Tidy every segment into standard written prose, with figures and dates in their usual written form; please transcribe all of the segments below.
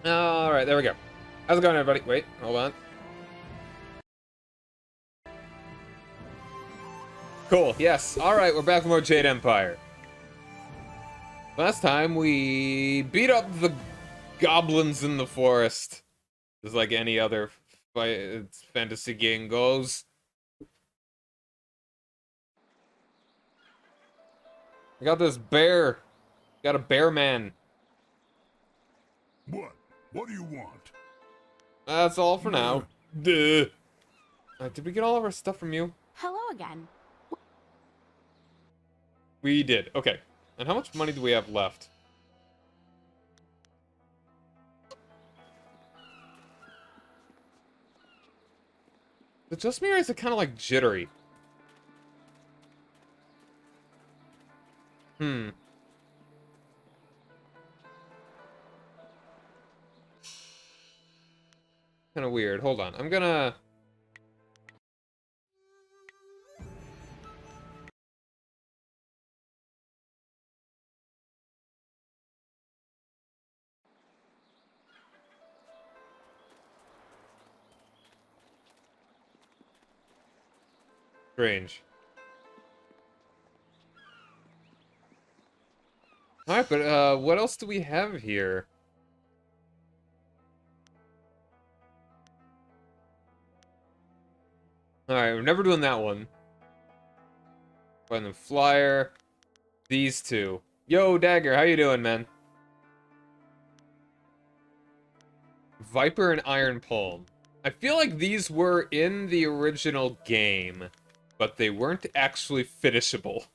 Alright, there we go. How's it going, everybody? Wait, hold on. Cool, yes. Alright, we're back with more Jade Empire. Last time, we beat up the goblins in the forest. Just like any other fantasy game goes. I got this bear. Got a bear man. What? What do you want? That's all for now. Duh. Did we get all of our stuff from you? Hello again. We did. Okay. And how much money do we have left? Is it just me or is it kind of like jittery? Kind of weird. Hold on. I'm gonna... Strange. Alright, but what else do we have here? Alright, we're never doing that one. Find the flyer. These two. Yo, Dagger, how you doing, man? Viper and Iron Palm. I feel like these were in the original game, but they weren't actually finishable.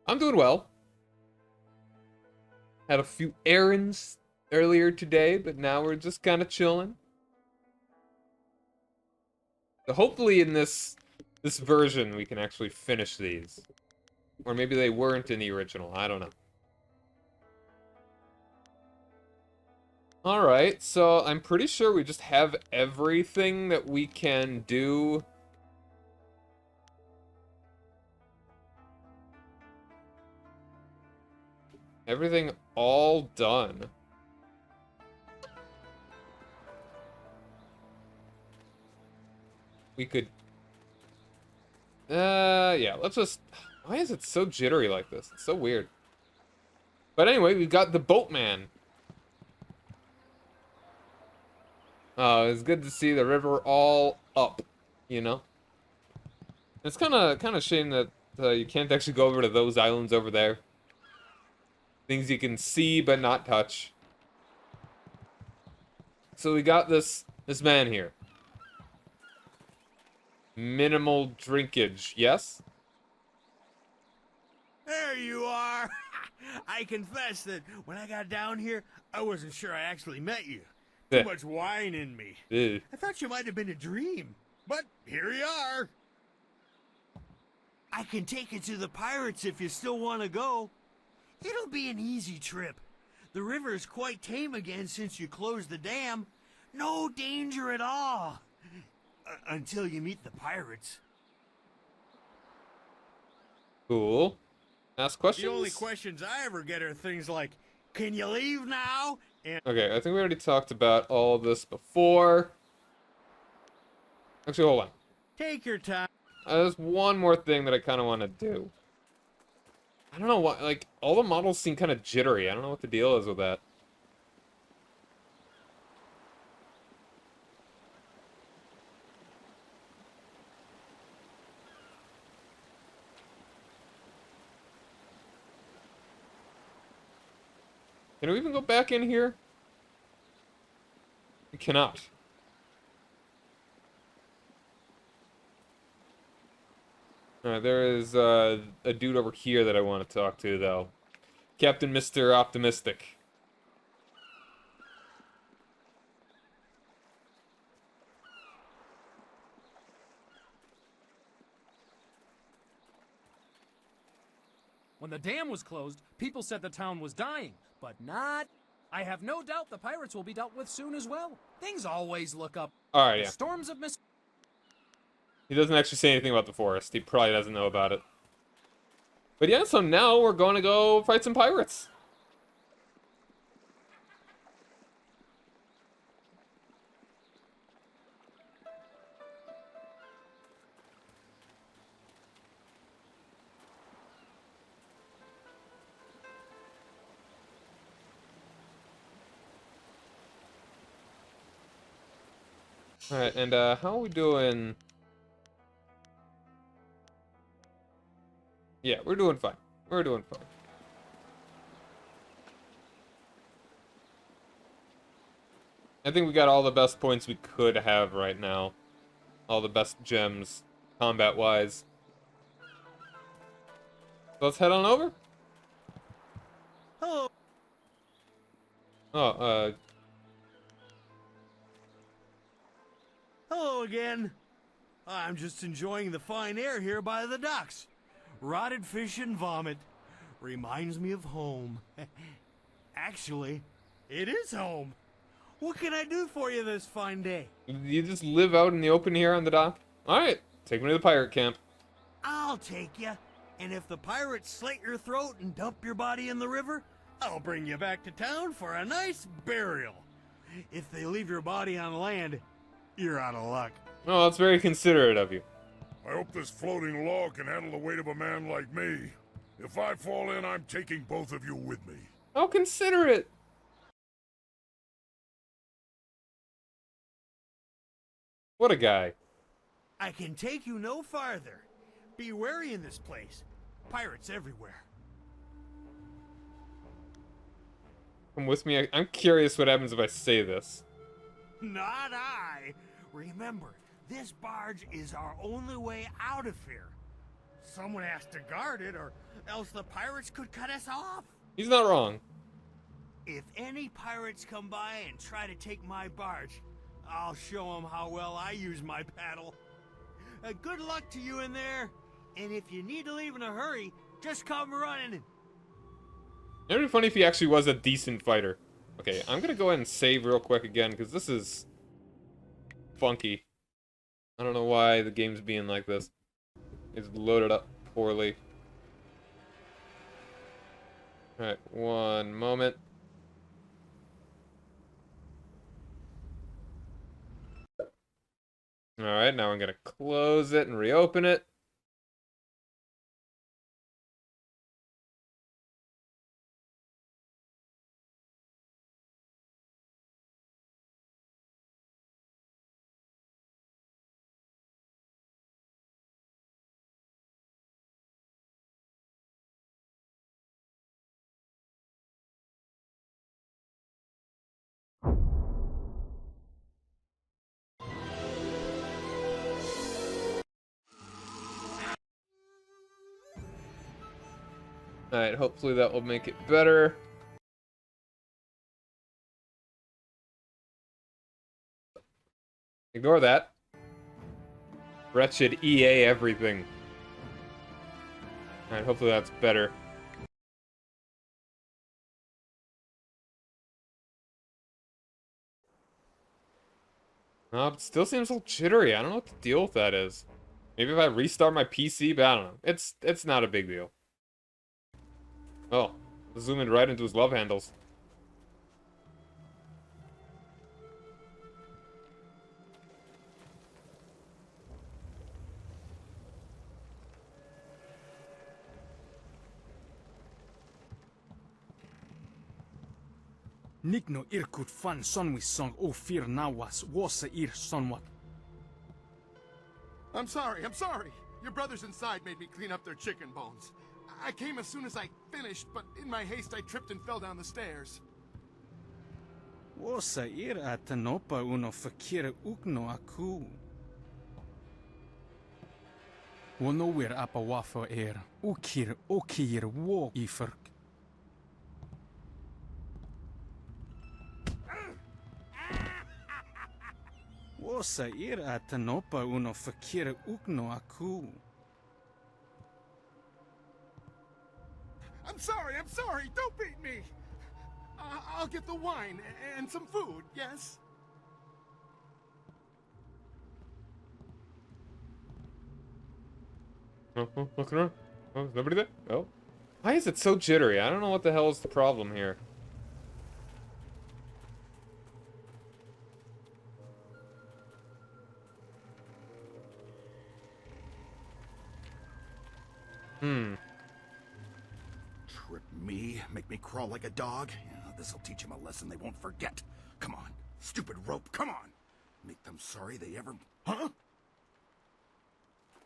I'm doing well. Had a few errands earlier today, but now we're just kind of chilling. So hopefully in this version we can actually finish these. Or maybe they weren't in the original, I don't know. Alright, so I'm pretty sure we just have everything that we can do. Everything all done. We could... yeah, let's just... Why is it so jittery like this? It's so weird. But anyway, we've got the boatman. It's good to see the river all up, you know? It's kind of shame that you can't actually go over to those islands over there. Things you can see but not touch. So we got this man here. Minimal drinkage, yes? There you are! I confess that when I got down here, I wasn't sure I actually met you. Too much wine in me. I thought you might have been a dream, but here you are. I can take you to the pirates if you still want to go. It'll be an easy trip. The river is quite tame again since you closed the dam. No danger at all. Until you meet the pirates. Cool. Ask questions? The only questions I ever get are things like, can you leave now? And okay, I think we already talked about all this before. Actually, hold on. take your time. There's one more thing that I kind of want to do. I don't know why, like, all the models seem kind of jittery. I don't know what the deal is with that. Can we even go back in here? We cannot. Alright, there is a dude over here that I want to talk to, though. Captain Mr. Optimistic. When the dam was closed, people said the town was dying, but not. I have no doubt the pirates will be dealt with soon as well. Things always look up. Alright, The yeah. storms of mis. He doesn't actually say anything about the forest. He probably doesn't know about it. But yeah, so now we're going to go fight some pirates. Alright, and how are we doing? Yeah, we're doing fine. We're doing fine. I think we got all the best points we could have right now. All the best gems, combat-wise. So let's head on over. Hello. Oh, Hello again. I'm just enjoying the fine air here by the docks. Rotted fish and vomit. Reminds me of home. Actually, it is home. What can I do for you this fine day? you just live out in the open here on the dock? Alright, take me to the pirate camp. I'll take you. And if the pirates slit your throat and dump your body in the river, I'll bring you back to town for a nice burial. If they leave your body on land, you're out of luck. Oh, that's very considerate of you. I hope this floating log can handle the weight of a man like me. If I fall in, I'm taking both of you with me. How considerate! What a guy. I can take you no farther. Be wary in this place. Pirates everywhere. Come with me. I'm curious what happens if I say this. Not I. Remember, this barge is our only way out of here. Someone has to guard it, or else the pirates could cut us off. He's not wrong. If any pirates come by and try to take my barge, I'll show them how well I use my paddle. Good luck to you in there. And if you need to leave in a hurry, just come running. It'd be funny if he actually was a decent fighter. Okay, I'm gonna go ahead and save real quick again, because this is funky. I don't know why the game's being like this. It's loaded up poorly. Alright, one moment. Alright, now I'm gonna close it and reopen it. Alright, hopefully that will make it better. Ignore that. Wretched EA everything. Alright, hopefully that's better. No, it still seems a little jittery. I don't know what the deal with that is. Maybe if I restart my PC, but I don't know. It's not a big deal. Oh, zoomed right into his love handles. Nikno irkut fan sonwi song o fear nawas wasa ir sonwat. I'm sorry. Your brothers inside made me clean up their chicken bones. I came as soon as I finished, but in my haste I tripped and fell down the stairs. Wasa ir atanopa uno fakira ukno aku. Wono wir apa wafa er ukir okir wo iferk. Wasa ir atanopa uno fakira ukno aku. I'm sorry. Don't beat me. I'll get the wine and some food, yes? Oh, look around. Oh, is nobody there? Oh. Why is it so jittery? I don't know what the hell is the problem here. Trip me? Make me crawl like a dog? Yeah, this'll teach him a lesson they won't forget. Come on. Stupid rope, come on. Make them sorry they ever... Huh?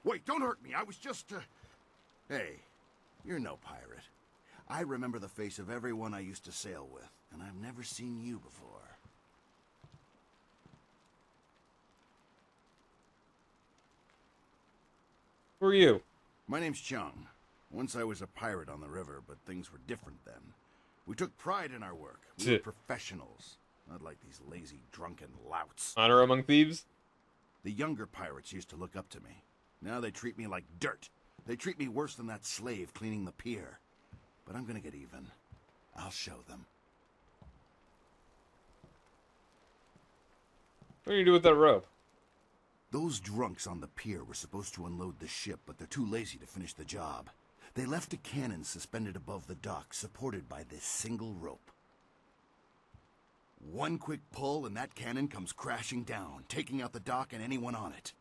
Wait, don't hurt me. I was just, Hey, you're no pirate. I remember the face of everyone I used to sail with, and I've never seen you before. Who are you? My name's Chung. Once I was a pirate on the river, but things were different then. We took pride in our work. We were professionals. Not like these lazy, drunken louts. Honor among thieves? The younger pirates used to look up to me. Now they treat me like dirt. They treat me worse than that slave cleaning the pier. But I'm gonna get even. I'll show them. What do you do with that rope? Those drunks on the pier were supposed to unload the ship, but they're too lazy to finish the job. They left a cannon suspended above the dock, supported by this single rope. One quick pull and that cannon comes crashing down, taking out the dock and anyone on it.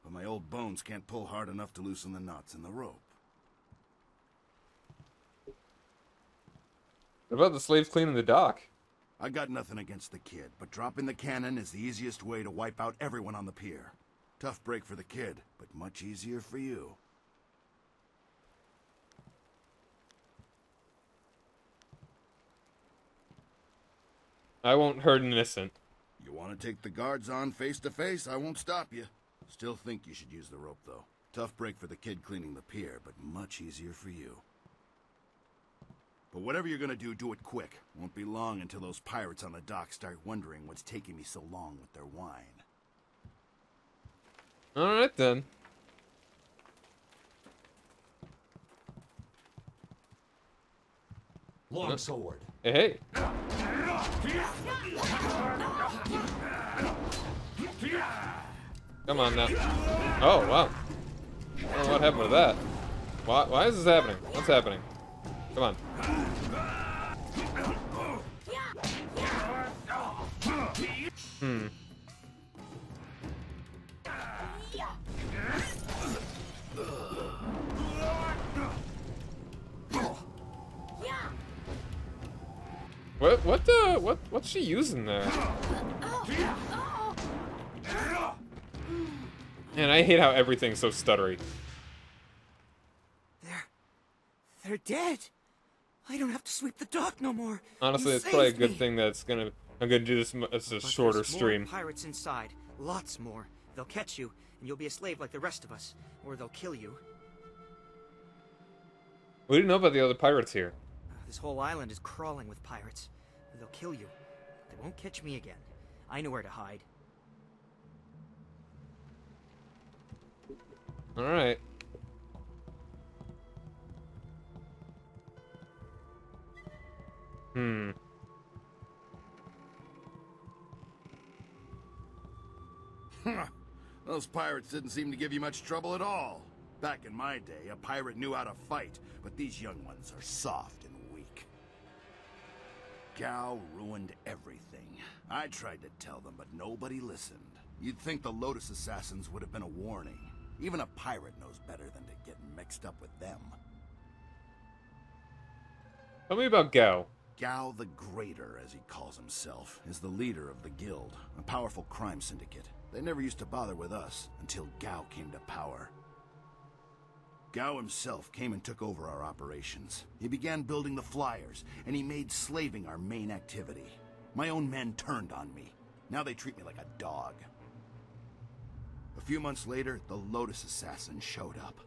But my old bones can't pull hard enough to loosen the knots in the rope. What about the slaves cleaning the dock? I got nothing against the kid, but dropping the cannon is the easiest way to wipe out everyone on the pier. Tough break for the kid, but much easier for you. I won't hurt an innocent. You want to take the guards on face to face? I won't stop you. Still think you should use the rope, though. Tough break for the kid cleaning the pier, but much easier for you. But whatever you're gonna do it quick. Won't be long until those pirates on the dock start wondering what's taking me so long with their wine. Alright then. Longsword. Hey. Come on now. Oh, wow. I don't know what happened with that. Why is this happening? What's happening? Come on. Hmm. What's she using there? Man, I hate how everything's so stuttery. They're dead. I don't have to sweep the dock no more. Honestly, You it's probably a saved good me. thing that I'm gonna do this as a shorter There's stream. More pirates inside. Lots more. They'll catch you, and you'll be a slave like the rest of us, or they'll kill you. What do you know about the other pirates here? This whole island is crawling with pirates. They'll kill you. They won't catch me again. I know where to hide. Alright. Hmm. Those pirates didn't seem to give you much trouble at all. Back in my day, a pirate knew how to fight, but these young ones are soft and weak. Gao ruined everything. I tried to tell them, but nobody listened. You'd think the Lotus Assassins would have been a warning. Even a pirate knows better than to get mixed up with them. Tell me about Gao. Gao the Greater, as he calls himself, is the leader of the Guild, a powerful crime syndicate. They never used to bother with us until Gao came to power. Gao himself came and took over our operations. He began building the flyers, and he made slaving our main activity. My own men turned on me. Now they treat me like a dog. A few months later, the Lotus Assassins showed up.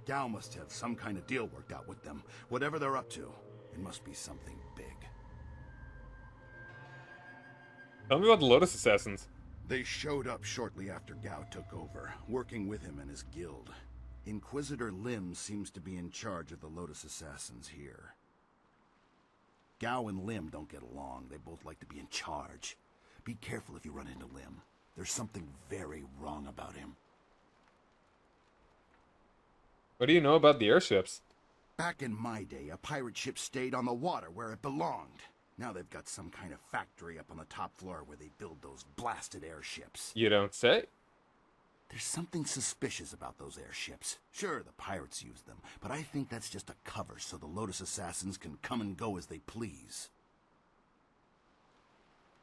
Gao must have some kind of deal worked out with them. Whatever they're up to, it must be something big. Tell me about the Lotus Assassins. They showed up shortly after Gao took over, working with him and his guild. Inquisitor Lim seems to be in charge of the Lotus Assassins here. Gao and Lim don't get along. They both like to be in charge. Be careful if you run into Lim. There's something very wrong about him. What do you know about the airships? Back in my day, a pirate ship stayed on the water where it belonged. Now they've got some kind of factory up on the top floor where they build those blasted airships. You don't say? There's something suspicious about those airships. Sure, the pirates use them, but I think that's just a cover so the Lotus Assassins can come and go as they please.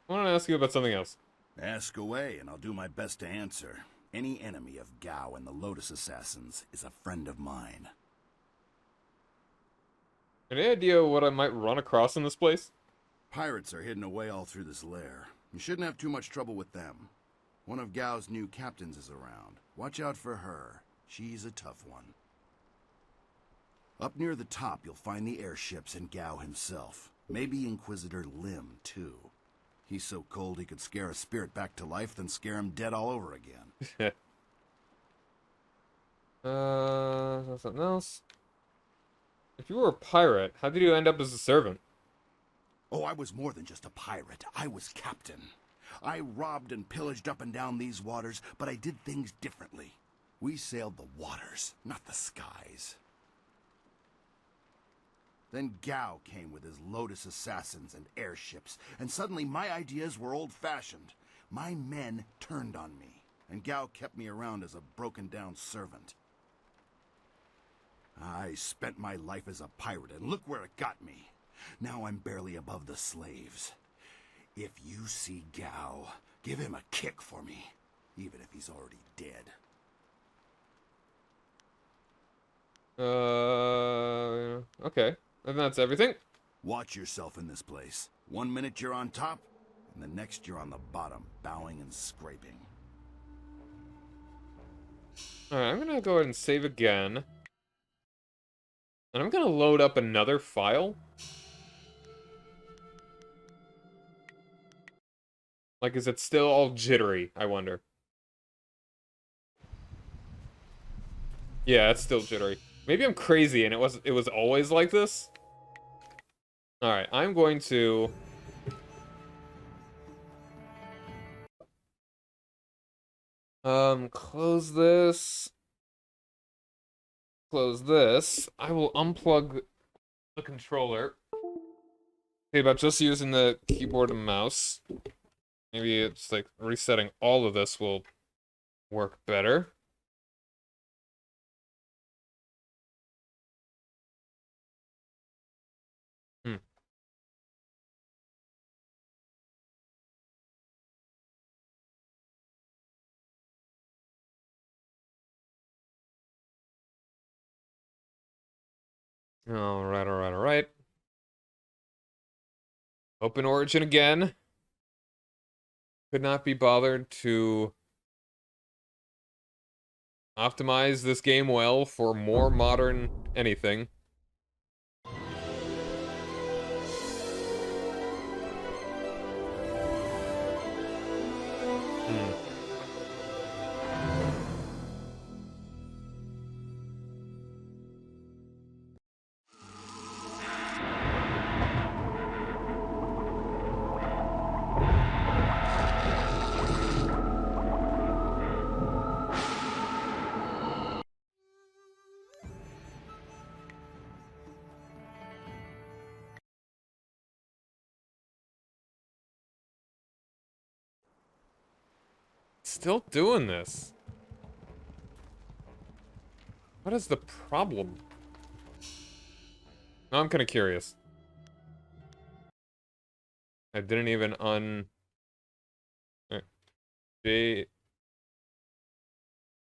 I want to ask you about something else. Ask away, and I'll do my best to answer. Any enemy of Gao and the Lotus Assassins is a friend of mine. Any idea what I might run across in this place? Pirates are hidden away all through this lair. You shouldn't have too much trouble with them. One of Gao's new captains is around. Watch out for her. She's a tough one. Up near the top, you'll find the airships and Gao himself. Maybe Inquisitor Lim, too. He's so cold he could scare a spirit back to life, then scare him dead all over again. Something else? If you were a pirate, how did you end up as a servant? Oh, I was more than just a pirate. I was captain. I robbed and pillaged up and down these waters, but I did things differently. We sailed the waters, not the skies. Then Gao came with his Lotus Assassins and airships, and suddenly my ideas were old-fashioned. My men turned on me, and Gao kept me around as a broken-down servant. I spent my life as a pirate, and look where it got me. Now I'm barely above the slaves. If you see Gao, give him a kick for me, even if he's already dead. Okay. And that's everything? Watch yourself in this place. 1 minute you're on top, and the next you're on the bottom, bowing and scraping. Alright, I'm gonna go ahead and save again. And I'm gonna load up another file. Like, is it still all jittery, I wonder? Yeah, it's still jittery. Maybe I'm crazy and it was always like this? Alright, I'm going to... close this. Close this. I will unplug the controller. Okay, about just using the keyboard and mouse. Maybe it's like resetting all of this will work better. Alright. Open Origin again. Could not be bothered to optimize this game well for more modern anything. Still doing this. What is the problem? Now I'm kind of curious. I didn't even Jade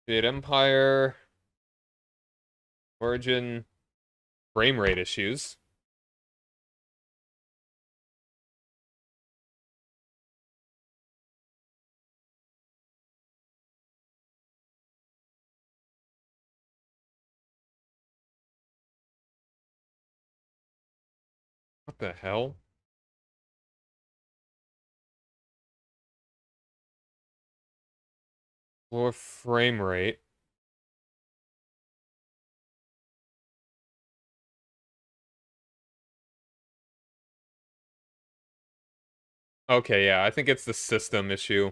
Empire. Origin. Frame rate issues. What the hell? Lower frame rate. Okay, yeah, I think it's the system issue.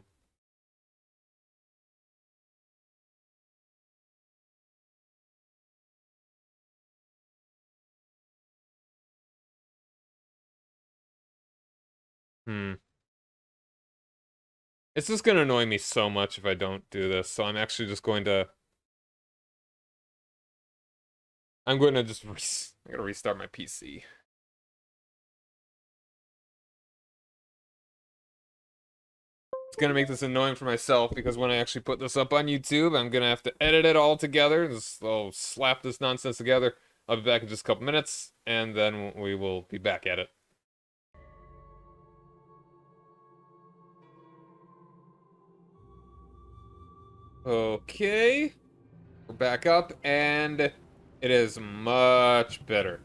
It's just gonna annoy me so much if I don't do this, so I'm actually just going to... I'm going to just... I'm gonna restart my PC. gonna make this annoying for myself because when I actually put this up on YouTube, I'm gonna have to edit it all together. I'll slap this nonsense together. I'll be back in just a couple minutes, and then we will be back at it. Okay. We're back up, and it is much better.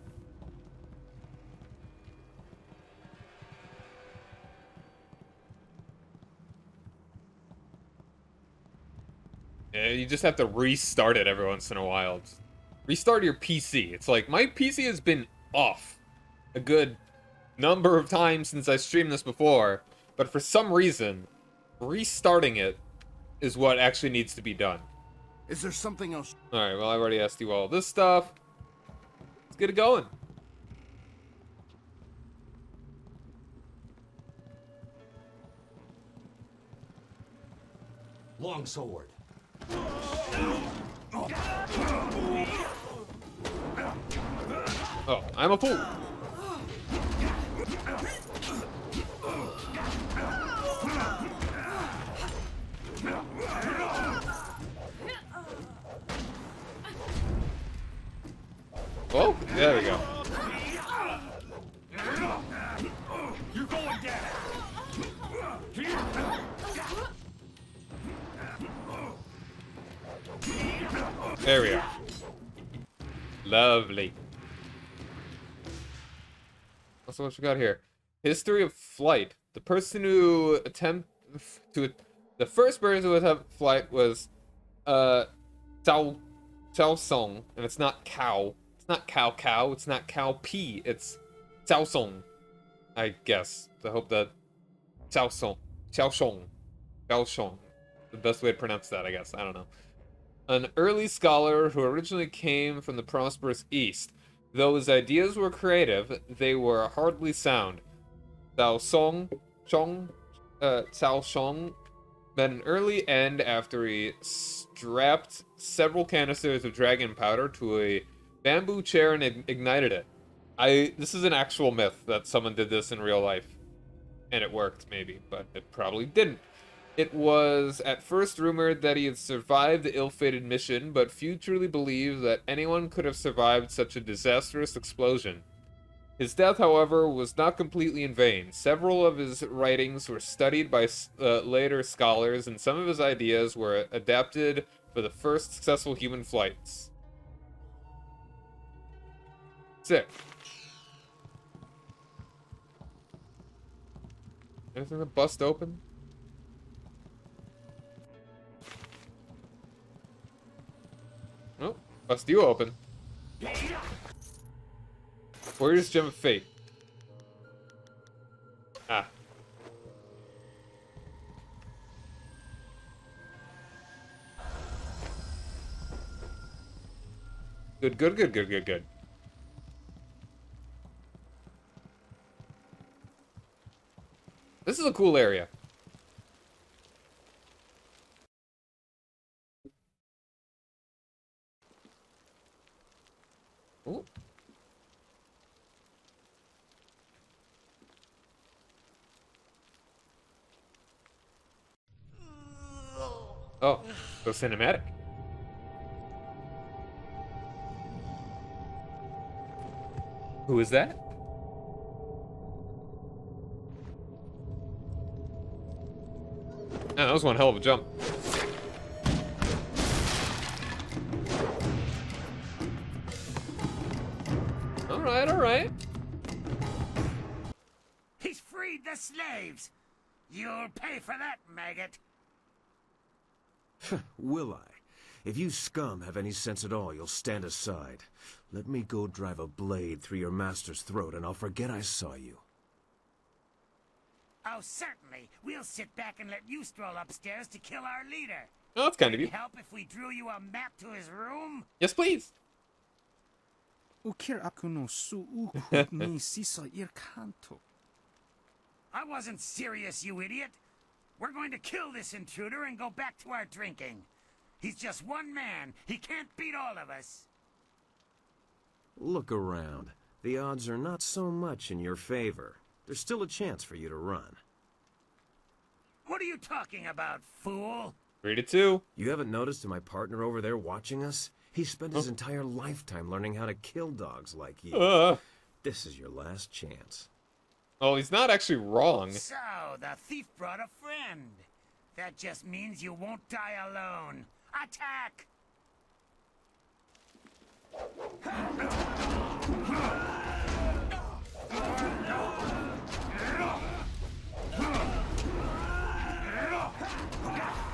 Yeah, you just have to restart it every once in a while. Just restart your PC. It's like, my PC has been off a good number of times since I streamed this before, but for some reason, restarting it is what actually needs to be done. Is there something else? Alright, well, I've already asked you all this stuff. Let's get it going. Longsword. Oh, I'm a fool. Oh, there we go. You're going down. There we are. Lovely. Also, what we got here? History of flight. The person who the first person to attempt flight was Cao Song, and it's not cow. It's not cow. It's not cow P. It's Cao Song. I guess. I hope that Cao Shong. The best way to pronounce that, I guess. I don't know. An early scholar who originally came from the prosperous East. Though his ideas were creative, they were hardly sound. Cao Shong met an early end after he strapped several canisters of dragon powder to a bamboo chair and ignited it. This is an actual myth that someone did this in real life. And it worked, maybe, but it probably didn't. It was at first rumored that he had survived the ill-fated mission, but few truly believed that anyone could have survived such a disastrous explosion. His death, however, was not completely in vain. Several of his writings were studied by later scholars, and some of his ideas were adapted for the first successful human flights. Sick. Anything to bust open? Oh, bust you open. Warrior's Gem of Fate. Ah. Good. This is a cool area. Ooh. Oh, so cinematic. Who is that? Man, that was one hell of a jump. Alright. He's freed the slaves. You'll pay for that, maggot. Will I? If you scum have any sense at all, you'll stand aside. Let me go drive a blade through your master's throat, and I'll forget I saw you. Oh, certainly. We'll sit back and let you stroll upstairs to kill our leader. Oh, that's kind of you. Help if we drew you a map to his room? Yes, please. Ukir aku no su'uku ni sisa ir kanto. I wasn't serious, you idiot. We're going to kill this intruder and go back to our drinking. He's just one man. He can't beat all of us. Look around. The odds are not so much in your favor. There's still a chance for you to run. What What are you talking about, fool? Read it too. You haven't noticed my partner over there watching us? He spent his entire lifetime learning how to kill dogs like you. This is your last chance. Well, he's not actually wrong. So, the thief brought a friend. That just means you won't die alone. Attack!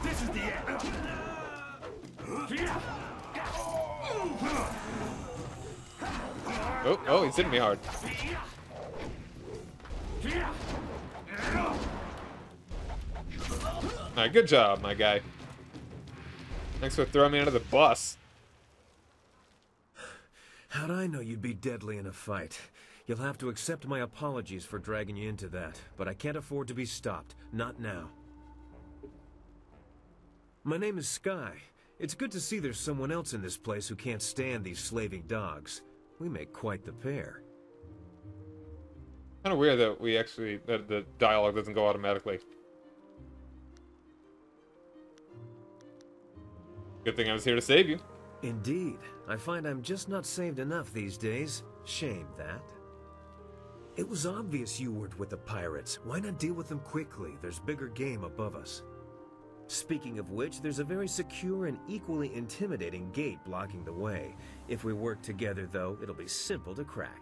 This is the end. Oh, he's hitting me hard. Alright, good job, my guy. Thanks for throwing me under the bus. How'd I know you'd be deadly in a fight? You'll have to accept my apologies for dragging you into that, but I can't afford to be stopped. Not now. My name is Sky. It's good to see there's someone else in this place who can't stand these slaving dogs. We make quite the pair. Kind of weird that that the dialogue doesn't go automatically. Good thing I was here to save you. Indeed. I find I'm just not saved enough these days. Shame that. It was obvious you weren't with the pirates. Why not deal with them quickly? There's bigger game above us. Speaking of which, there's a very secure and equally intimidating gate blocking the way. If we work together, though, it'll be simple to crack.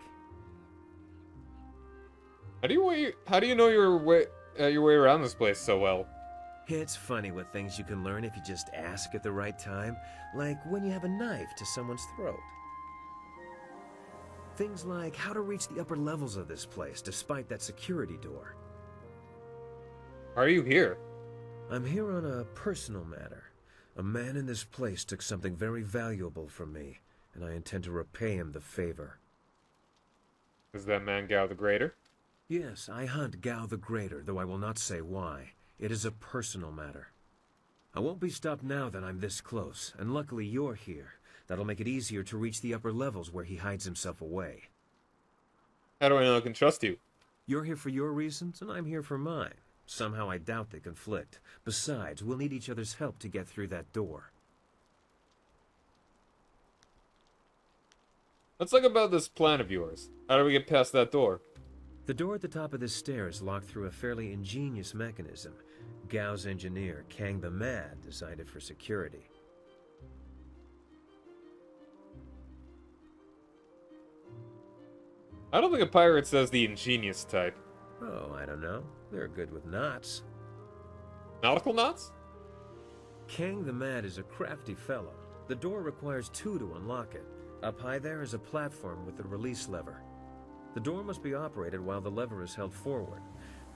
How do you know your way around this place so well? It's funny what things you can learn if you just ask at the right time, like when you have a knife to someone's throat. Things like how to reach the upper levels of this place despite that security door. Why are you here? I'm here on a personal matter. A man in this place took something very valuable from me, and I intend to repay him the favor. Is that man Gao the Greater? Yes, I hunt Gao the Greater, though I will not say why. It is a personal matter. I won't be stopped now that I'm this close, and luckily you're here. That'll make it easier to reach the upper levels where he hides himself away. How do I know I can trust you? You're here for your reasons, and I'm here for mine. Somehow I doubt they conflict. Besides, we'll need each other's help to get through that door. Let's talk about this plan of yours. How do we get past that door? The door at the top of this stair is locked through a fairly ingenious mechanism. Gao's engineer, Kang the Mad, designed it for security. I don't think a pirate says the ingenious type. Oh, I don't know. They're good with knots. Nautical knots? Kang the Mad is a crafty fellow. The door requires 2 to unlock it. Up high there is a platform with a release lever. The door must be operated while the lever is held forward.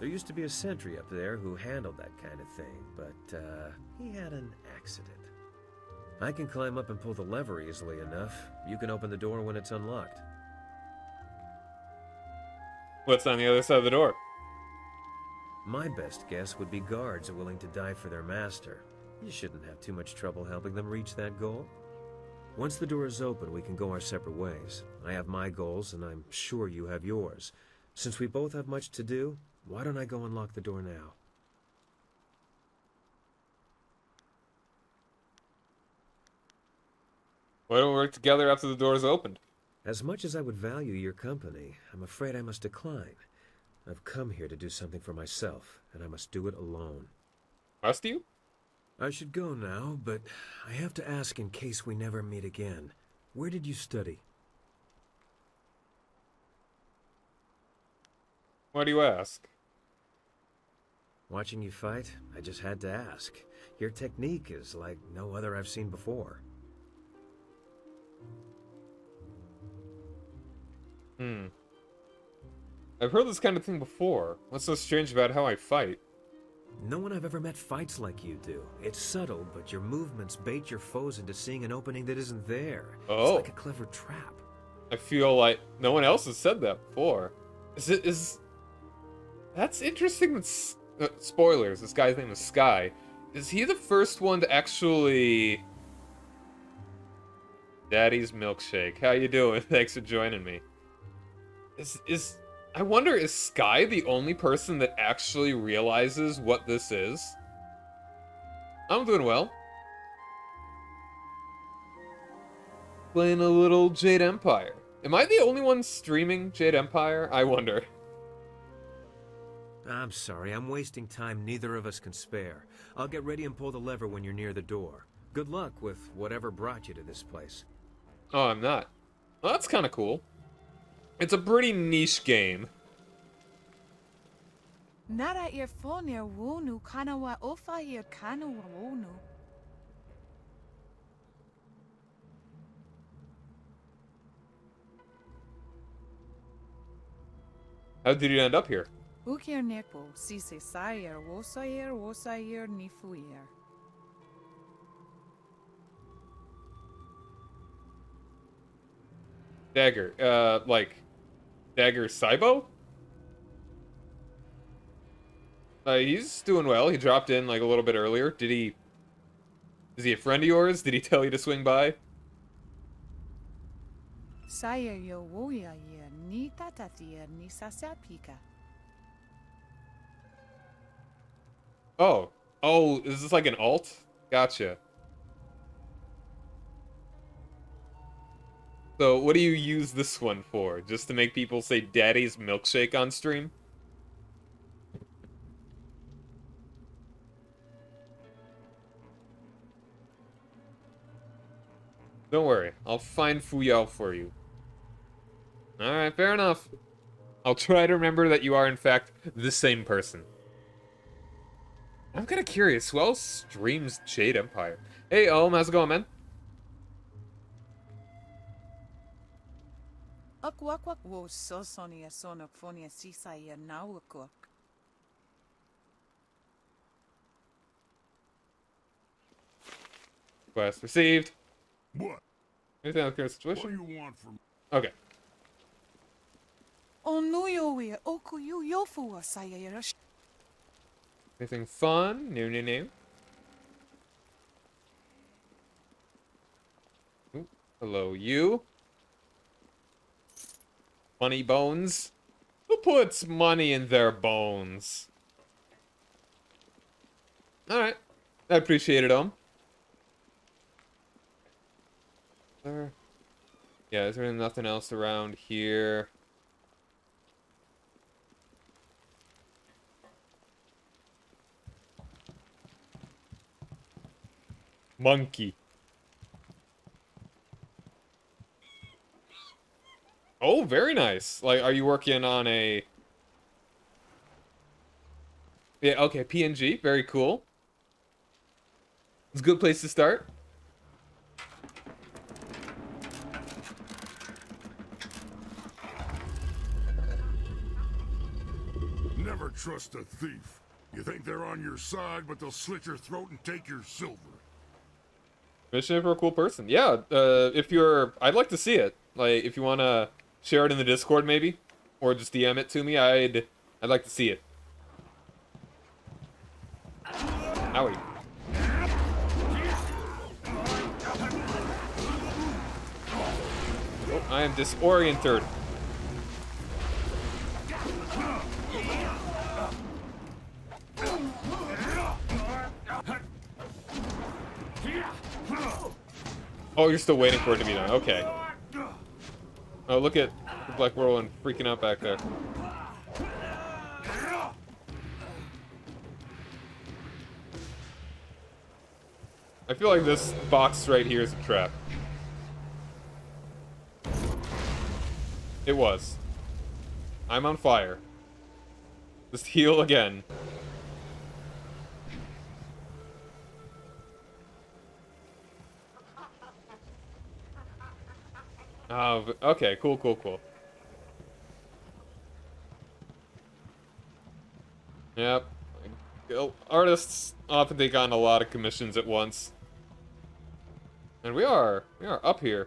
There used to be a sentry up there who handled that kind of thing, but he had an accident. I can climb up and pull the lever easily enough. You can open the door when it's unlocked. What's on the other side of the door? My best guess would be guards willing to die for their master. You shouldn't have too much trouble helping them reach that goal. Once the door is open, we can go our separate ways. I have my goals, and I'm sure you have yours. Since we both have much to do, why don't I go unlock the door now? Why don't we work together after the door is opened? As much as I would value your company, I'm afraid I must decline. I've come here to do something for myself, and I must do it alone. Must you? I should go now, but I have to ask in case we never meet again. Where did you study? Why do you ask? Watching you fight, I just had to ask. Your technique is like no other I've seen before. I've heard this kind of thing before. What's so strange about how I fight? No one I've ever met fights like you do. It's subtle, but your movements bait your foes into seeing an opening that isn't there. Oh. It's like a clever trap. I feel like no one else has said that before. That's interesting. Spoilers, this guy's name is Sky. Is he the first one to actually... Daddy's Milkshake. How you doing? Thanks for joining me. I wonder, is Sky the only person that actually realizes what this is? I'm doing well. Playing a little Jade Empire. Am I the only one streaming Jade Empire? I wonder. I'm sorry, I'm wasting time neither of us can spare. I'll get ready and pull the lever when you're near the door. Good luck with whatever brought you to this place. Oh, I'm not. Well, that's kind of cool. It's a pretty niche game. Nara earphonia wonu kanawa ofa here kanawa wonu. How did you end up here? Ukir nekpo si se sayer wosayer nifuyer. Dagger. Like, Dagger Saibo? He's doing well. He dropped in, like, a little bit earlier. Is he a friend of yours? Did he tell you to swing by? Sayer yo woya yer ni tatatir ni sasapika. Oh. Oh, is this like an alt? Gotcha. So, what do you use this one for? Just to make people say Daddy's Milkshake on stream? Don't worry, I'll find Fuyao for you. Alright, fair enough. I'll try to remember that you are, in fact, the same person. I'm kinda curious, who else streams Jade Empire? Hey, how's it going, man? Akwak wo so sonia sonok fonia si sayer nawakok. Request received. What? Anything else current What situation? do you want from... Okay. Onuyo we okuyu yofu sayer. Anything fun? New. Ooh, hello, you. Money bones? Who puts money in their bones? Alright. I appreciate it, Yeah, is there nothing else around here? Monkey. Oh, very nice. Like, are you working on a... Yeah, okay, PNG. Very cool. It's a good place to start. Never trust a thief. You think they're on your side, but they'll slit your throat and take your silver. Mission for a cool person. Yeah, if you're... I'd like to see it. Like, if you want to share it in the Discord, maybe? Or just DM it to me, I'd like to see it. Owie. Oh, I am disoriented. Oh, you're still waiting for it to be done. Okay. Oh, look at the Black Whirlwind freaking out back there. I feel like this box right here is a trap. It was. I'm on fire. Just heal again. Oh, okay, cool. Yep. Artists often take on a lot of commissions at once. And we are up here.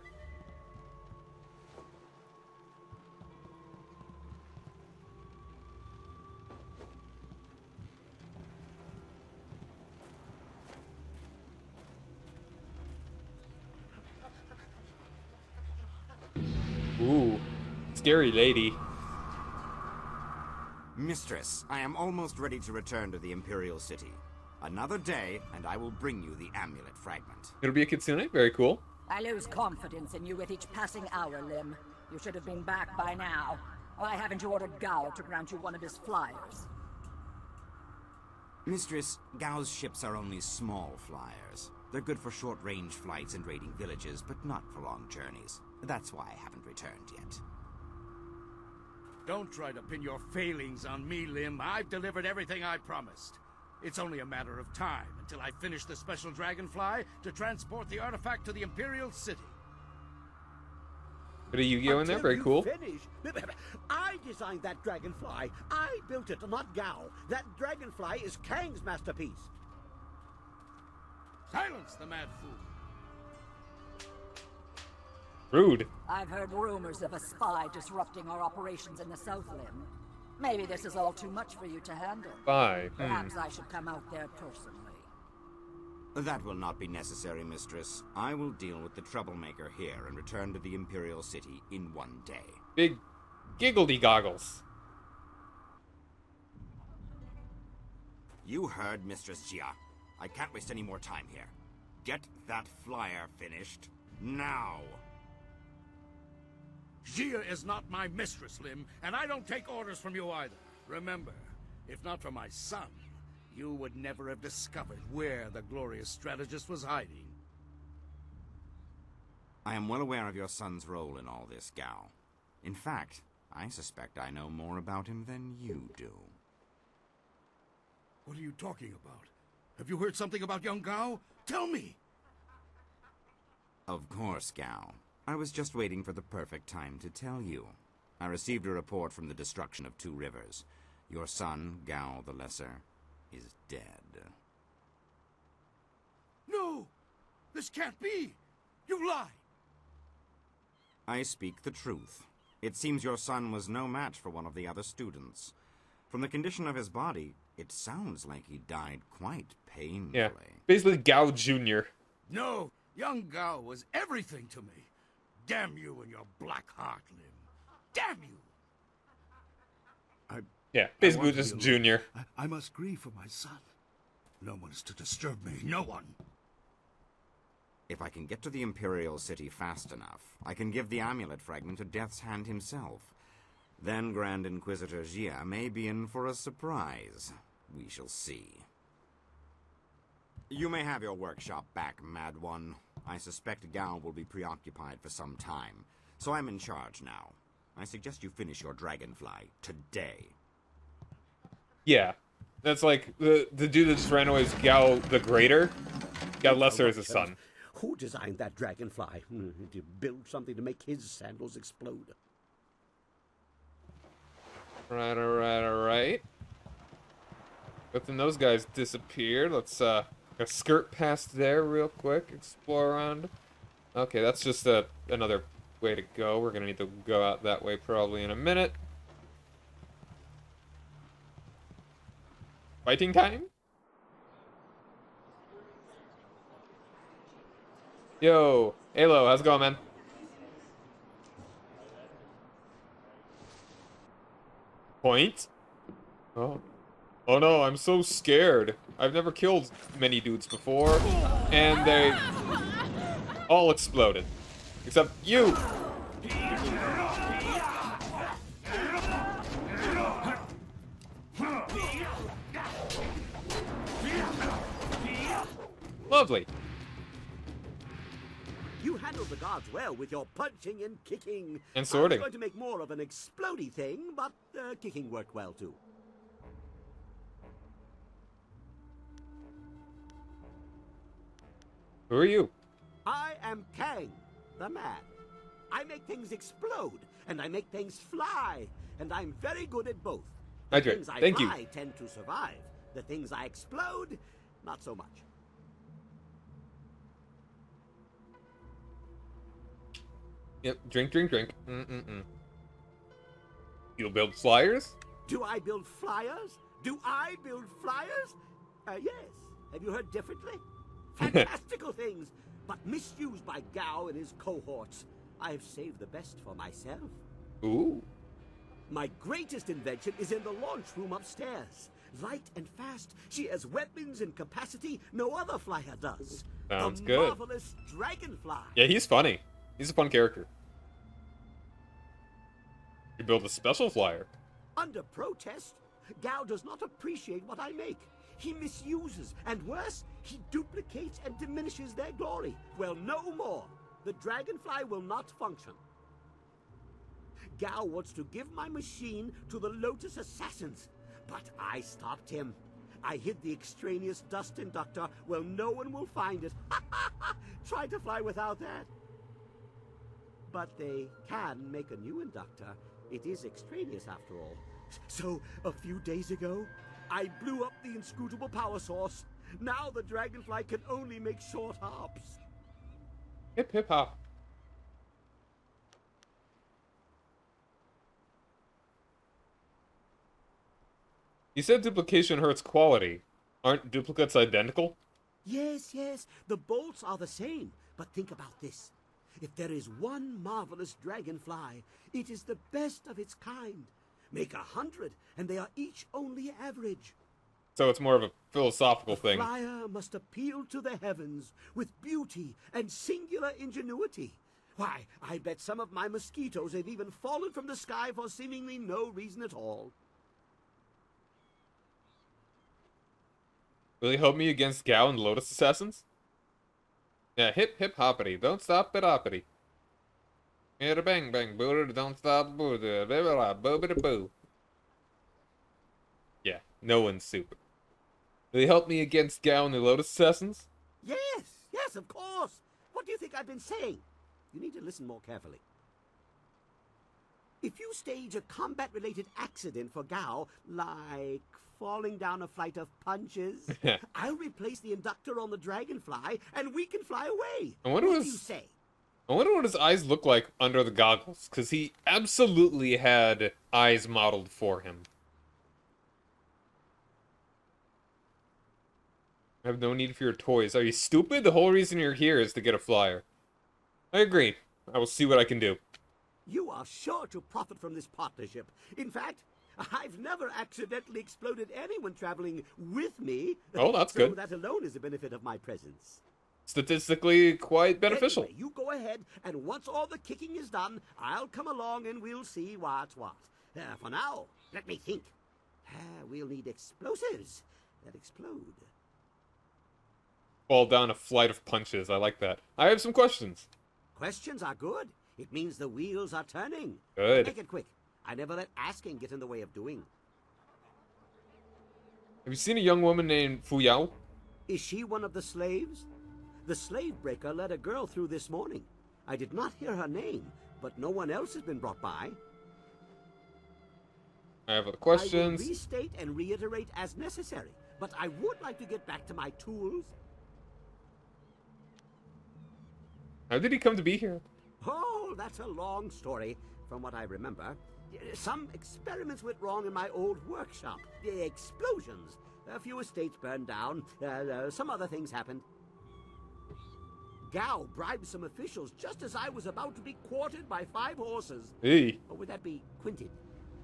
Ooh, scary lady. Mistress, I am almost ready to return to the Imperial City. Another day, and I will bring you the amulet fragment. It'll be a kitsune. Very cool. I lose confidence in you with each passing hour, Lim. You should have been back by now. Why haven't you ordered Gao to grant you one of his flyers? Mistress, Gao's ships are only small flyers. They're good for short-range flights and raiding villages, but not for long journeys. That's why I haven't returned yet. Don't try to pin your failings on me, Lim. I've delivered everything I promised. It's only a matter of time until I finish the special dragonfly to transport the artifact to the Imperial City. Bit of Yu-Gi-Oh in there. Very cool. I designed that dragonfly. I built it, not Gao. That dragonfly is Kang's masterpiece. Silence the mad fool. Rude. I've heard rumors of a spy disrupting our operations in the South Lim. Maybe this is all too much for you to handle. Spy. Perhaps I should come out there personally. That will not be necessary, Mistress. I will deal with the troublemaker here and return to the Imperial City in one day. Big giggledy goggles. You heard Mistress Jia. I can't waste any more time here. Get that flyer finished now. Jia is not my mistress, Lim, and I don't take orders from you either. Remember, if not for my son, you would never have discovered where the glorious strategist was hiding. I am well aware of your son's role in all this, Gao. In fact, I suspect I know more about him than you do. What are you talking about? Have you heard something about young Gao? Tell me! Of course, Gao. I was just waiting for the perfect time to tell you. I received a report from the destruction of 2 rivers. Your son, Gao the Lesser, is dead. No! This can't be! You lie! I speak the truth. It seems your son was no match for one of the other students. From the condition of his body, it sounds like he died quite painfully. Yeah, basically Gao Jr. No! Young Gao was everything to me. Damn you and your black heart, Lim. Damn you! Yeah, basically just Junior. I must grieve for my son. No one is to disturb me. No one. If I can get to the Imperial City fast enough, I can give the amulet fragment to Death's Hand himself. Then Grand Inquisitor Jia may be in for a surprise. We shall see. You may have your workshop back, Mad One. I suspect Gao will be preoccupied for some time, so I'm in charge now. I suggest you finish your dragonfly today. Yeah, that's like the dude that just ran away is Gao the Greater. Gao Lesser is his son. Who designed that dragonfly? Did you build something to make his sandals explode? Alright. But then those guys disappeared. Let's skirt past there real quick. Explore around. Okay, that's just another way to go. We're gonna need to go out that way probably in a minute. Fighting time? Yo, Halo, how's it going, man? Point? Oh. Oh no, I'm so scared. I've never killed many dudes before, and they all exploded. Except you! Lovely. You handled the guards well with your punching and kicking. And sorting. I was going to make more of an explodey thing, but kicking worked well too. Who are you? I am Kang, the man. I make things explode, and I make things fly, and I'm very good at both. The Hydrate. things I Thank you. fly tend to survive. The things I explode, not so much. Yep, drink. You'll build flyers? Do I build flyers? Do I build flyers? Yes. Have you heard differently? Fantastical things, but misused by Gao and his cohorts. I have saved the best for myself. Ooh. My greatest invention is in the launch room upstairs. Light and fast, she has weapons and capacity no other flyer does. Sounds the good. marvelous dragonfly. Yeah, he's funny. He's a fun character. You build a special flyer. Under protest, Gao does not appreciate what I make. He misuses, and worse, he duplicates and diminishes their glory. Well, no more. The dragonfly will not function. Gao wants to give my machine to the Lotus assassins, but I stopped him. I hid the extraneous dust inductor where no one will find it. Try to fly without that. But they can make a new inductor. It is extraneous after all. So, a few days ago, I blew up the inscrutable power source. Now the dragonfly can only make short hops. Hip hip hop. You said duplication hurts quality. Aren't duplicates identical? Yes, yes, the bolts are the same. But think about this. If there is one marvelous dragonfly, it is the best of its kind. Make 100, and they are each only average. So it's more of a philosophical thing. The flyer must appeal to the heavens with beauty and singular ingenuity. Why, I bet some of my mosquitoes have even fallen from the sky for seemingly no reason at all. Will you help me against Gao and Lotus Assassins? Yeah, hip hip hoppity. Don't stop it hoppity. Yeah, bang bang boo, don't stop boo, boo. Yeah, no one's super. Will you help me against Gao and the Lotus Assassins? Yes, yes, of course. What do you think I've been saying? You need to listen more carefully. If you stage a combat-related accident for Gao, like falling down a flight of punches, I'll replace the inductor on the dragonfly, and we can fly away. I wonder what do you say? I wonder what his eyes look like under the goggles, because he absolutely had eyes modeled for him. I have no need for your toys. Are you stupid? The whole reason you're here is to get a flyer. I agree. I will see what I can do. You are sure to profit from this partnership. In fact, I've never accidentally exploded anyone traveling with me. Oh, that's so good. That alone is a benefit of my presence. Statistically quite beneficial. Anyway, you go ahead, and once all the kicking is done, I'll come along and we'll see what's what. For now, let me think. We'll need explosives that explode. Fall down a flight of punches. I like that. I have some questions. Questions are good. It means the wheels are turning. Good. Make it quick. I never let asking get in the way of doing. Have you seen a young woman named Fu Yao? Is she one of the slaves? The slave breaker let a girl through this morning. I did not hear her name, but no one else has been brought by. I have other questions. I will restate and reiterate as necessary, but I would like to get back to my tools. How did he come to be here? Oh, that's a long story, from what I remember. Some experiments went wrong in my old workshop. Explosions. A few estates burned down. Some other things happened. Gao bribed some officials just as I was about to be quartered by 5 horses. Hey. Or would that be quinted?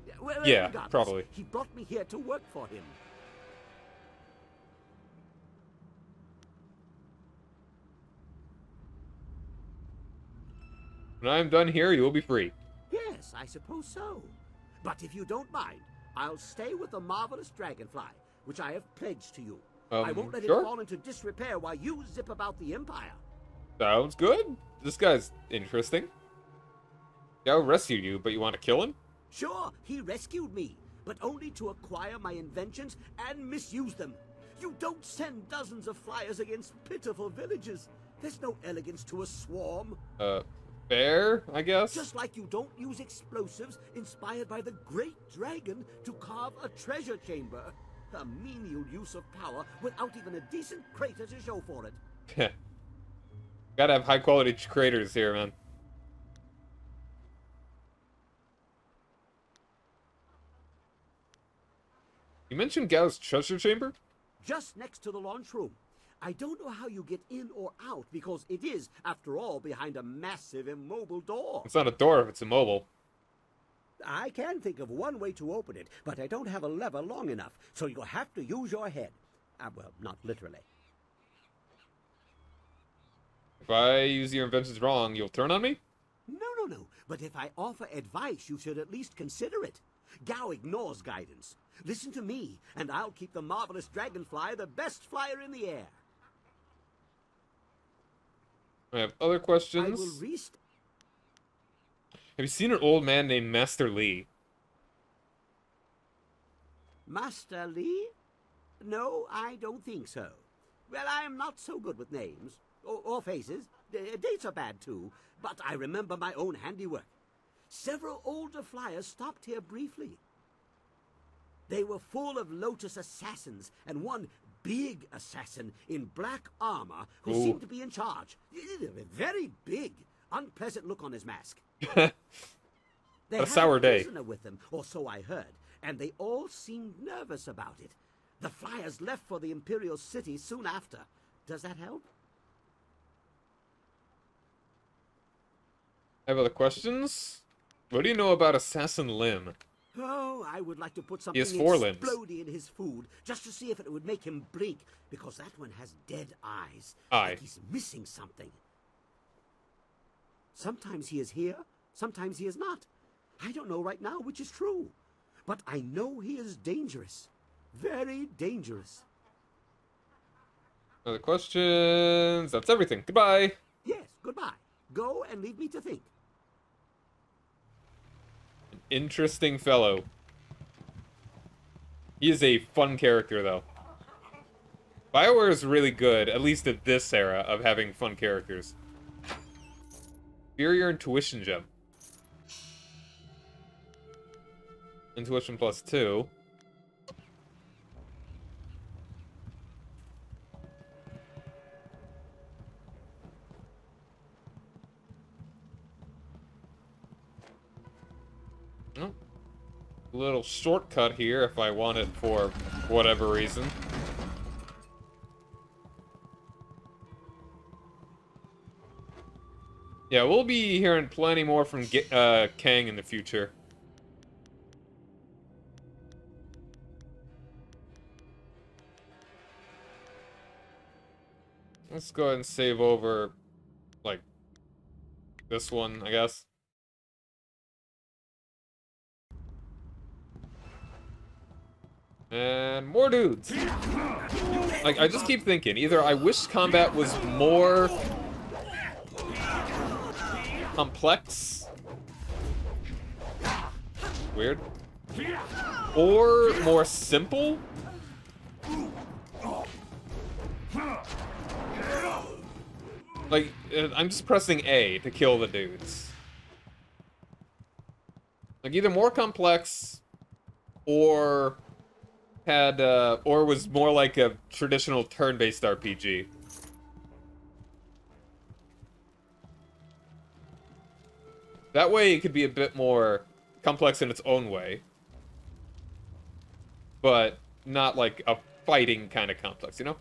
Yeah, regardless, probably. He brought me here to work for him. When I'm done here, you will be free. Yes, I suppose so. But if you don't mind, I'll stay with the marvelous dragonfly, which I have pledged to you. I won't let sure. it fall into disrepair while you zip about the Empire. Sounds good. This guy's interesting. Gao rescued you, but you want to kill him? Sure, he rescued me, but only to acquire my inventions and misuse them. You don't send dozens of flyers against pitiful villages. There's no elegance to a swarm. Fair, I guess? Just like you don't use explosives inspired by the great dragon to carve a treasure chamber. A menial use of power without even a decent crater to show for it. Gotta have high quality craters here, man. You mentioned Gao's treasure chamber? Just next to the launch room. I don't know how you get in or out because it is, after all, behind a massive immobile door. It's not a door if it's immobile. I can think of one way to open it, but I don't have a lever long enough, so you'll have to use your head. Well, not literally. If I use your inventions wrong, you'll turn on me? No. But if I offer advice, you should at least consider it. Gao ignores guidance. Listen to me, and I'll keep the marvelous dragonfly the best flyer in the air. I have other questions. I will Have you seen an old man named Master Lee? Master Lee? No, I don't think so. Well, I am not so good with names. Or faces. Dates are bad, too. But I remember my own handiwork. Several older flyers stopped here briefly. They were full of Lotus assassins, and one big assassin in black armor who seemed to be in charge. Very big. Unpleasant look on his mask. They a had sour a day. prisoner with them, or so I heard, and they all seemed nervous about it. The flyers left for the Imperial City soon after. Does that help? I have other questions. What do you know about Assassin Lim? Oh, I would like to put something has 4 limbs. explodey in his food, just to see if it would make him blink, because that one has dead eyes. Aye. Like he's missing something. Sometimes he is here, sometimes he is not. I don't know right now which is true. But I know he is dangerous. Very dangerous. Other questions? That's everything. Goodbye. Yes, goodbye. Go and leave me to think. Interesting fellow. He is a fun character, though. BioWare is really good, at least at this era, of having fun characters. Inferior Intuition Gem. Intuition plus 2. Oh. Little shortcut here if I want it for whatever reason. Yeah, we'll be hearing plenty more from Kang in the future. Let's go ahead and save over, like, this one, I guess. And more dudes. Like, I just keep thinking, either I wish combat was more complex. Weird. Or more simple. Like, I'm just pressing A to kill the dudes. Like, either more complex, or had, or was more like a traditional turn-based RPG. That way it could be a bit more complex in its own way. But not like a fighting kind of complex, you know?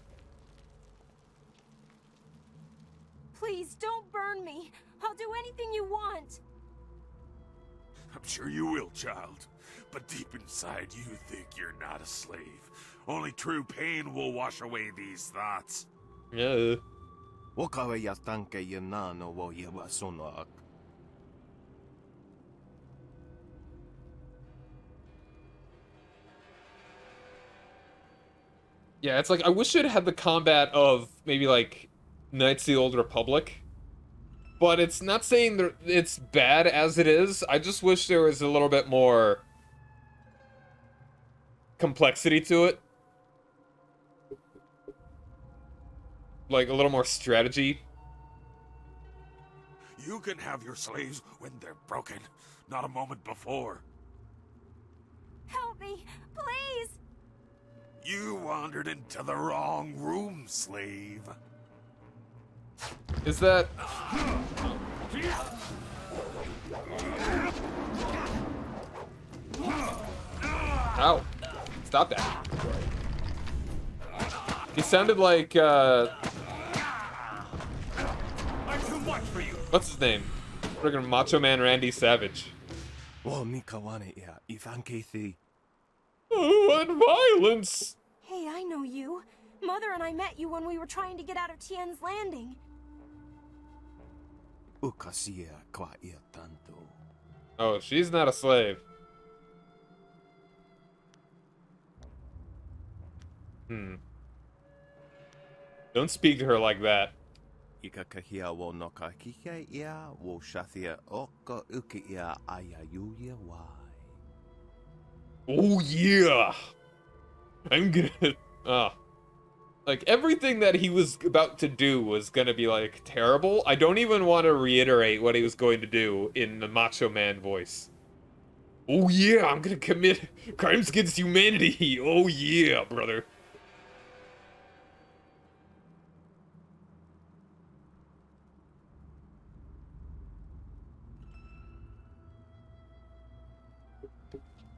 Please, don't burn me. I'll do anything you want. I'm sure you will, child. But deep inside, you think you're not a slave. Only true pain will wash away these thoughts. Yeah. Yeah, it's like, I wish it had the combat of maybe like Knights of the Old Republic. But it's not saying that it's bad as it is. I just wish there was a little bit more complexity to it. Like, a little more strategy. You can have your slaves when they're broken, not a moment before. Help me, please! You wandered into the wrong room, slave. Is that... Ow. Stop that. He sounded like, I'm too much for you. what's his name? Friggin' Macho Man Randy Savage. Oh, and violence! Hey, I know you. Mother and I met you when we were trying to get out of Tien's Landing. Oh, she's not a slave. Don't speak to her like that. Oh yeah! I'm gonna... Like, everything that he was about to do was gonna be, like, terrible. I don't even want to reiterate what he was going to do in the Macho Man voice. Oh yeah, I'm gonna commit crimes against humanity! Oh yeah, brother.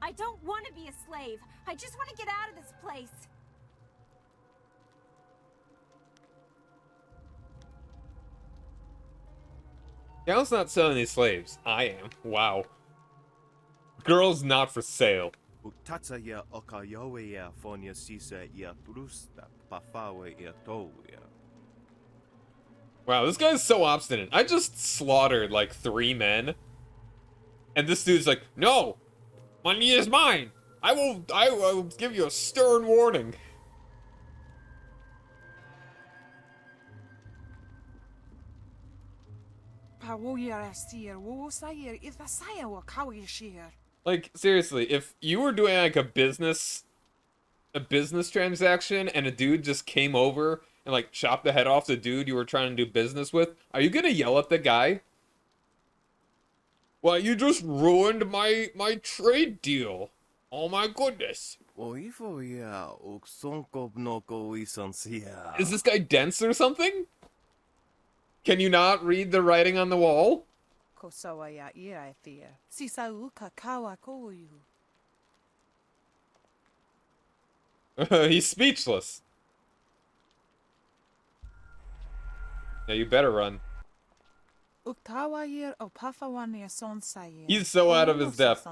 I don't want to be a slave. I just want to get out of this place. Gal's not selling these slaves. I am. Wow. Girls not for sale. Wow, this guy's so obstinate. I just slaughtered like 3 men. And this dude's like, no! Money is mine! I will give you a stern warning. Like, seriously, if you were doing like a business transaction and a dude just came over and like chopped the head off the dude you were trying to do business with, are you gonna yell at the guy? Well, you just ruined my trade deal. Oh my goodness. Is this guy dense or something? Can you not read the writing on the wall? He's speechless. Yeah, you better run. He's so out of his depth.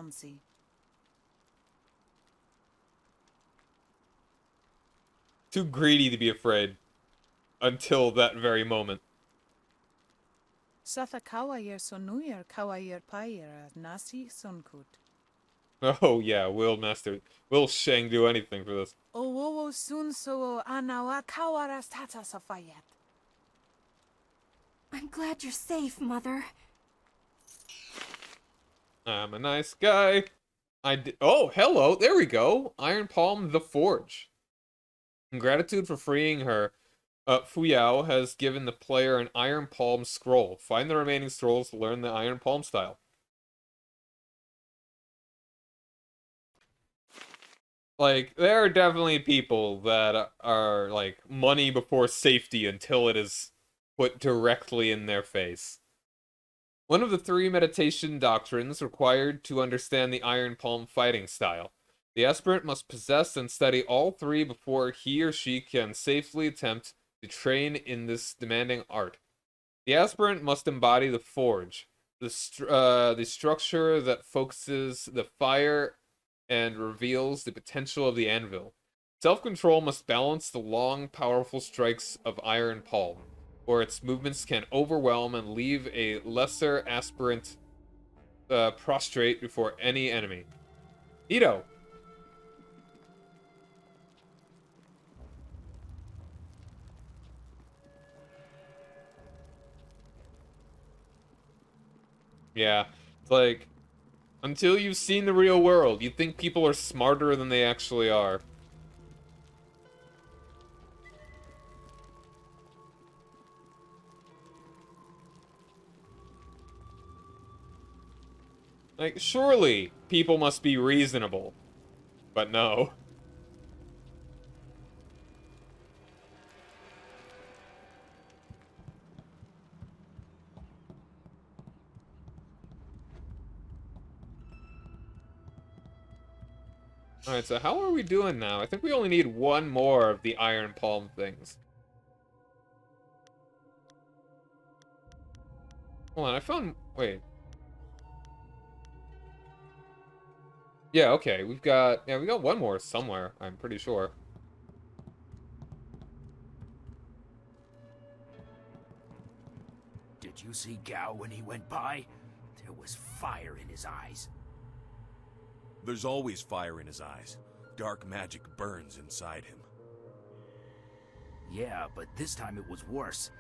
Too greedy to be afraid. Until that very moment. Oh yeah, Will Shang do anything for this. I'm glad you're safe, Mother. I'm a nice guy. Oh, hello, there we go. Iron Palm the Forge. In gratitude for freeing her, Fuyao has given the player an Iron Palm scroll. Find the remaining scrolls to learn the Iron Palm style. Like, there are definitely people that are, like, money before safety until it is put directly in their face. One of the 3 meditation doctrines required to understand the Iron Palm fighting style. The aspirant must possess and study all 3 before he or she can safely attempt to train in this demanding art. The aspirant must embody the forge, the structure that focuses the fire and reveals the potential of the anvil. Self-control must balance the long, powerful strikes of Iron Palm, or its movements can overwhelm and leave a lesser aspirant prostrate before any enemy. Ito! Yeah, it's like, until you've seen the real world, you think people are smarter than they actually are. Like, surely people must be reasonable. But no. Alright, so how are we doing now? I think we only need 1 more of the Iron Palm things. Hold on, I found... Wait. Yeah, okay, we got one more somewhere, I'm pretty sure. Did you see Gao when he went by? There was fire in his eyes. There's always fire in his eyes. Dark magic burns inside him. Yeah, but this time it was worse.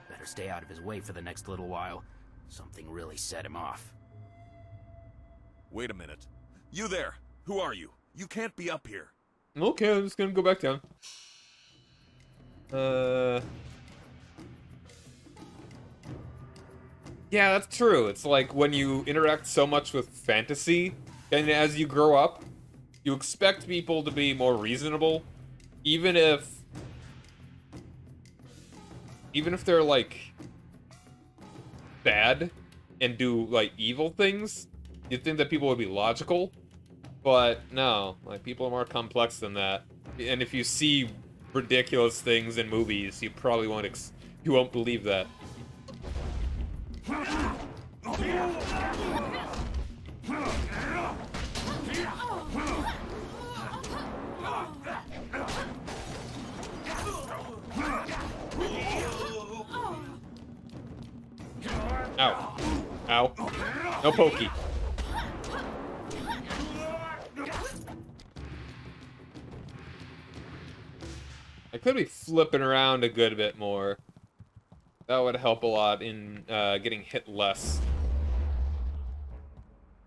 Better stay out of his way for the next little while. Something really set him off. Wait a minute. You there! Who are you? You can't be up here. Okay, I'm just gonna go back down. Yeah, that's true. It's like when you interact so much with fantasy, and as you grow up, you expect people to be more reasonable, even if they're like bad and do like evil things. You'd think that people would be logical, but no, like people are more complex than that. And if you see ridiculous things in movies, you probably won't believe that. Ow. Ow. No pokey. I could be flipping around a good bit more. That would help a lot in getting hit less.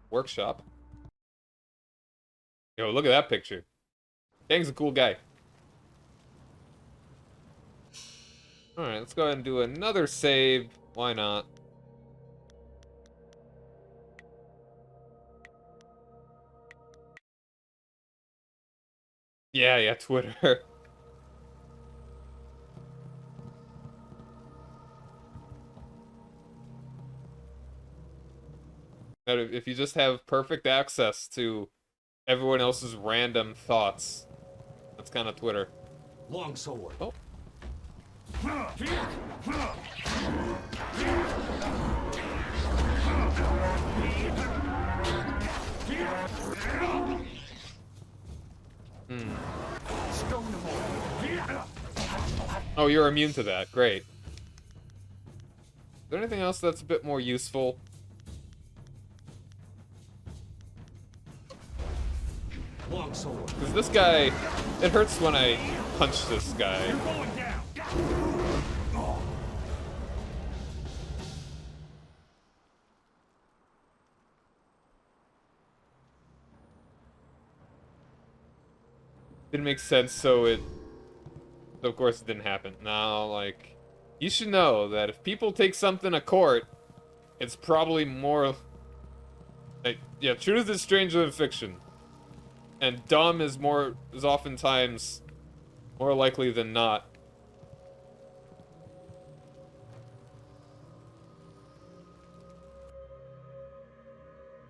Workshop. Yo, look at that picture. Gang's a cool guy. Alright, let's go ahead and do another save. Why not? Yeah, Twitter. If you just have perfect access to everyone else's random thoughts, that's kind of Twitter. Longsword. Oh. Oh, you're immune to that. Great. Is there anything else that's a bit more useful? Because this guy, it hurts when I punch this guy. Didn't make sense, so of course it didn't happen. Now, like, you should know that if people take something to court, it's probably more, like, yeah, truth is stranger than fiction. And dumb is oftentimes more likely than not.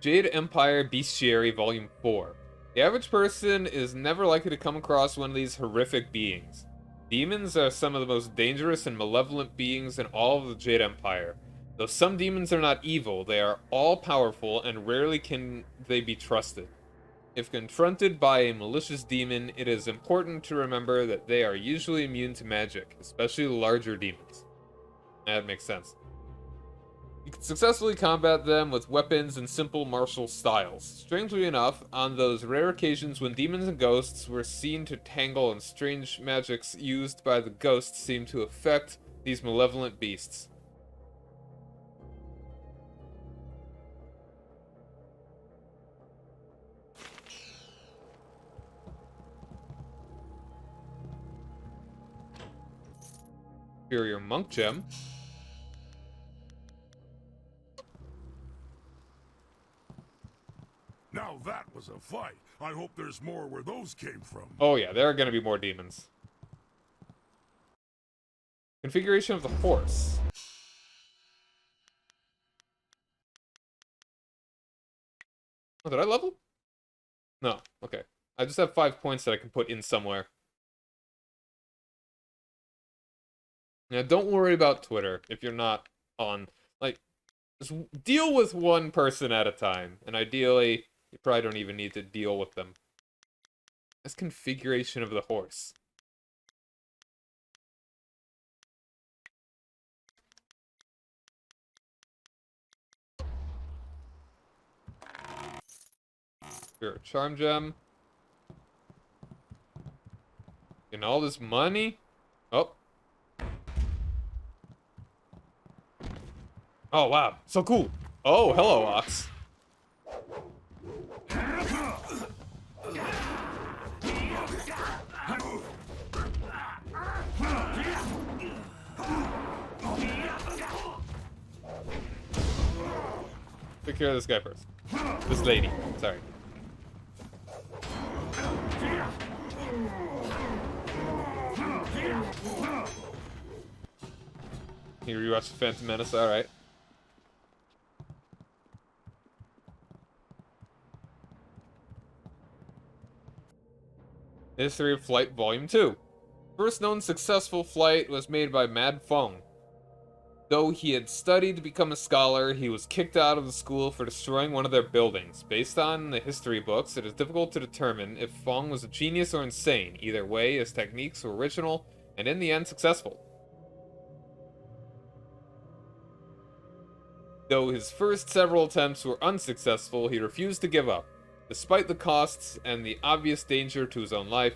Jade Empire Bestiary Volume 4. The average person is never likely to come across one of these horrific beings. Demons are some of the most dangerous and malevolent beings in all of the Jade Empire. Though some demons are not evil, they are all-powerful and rarely can they be trusted. If confronted by a malicious demon, it is important to remember that they are usually immune to magic, especially larger demons. That makes sense. You can successfully combat them with weapons and simple martial styles. Strangely enough, on those rare occasions when demons and ghosts were seen to tangle and strange magics used by the ghosts seem to affect these malevolent beasts. Superior Monk Gem. Now that was a fight. I hope there's more where those came from. Oh yeah, there are gonna be more demons. Configuration of the horse. Oh, did I level? No, okay. I just have 5 points that I can put in somewhere. Now, don't worry about Twitter if you're not on. Like, just deal with one person at a time. And ideally, You probably don't even need to deal with them. This configuration of the horse. Spirit Charm Gem. And all this money? Oh. Oh, wow. So cool. Oh, hello, Ox. Take care of this guy first. This lady. Sorry. You rewatch the Phantom Menace, alright. History of Flight Volume 2. First known successful flight was made by Mad Fong. Though he had studied to become a scholar, he was kicked out of the school for destroying one of their buildings. Based on the history books, it is difficult to determine if Fong was a genius or insane. Either way, his techniques were original and in the end successful. Though his first several attempts were unsuccessful, he refused to give up. Despite the costs and the obvious danger to his own life,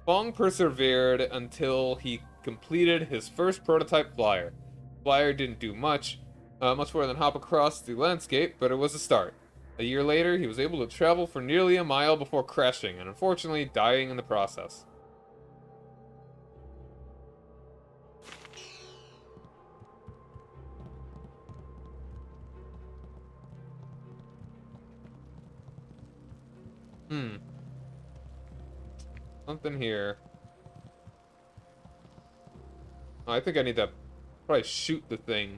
Fong persevered until he completed his first prototype flyer. The flyer didn't do much more than hop across the landscape, but it was a start. A year later, he was able to travel for nearly a mile before crashing, and unfortunately dying in the process. Something here. Oh, I think I need to probably shoot the thing.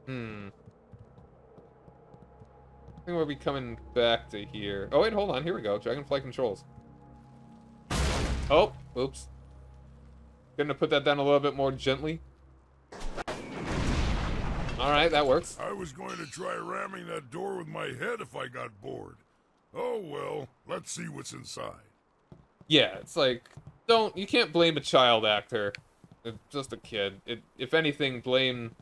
I think we'll be coming back to here. Oh, wait, hold on. Here we go. Dragonfly controls. Oh, oops. Gonna put that down a little bit more gently. Alright, that works. I was going to try ramming that door with my head if I got bored. Oh well, let's see what's inside. Yeah, it's like, you can't blame a child actor. It's just a kid. If anything, blame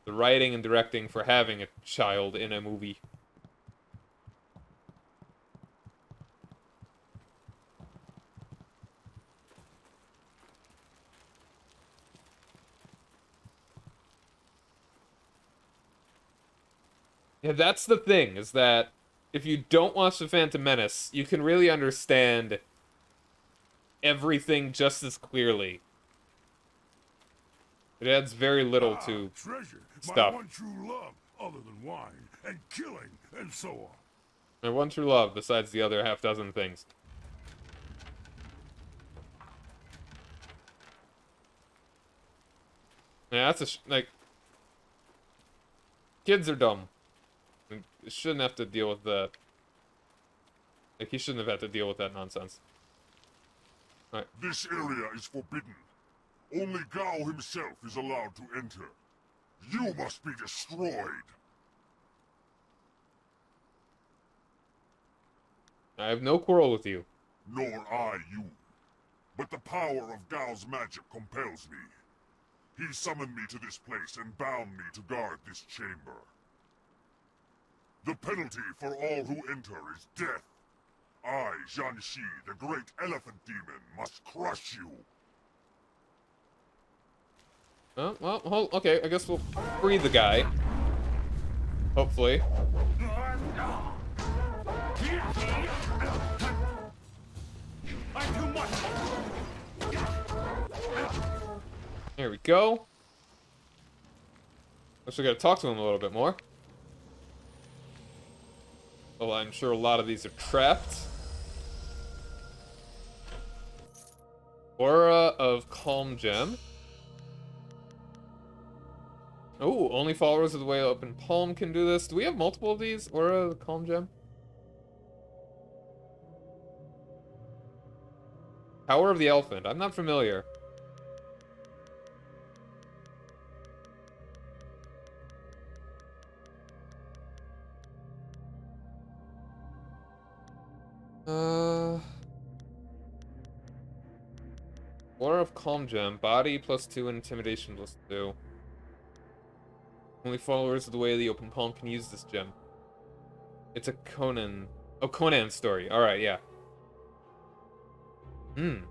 the writing and directing for having a child in a movie. Yeah, that's the thing, is that if you don't watch The Phantom Menace, you can really understand everything just as clearly. It adds very little to treasure, stuff. my one true love, other than wine, and killing, and so on. My one true love, besides the other half dozen things. Yeah, that's like... Kids are dumb. You shouldn't have to deal with that. Like, he shouldn't have had to deal with that nonsense. Alright. This area is forbidden. Only Gao himself is allowed to enter. You must be destroyed. I have no quarrel with you. Nor I you. But the power of Gao's magic compels me. He summoned me to this place and bound me to guard this chamber. The penalty for all who enter is death. I, Jianxi, the great elephant demon, must crush you. Oh, well, okay, I guess we'll free the guy. Hopefully. There we go. Guess we gotta talk to him a little bit more. Well, I'm sure a lot of these are trapped. Aura of Calm Gem. Oh, only followers of the way open palm can do this. Do we have multiple of these? Aura of the Calm Gem? Power of the Elephant. I'm not familiar. Aura of Calm Gem. Body +2, Intimidation +2. Only followers of the Way of the Open Palm can use this gem. It's a Conan... Oh, Conan story. Alright, yeah. Some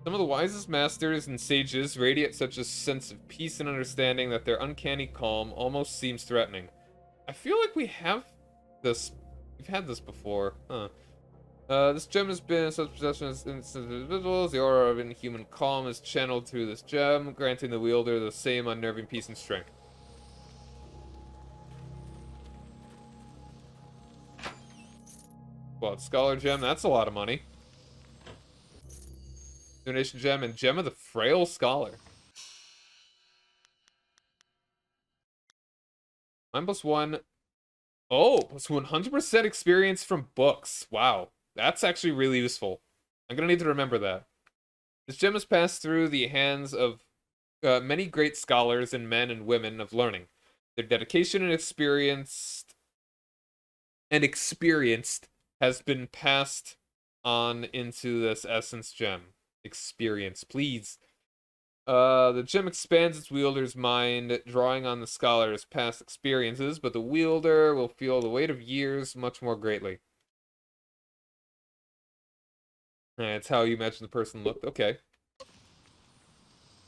of the wisest masters and sages radiate such a sense of peace and understanding that their uncanny calm almost seems threatening. I feel like we have this... We've had this before. Huh. This gem has been in such possession as individuals. The aura of inhuman calm is channeled through this gem, granting the wielder the same unnerving peace and strength. Well, Scholar Gem, that's a lot of money. Donation Gem and Gem of the Frail Scholar. Mine +1. Oh, plus 100% experience from books. Wow. That's actually really useful. I'm gonna need to remember that. This gem has passed through the hands of many great scholars and men and women of learning. Their dedication and experienced has been passed on into this essence gem. Experience, please. The gem expands its wielder's mind, drawing on the scholar's past experiences, but the wielder will feel the weight of years much more greatly. That's how you imagine the person looked. Okay.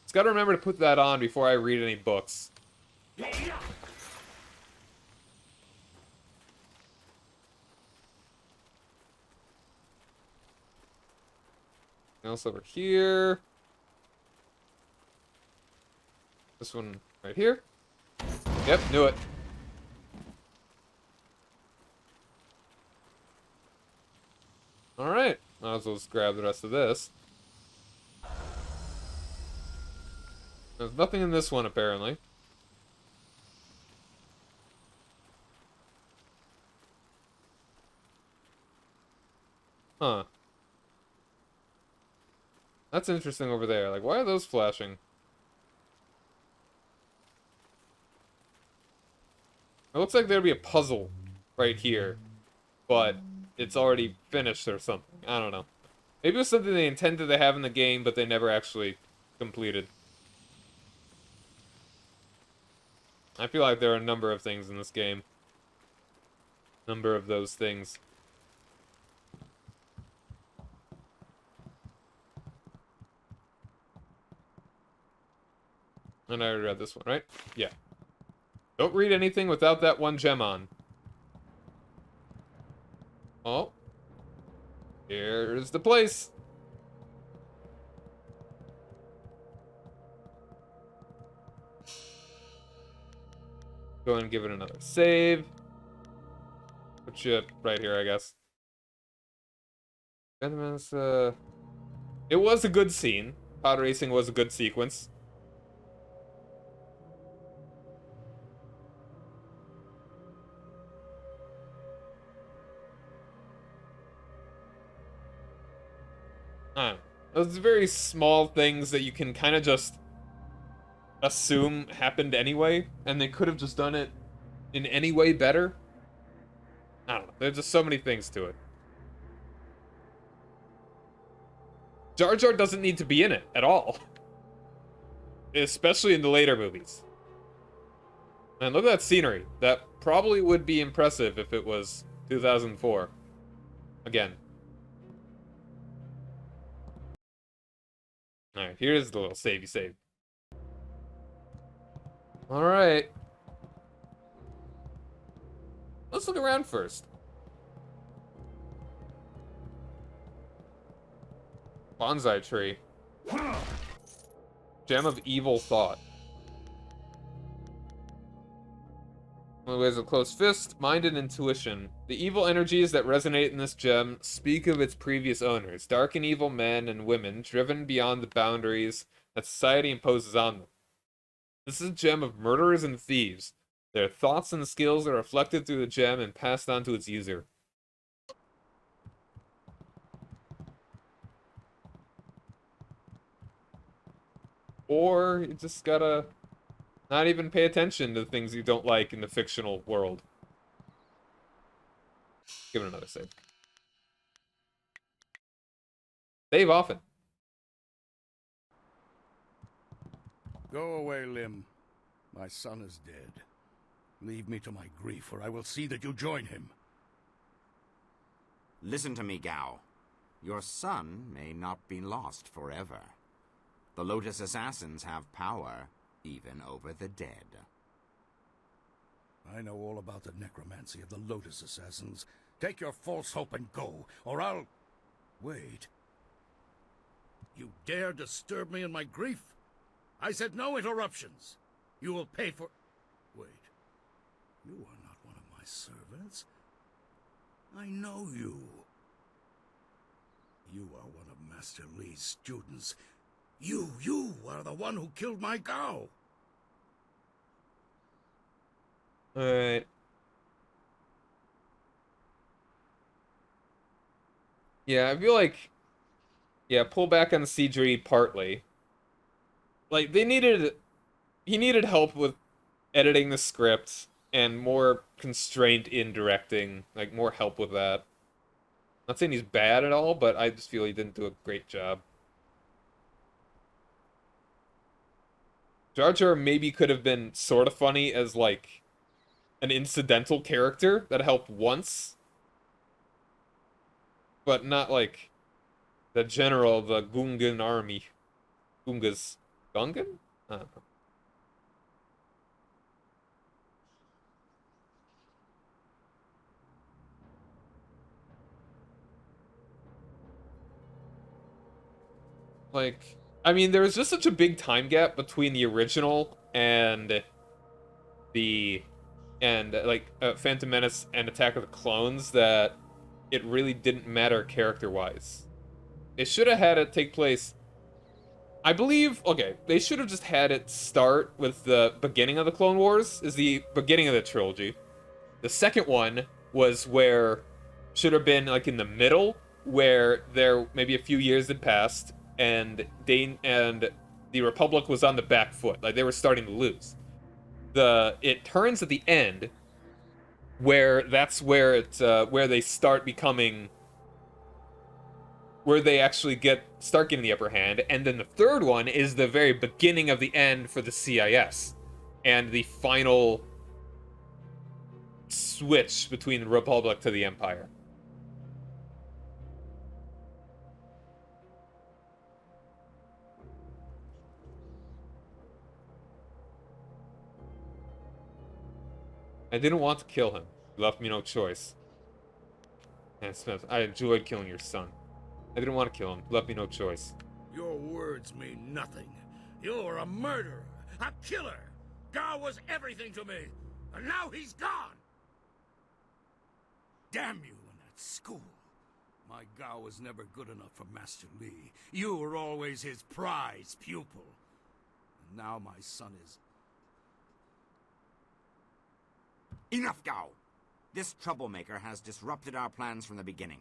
Just gotta remember to put that on before I read any books. Anything else over here? This one right here. Yep, knew it. Alright, might as well just grab the rest of this. There's nothing in this one, apparently. Huh. That's interesting over there. Like, why are those flashing? It looks like there'd be a puzzle right here, but it's already finished or something. I don't know. Maybe it was something they intended to have in the game, but they never actually completed. I feel like there are a number of things in this game. Number of those things. And I already read this one, right? Yeah. Don't read anything without that one gem on. Oh. Here's the place. Go ahead and give it another save. Put you right here, I guess. It was a good scene. Pod racing was a good sequence. Those very small things that you can kind of just assume happened anyway, and they could have just done it in any way better. I don't know. There's just so many things to it. Jar Jar doesn't need to be in it at all. Especially in the later movies. And look at that scenery. That probably would be impressive if it was 2004. Again. Alright, here's the little savey save. Alright. Let's look around first. Bonsai tree. Gem of Evil Thought. Only ways of close fist, mind, and intuition. The evil energies that resonate in this gem speak of its previous owners, dark and evil men and women driven beyond the boundaries that society imposes on them. This is a gem of murderers and thieves. Their thoughts and skills are reflected through the gem and passed on to its user. Or you just gotta not even pay attention to the things you don't like in the fictional world. give it another save. Save often. Go away, Lim. My son is dead. Leave me to my grief, or I will see that you join him. Listen to me, Gao. Your son may not be lost forever. The Lotus Assassins have power, even over the dead. I know all about the necromancy of the Lotus Assassins. Take your false hope and go, or I'll... Wait. You dare disturb me in my grief? I said no interruptions. You will pay for... Wait. You are not one of my servants. I know you. You are one of Master Li's students. You are the one who killed my Gao. Alright. Yeah, I feel like... Yeah, pull back on the siegery partly. Like, they needed... He needed help with editing the script and more constraint in directing. Like, more help with that. Not saying he's bad at all, but I just feel he didn't do a great job. Jar Jar maybe could have been sort of funny as, like, an incidental character that helped once. But not, like, the general of the Gungan army. Gungas. Gungan? I don't know. Like, I mean, there was just such a big time gap between the original and the... Phantom Menace and Attack of the Clones that it really didn't matter character-wise. They should have had it take place... I believe... Okay, they should have just had it start with the beginning of the Clone Wars, is the beginning of the trilogy. The second one was where... Should have been, like, in the middle, where there maybe a few years had passed, and the Republic was on the back foot. Like, they were starting to lose. It turns at the end, where that's where it's where they start becoming, where they actually start getting the upper hand. And then the third one is the very beginning of the end for the CIS, and the final switch between the Republic to the Empire. I didn't want to kill him. You left me no choice. And Smith, I enjoyed killing your son. I didn't want to kill him. You left me no choice. Your words mean nothing. You're a murderer, a killer. Gao was everything to me, and now he's gone. Damn you and that school. My Gao was never good enough for Master Li. You were always his prize pupil. And now my son is... Enough, Gao! This troublemaker has disrupted our plans from the beginning.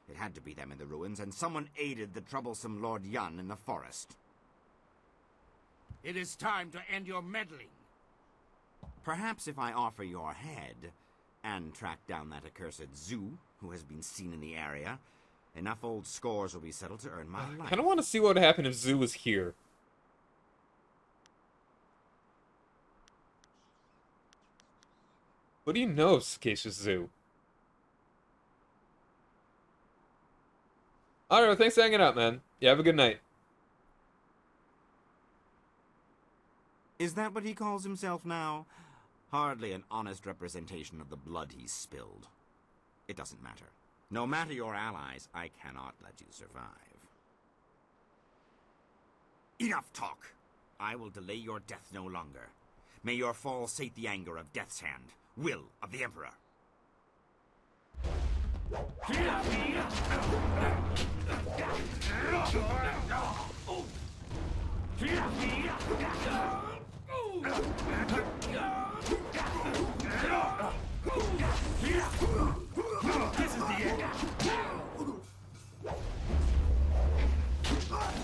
It had to be them in the ruins, and someone aided the troublesome Lord Yun in the forest. It is time to end your meddling. Perhaps if I offer your head, and track down that accursed Zhu, who has been seen in the area, enough old scores will be settled to earn my life. I kind of want to see what would happen if Zhu was here. What do you know, Sakacious Zoo? Alright, thanks for hanging out, man. Yeah, have a good night. Is that what he calls himself now? Hardly an honest representation of the blood he's spilled. It doesn't matter. No matter your allies, I cannot let you survive. Enough talk! I will delay your death no longer. May your fall sate the anger of Death's Hand. Will of the Emperor.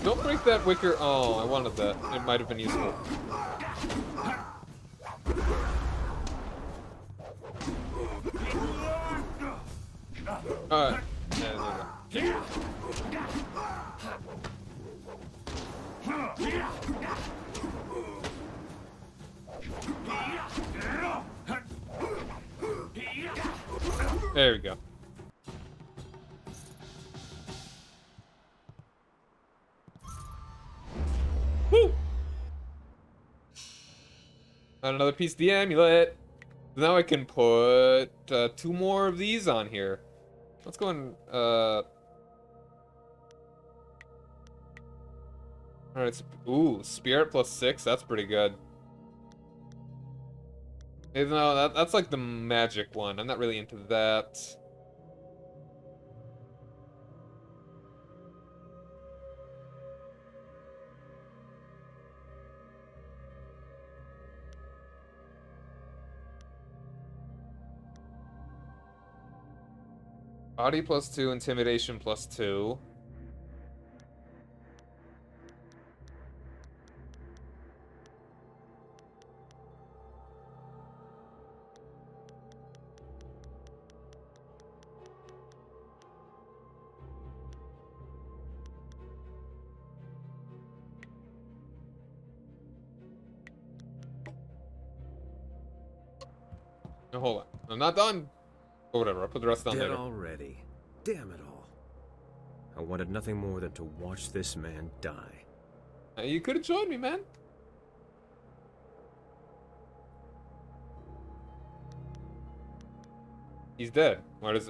Don't break that wicker. Oh, I wanted that. It might have been useful. Alright. There we go. Woo! Got another piece of the amulet. Now I can put 2 more of these on here. Let's go and Alright, ooh, spirit plus 6, that's pretty good. Even though that's like the magic one. I'm not really into that. Body plus 2, intimidation plus 2. No, hold on. I'm not done. Or whatever, I'll put the rest on Dead later. already. Damn it all. I wanted nothing more than to watch this man die. You could have joined me, man. He's dead. Why does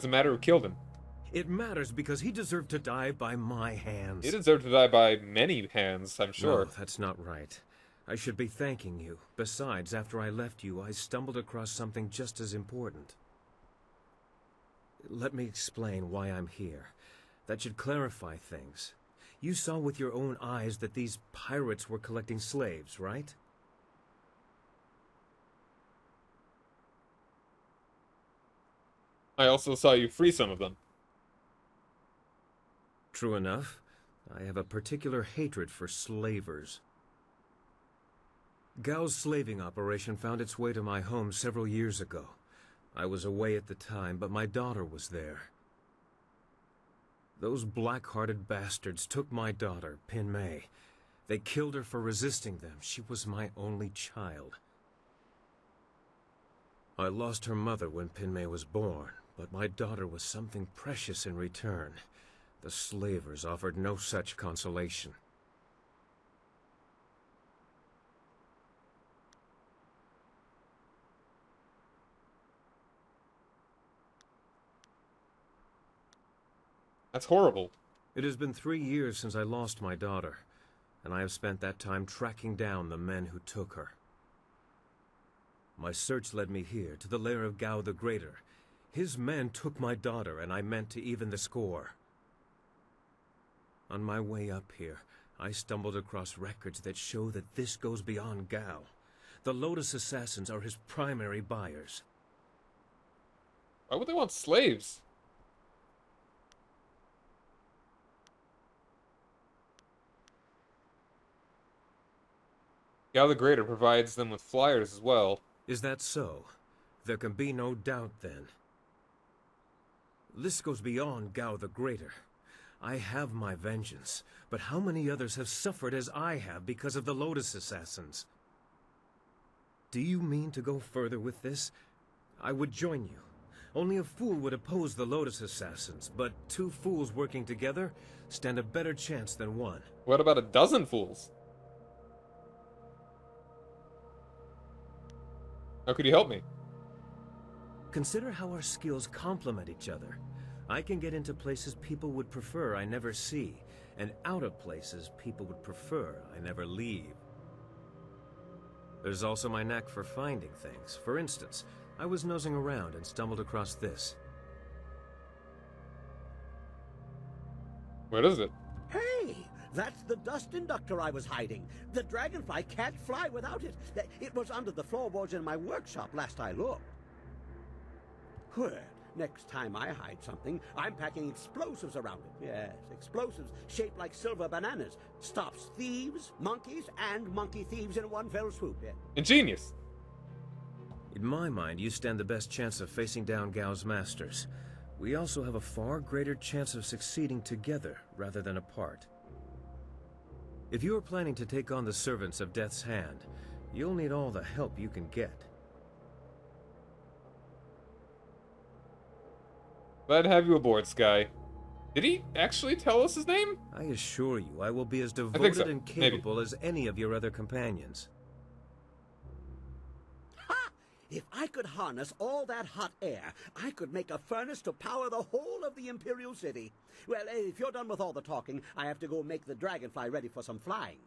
it matter who killed him? It matters because he deserved to die by my hands. He deserved to die by many hands, I'm sure. No, that's not right. I should be thanking you. Besides, after I left you, I stumbled across something just as important. Let me explain why I'm here. That should clarify things. You saw with your own eyes that these pirates were collecting slaves, right? I also saw you free some of them. True enough. I have a particular hatred for slavers. Gao's slaving operation found its way to my home several years ago. I was away at the time, but my daughter was there. Those black-hearted bastards took my daughter, Pin Mei. They killed her for resisting them. She was my only child. I lost her mother when Pin Mei was born, but my daughter was something precious in return. The slavers offered no such consolation. That's horrible. It has been 3 years since I lost my daughter, and I have spent that time tracking down the men who took her. My search led me here, to the lair of Gao the Greater. His men took my daughter, and I meant to even the score. On my way up here, I stumbled across records that show that this goes beyond Gao. The Lotus Assassins are his primary buyers. Why would they want slaves? Gao the Greater provides them with flyers as well. Is that so? There can be no doubt, then. This goes beyond Gao the Greater. I have my vengeance, but how many others have suffered as I have because of the Lotus Assassins? Do you mean to go further with this? I would join you. Only a fool would oppose the Lotus Assassins, but 2 fools working together stand a better chance than 1. What about a dozen fools? How could you help me? Consider how our skills complement each other. I can get into places people would prefer I never see, and out of places people would prefer I never leave. There's also my knack for finding things. For instance, I was nosing around and stumbled across this. What is it? Hey, that's the dust inductor I was hiding. The dragonfly can't fly without it. It was under the floorboards in my workshop last I looked. Well, next time I hide something, I'm packing explosives around it. Yes, explosives shaped like silver bananas. Stops thieves, monkeys, and monkey thieves in one fell swoop. Yeah. Ingenious. In my mind, you stand the best chance of facing down Gao's masters. we also have a far greater chance of succeeding together rather than apart. If you are planning to take on the servants of Death's Hand, you'll need all the help you can get. Glad to have you aboard, Sky. Did he actually tell us his name? I assure you, I will be as I think devoted so. and capable as any of your other companions. If I could harness all that hot air, I could make a furnace to power the whole of the Imperial City. Well, if you're done with all the talking, I have to go make the dragonfly ready for some flying.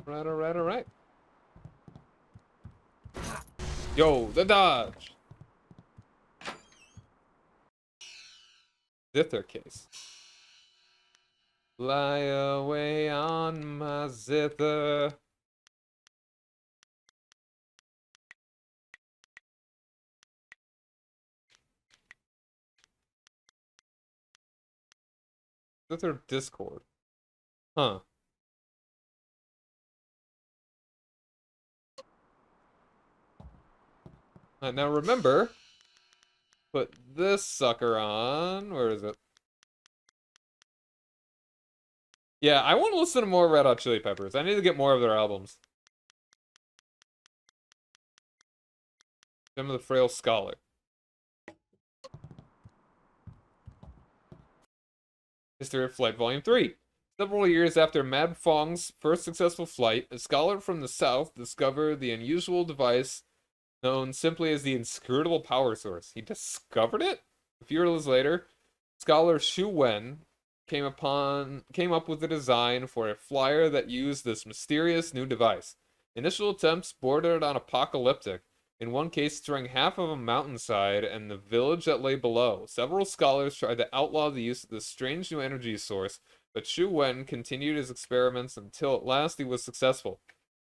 Alright. Yo, the dodge! Zither case. Fly away on my zither. Zither Discord. Huh. Now remember, put this sucker on. Where is it? Yeah, I want to listen to more Red Hot Chili Peppers. I need to get more of their albums. Gem of the Frail Scholar. History of Flight Volume 3. Several years after Mad Fong's first successful flight, a scholar from the south discovered the unusual device known simply as the inscrutable power source. He discovered it? A few years later, scholar Xu Wen came up with a design for a flyer that used this mysterious new device. Initial attempts bordered on apocalyptic, in one case destroying half of a mountainside and the village that lay below. Several scholars tried to outlaw the use of this strange new energy source, but Xu Wen continued his experiments until at last he was successful.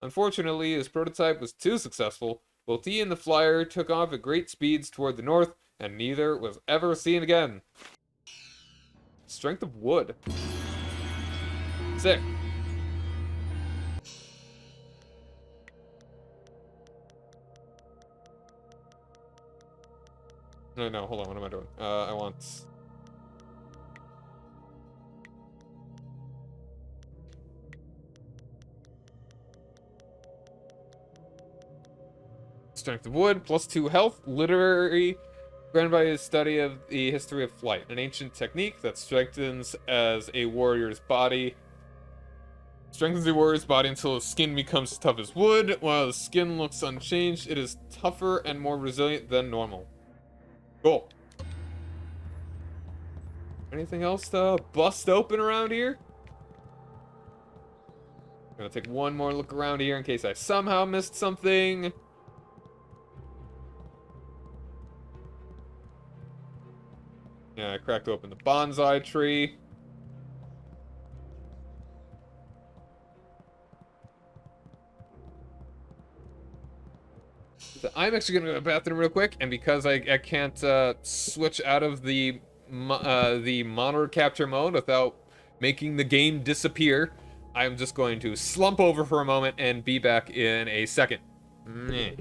Unfortunately, his prototype was too successful. Both he and the flyer took off at great speeds toward the north, and neither was ever seen again. Strength of wood. Sick. No, hold on, what am I doing? I want... Strength of wood, +2 health, literary, granted by his study of the history of flight, an ancient technique that strengthens as a warrior's body. Strengthens the warrior's body until his skin becomes tough as wood. While the skin looks unchanged, it is tougher and more resilient than normal. Cool. Anything else to bust open around here? I'm gonna take one more look around here in case I somehow missed something. Yeah, I cracked open the bonsai tree. So I'm actually gonna go to the bathroom real quick, and because I can't switch out of the monitor capture mode without making the game disappear, I'm just going to slump over for a moment and be back in a second. Meh.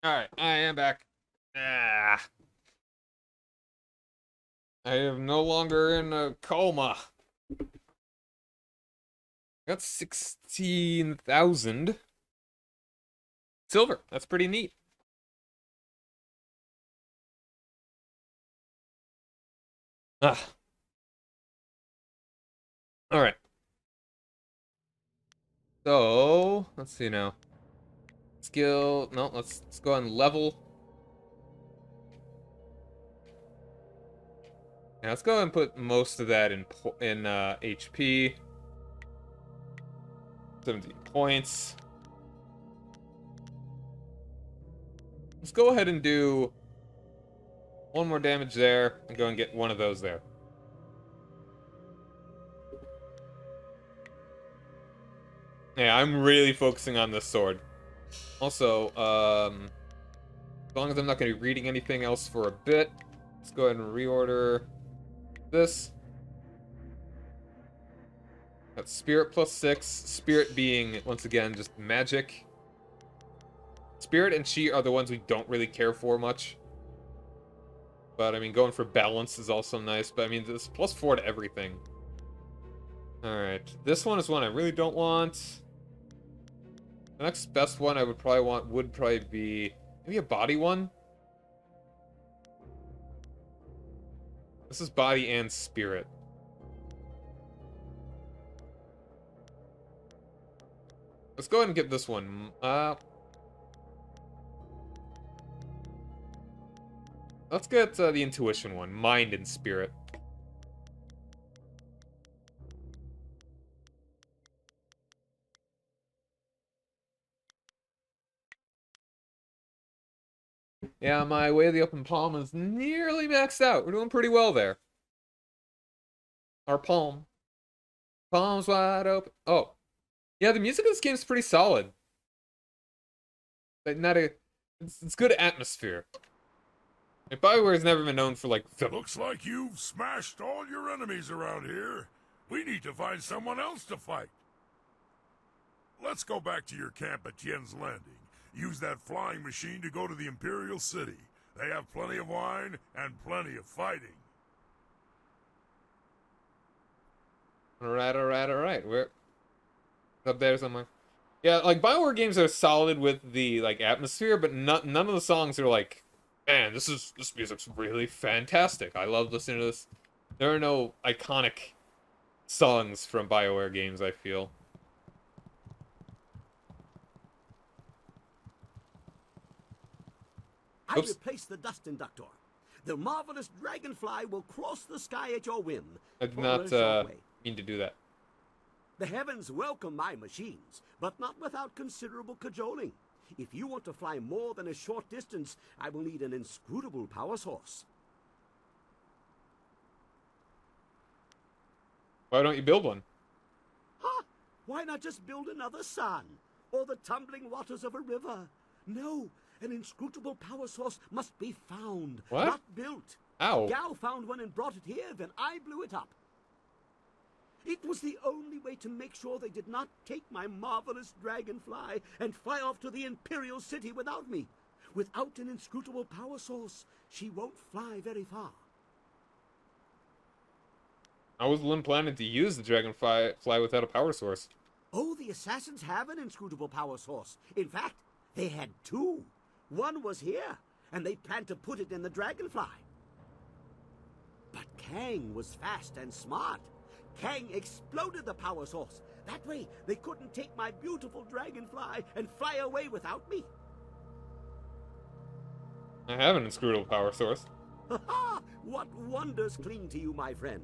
Alright, I am back. Ah. I am no longer in a coma. Got 16,000 silver. That's pretty neat. Ah. Alright. So, let's see now. Skill, no, let's go on level. Yeah, let's go and put most of that in HP. 17 points. Let's go ahead and do one more damage there and go and get one of those there. Yeah, I'm really focusing on this sword. Also, as long as I'm not going to be reading anything else for a bit, let's go ahead and reorder this. That's Spirit plus 6. Spirit being, once again, just magic. Spirit and Chi are the ones we don't really care for much. But, I mean, going for balance is also nice. But, I mean, this plus 4 to everything. Alright. This one is one I really don't want. The next best one I would probably want would probably be maybe a body one. This is body and spirit. Let's go ahead and get this one. Let's get the intuition one, mind and spirit. Yeah, my Way of the Open Palm is nearly maxed out. We're doing pretty well there. Our palm. Palms wide open. Oh. Yeah, the music of this game is pretty solid. Like, it's good atmosphere. Like, BioWare's never been known for, like... Looks like you've smashed all your enemies around here. We need to find someone else to fight. Let's go back to your camp at Tien's Landing. Use that flying machine to go to the Imperial City. They have plenty of wine and plenty of fighting. Alright. We're up there somewhere. Yeah, like, BioWare games are solid with the, like, atmosphere, but none of the songs are like, man, this music's really fantastic. I love listening to this. There are no iconic songs from BioWare games, I feel. I replaced the dust inductor. The marvelous dragonfly will cross the sky at your whim. I did not mean to do that. The heavens welcome my machines, but not without considerable cajoling. If you want to fly more than a short distance, I will need an inscrutable power source. Why don't you build one? Huh? Why not just build another sun? Or the tumbling waters of a river? No, an inscrutable power source must be found, what? Not built. Ow. Gao found one and brought it here, then I blew it up. It was the only way to make sure they did not take my marvelous dragonfly and fly off to the Imperial City without me. Without an inscrutable power source, she won't fly very far. I was planning to use the dragonfly without a power source. Oh, the assassins have an inscrutable power source. In fact, they had two. One was here, and they planned to put it in the dragonfly. But Kang was fast and smart. Kang exploded the power source. That way, they couldn't take my beautiful dragonfly and fly away without me. I have an inscrutable power source. Ha ha! What wonders cling to you, my friend.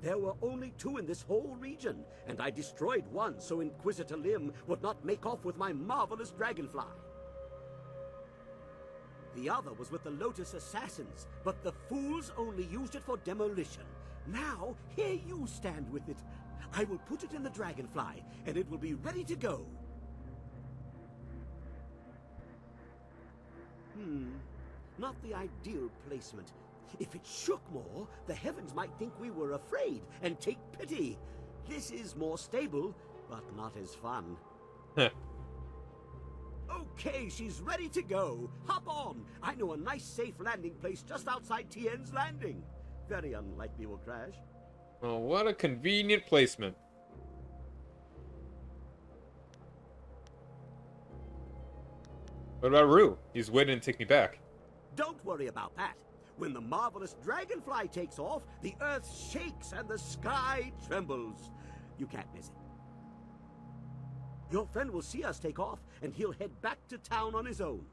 There were only two in this whole region, and I destroyed one so Inquisitor Lim would not make off with my marvelous dragonfly. The other was with the Lotus Assassins, but the fools only used it for demolition. Now, here you stand with it. I will put it in the dragonfly, and it will be ready to go. Not the ideal placement. If it shook more, the heavens might think we were afraid and take pity. This is more stable, but not as fun. Okay, she's ready to go. Hop on. I know a nice, safe landing place just outside Tien's Landing. Very unlikely we'll crash. Oh, what a convenient placement. What about Rue? He's waiting to take me back. Don't worry about that. When the marvelous dragonfly takes off, the earth shakes and the sky trembles. You can't miss it. Your friend will see us take off, and he'll head back to town on his own.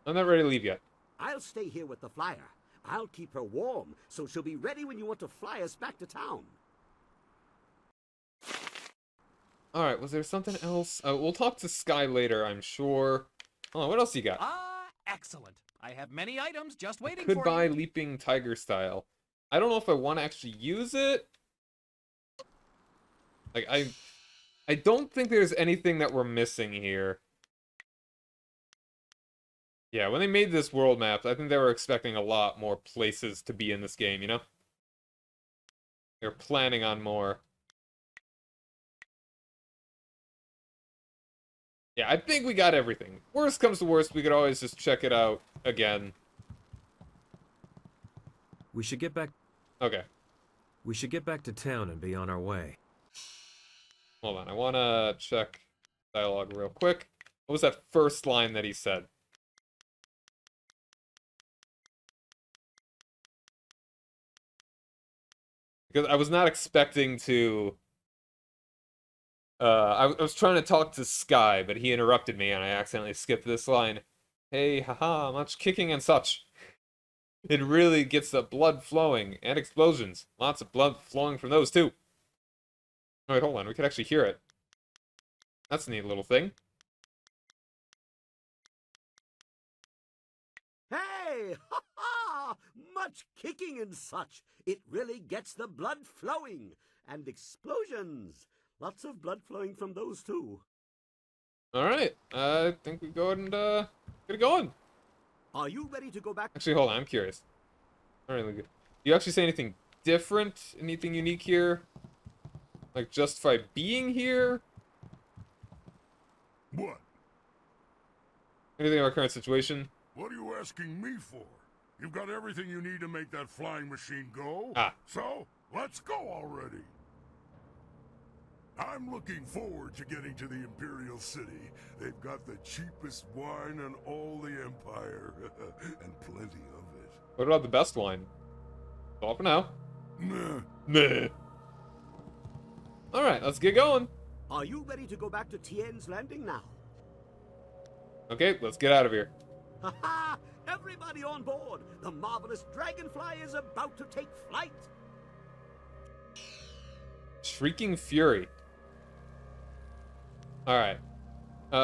I'm not ready to leave yet. I'll stay here with the flyer. I'll keep her warm, so she'll be ready when you want to fly us back to town. Alright, was there something else? We'll talk to Sky later, I'm sure. Oh, what else you got? Excellent. I have many items just waiting Could for buy you. Leaping Tiger style. I don't know if I want to actually use it. Like, I don't think there's anything that we're missing here. Yeah, when they made this world map, I think they were expecting a lot more places to be in this game, you know? They're planning on more. Yeah, I think we got everything. Worst comes to worst, we could always just check it out again. We should get back... Okay. We should get back to town and be on our way. Hold on, I want to check dialogue real quick. What was that first line that he said? Because I was not expecting to... I was trying to talk to Sky, but he interrupted me and I accidentally skipped this line. Hey, haha, much kicking and such. It really gets the blood flowing, and explosions. Lots of blood flowing from those, too. Oh, wait, hold on, we could actually hear it. That's a neat little thing. Hey! Ha ha! Much kicking and such. It really gets the blood flowing. And explosions. Lots of blood flowing from those, too. Alright, I think we go ahead and, get it going. Are you ready to go back? Actually, hold on, I'm curious. Alright, do you actually say anything different? Anything unique here? Like, justify being here? What? Anything about our current situation? What are you asking me for? You've got everything you need to make that flying machine go. Ah. So, let's go already. I'm looking forward to getting to the Imperial City. They've got the cheapest wine in all the Empire. And plenty of it. What about the best wine? That's all for now. Nah. Nah. Alright, let's get going. Are you ready to go back to Tien's Landing now? Okay, let's get out of here. Ha ha! Everybody on board! The marvelous dragonfly is about to take flight! Shrieking Fury. Alright.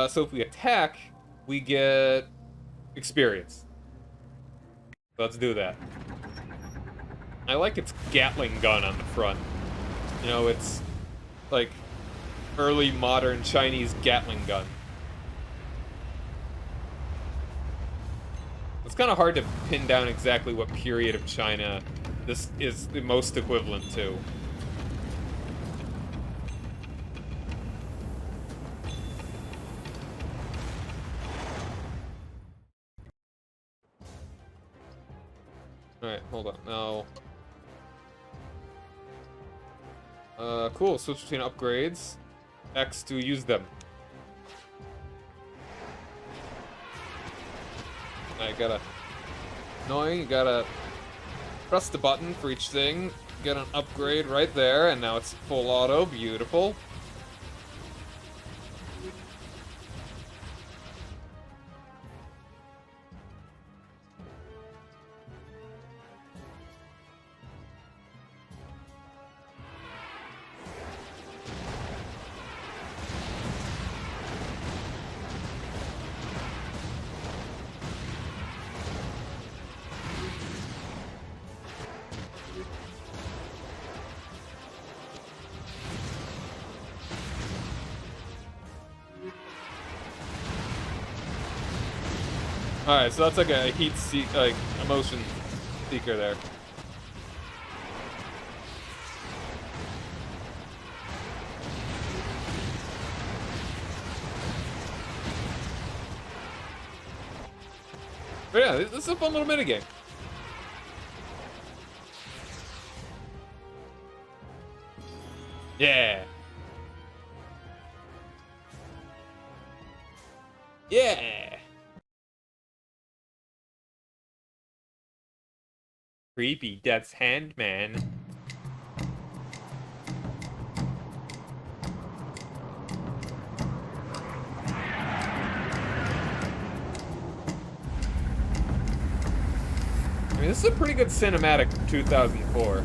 So if we attack, we get experience. Let's do that. I like its Gatling gun on the front. You know, it's like early modern Chinese Gatling gun. It's kind of hard to pin down exactly what period of China this is the most equivalent to. Alright, hold on. Now... cool. Switch between upgrades. X to use them. I gotta... Annoying, you gotta press the button for each thing, get an upgrade right there, and now it's full auto. Beautiful. Alright, so that's like a like emotion seeker there. But yeah, this is a fun little minigame. Yeah. Yeah. Creepy Death's Hand, man. I mean, this is a pretty good cinematic from 2004.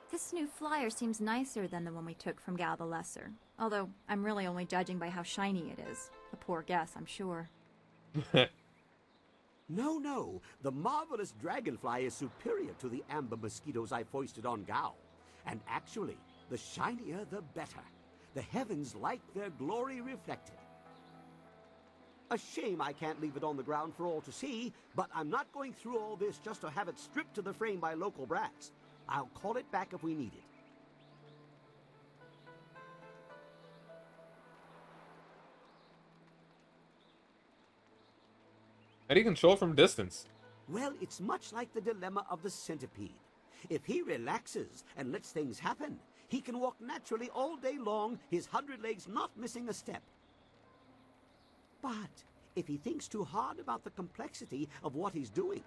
This new flyer seems nicer than the one we took from Gal the Lesser. Although, I'm really only judging by how shiny it is. A poor guess, I'm sure. No. The marvelous dragonfly is superior to the amber mosquitoes I foisted on Gao. And actually, the shinier the better. The heavens like their glory reflected. A shame I can't leave it on the ground for all to see, but I'm not going through all this just to have it stripped to the frame by local brats. I'll call it back if we need it. How do you control from distance? Well, it's much like the dilemma of the centipede. If he relaxes and lets things happen, he can walk naturally all day long, his 100 legs not missing a step. But if he thinks too hard about the complexity of what he's doing,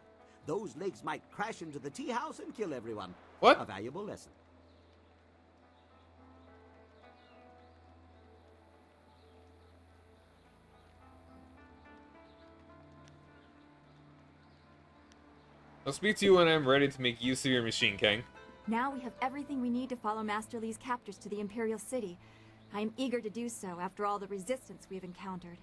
those legs might crash into the tea house and kill everyone. What? A valuable lesson. I'll speak to you when I'm ready to make use of your machine, King. Now we have everything we need to follow Master Li's captors to the Imperial City. I am eager to do so after all the resistance we have encountered.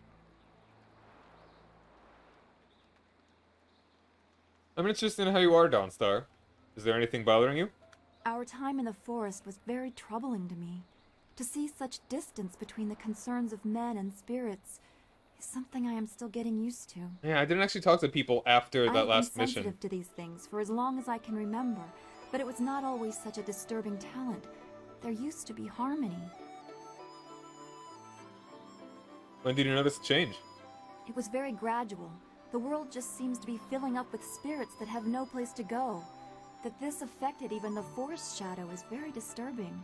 I'm interested in how you are, Dawnstar. Is there anything bothering you? Our time in the forest was very troubling to me. To see such distance between the concerns of men and spirits is something I am still getting used to. Yeah, I didn't actually talk to people after that last I've been mission. sensitive to these things for as long as I can remember, but it was not always such a disturbing talent. There used to be harmony. When did you notice the change? It was very gradual. The world just seems to be filling up with spirits that have no place to go. That this affected even the forest shadow is very disturbing.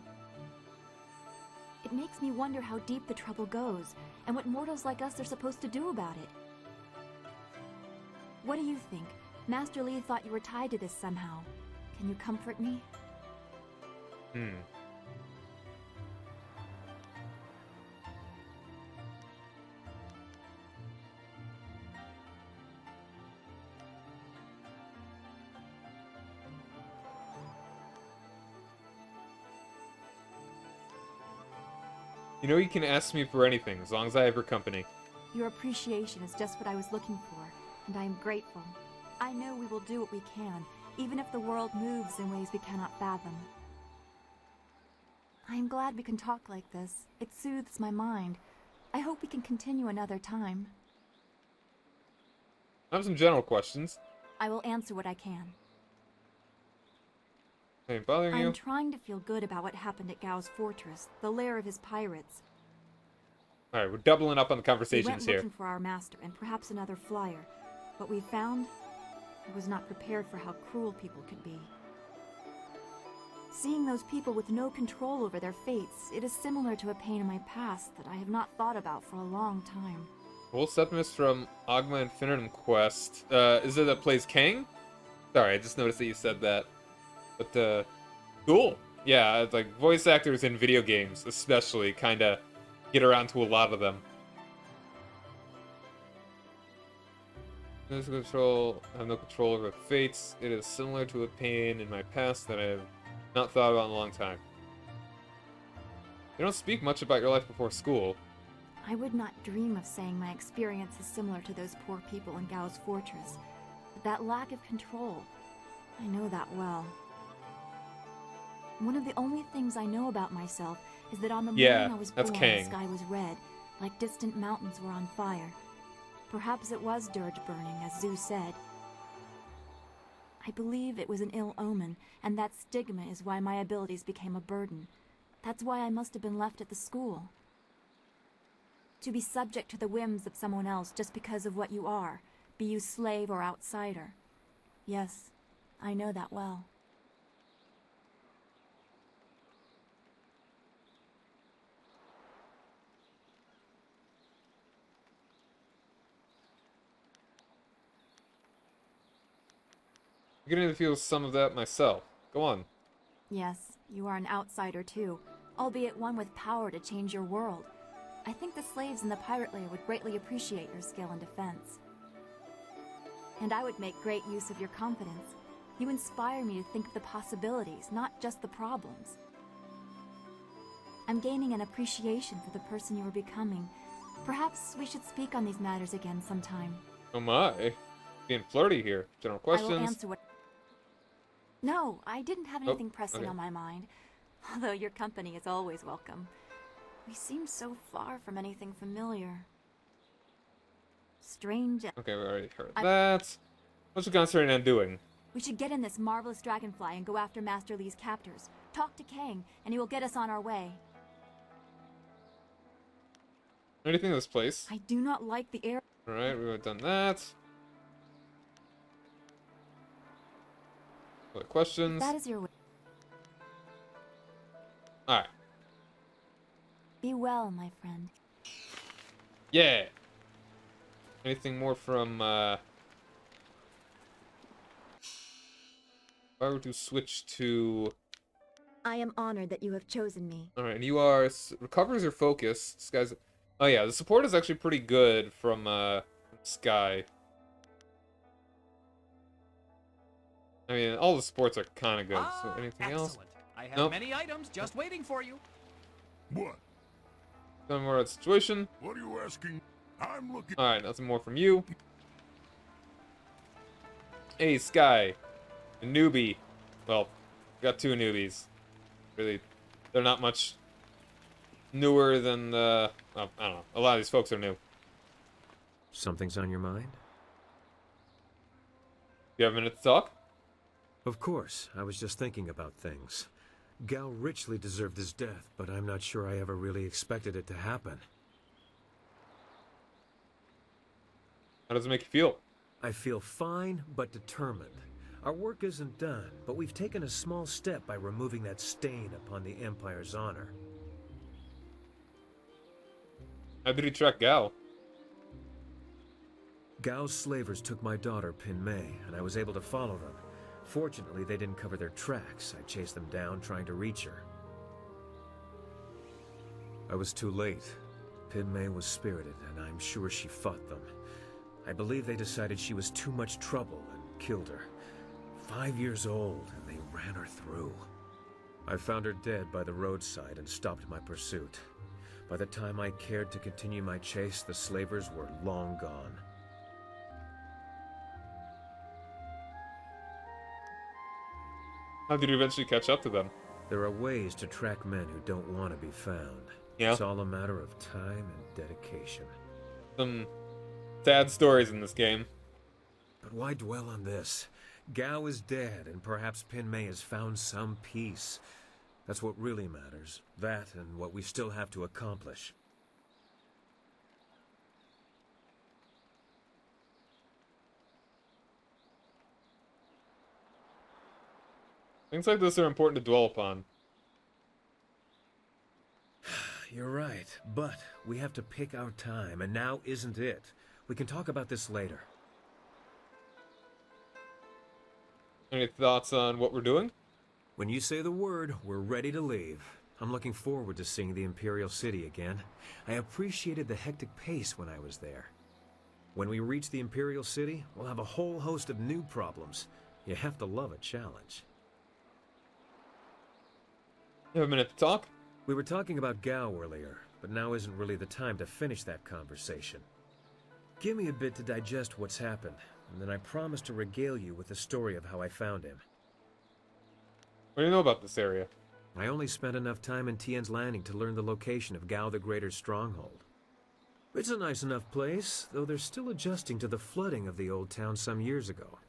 It makes me wonder how deep the trouble goes, and what mortals like us are supposed to do about it. What do you think? Master Li thought you were tied to this somehow. Can you comfort me? You know you can ask me for anything, as long as I have your company. Your appreciation is just what I was looking for, and I am grateful. I know we will do what we can, even if the world moves in ways we cannot fathom. I am glad we can talk like this. It soothes my mind. I hope we can continue another time. I have some general questions. I will answer what I can. Ain't bothering you? I'm trying to feel good about what happened at Gao's fortress, the lair of his pirates. Alright, we're doubling up on the We conversations went here. looking for our master and perhaps another flyer. What we found, I was not prepared for how cruel people could be. Seeing those people with no control over their fates, it is similar to a pain in my past that I have not thought about for a long time. Full Septimus from Ogma Infinitum Quest. Is it that plays Kang? Sorry, I just noticed that you said that. But, cool. Yeah, it's like, voice actors in video games, especially, kinda get around to a lot of them. I have no control over fates. It is similar to a pain in my past that I have not thought about in a long time. You don't speak much about your life before school. I would not dream of saying my experience is similar to those poor people in Gao's fortress. But that lack of control, I know that well. One of the only things I know about myself is that on the morning I was born, the sky was red. like distant mountains were on fire. Perhaps it was dirge burning, as Zeus said. I believe it was an ill omen, and that stigma is why my abilities became a burden. That's why I must have been left at the school. To be subject to the whims of someone else just because of what you are, be you slave or outsider. Yes, I know that well. I'm beginning to feel some of that myself. Go on. Yes, you are an outsider too, albeit one with power to change your world. I think the slaves in the pirate lair would greatly appreciate your skill in defense. And I would make great use of your confidence. You inspire me to think of the possibilities, not just the problems. I'm gaining an appreciation for the person you are becoming. Perhaps we should speak on these matters again sometime. Oh my. Being flirty here. General questions. I will answer what... No, I didn't have anything pressing okay. on my mind. Although your company is always welcome. We seem so far from anything familiar. Strange... Okay, we already heard that. What's you concentrating on doing? We should get in this marvelous dragonfly and go after Master Lee's captors. Talk to Kang, and he will get us on our way. Anything in this place? I do not like the air... Alright, we've done that. Other questions? That is your way. Alright. Be well, my friend. Yeah! Anything more from, If I were to switch to... I am honored that you have chosen me. Alright, and you are... Recovers your focus. This guy's... Oh yeah, the support is actually pretty good from Sky. I mean, all the supports are kind of good. So anything else? I have Nope. many items just waiting for you. What? Nothing more at the situation. What are you asking? I'm looking... Alright, nothing more from you. Hey, Sky. A newbie. Well, we got two newbies. Really, they're not much newer than the... Oh, I don't know. A lot of these folks are new. Something's on your mind? You have a minute to talk? Of course. I was just thinking about things. Gao richly deserved his death, but I'm not sure I ever really expected it to happen. How does it make you feel? I feel fine, but determined. Our work isn't done, but we've taken a small step by removing that stain upon the Empire's honor. How did he track Gao? Gao's slavers took my daughter, Pin Mei, and I was able to follow them. Fortunately, they didn't cover their tracks. I chased them down, trying to reach her. I was too late. Pin Mei was spirited, and I'm sure she fought them. I believe they decided she was too much trouble and killed her. 5 years old, and they ran her through. I found her dead by the roadside and stopped my pursuit. By the time I cared to continue my chase, the slavers were long gone. How did you eventually catch up to them? There are ways to track men who don't want to be found. Yeah. It's all a matter of time and dedication. Some sad stories in this game. But why dwell on this? Gao is dead, and perhaps Pin Mei has found some peace. That's what really matters. That and what we still have to accomplish. Things like this are important to dwell upon. You're right, but we have to pick our time, and now isn't it. We can talk about this later. Any thoughts on what we're doing? When you say the word, we're ready to leave. I'm looking forward to seeing the Imperial City again. I appreciated the hectic pace when I was there. When we reach the Imperial City, we'll have a whole host of new problems. You have to love a challenge. You have a minute to talk? We were talking about Gao earlier, but now isn't really the time to finish that conversation. Give me a bit to digest what's happened, and then I promise to regale you with the story of how I found him. What do you know about this area? I only spent enough time in Tian's Landing to learn the location of Gao the Greater's stronghold. It's a nice enough place, though they're still adjusting to the flooding of the old town some years ago.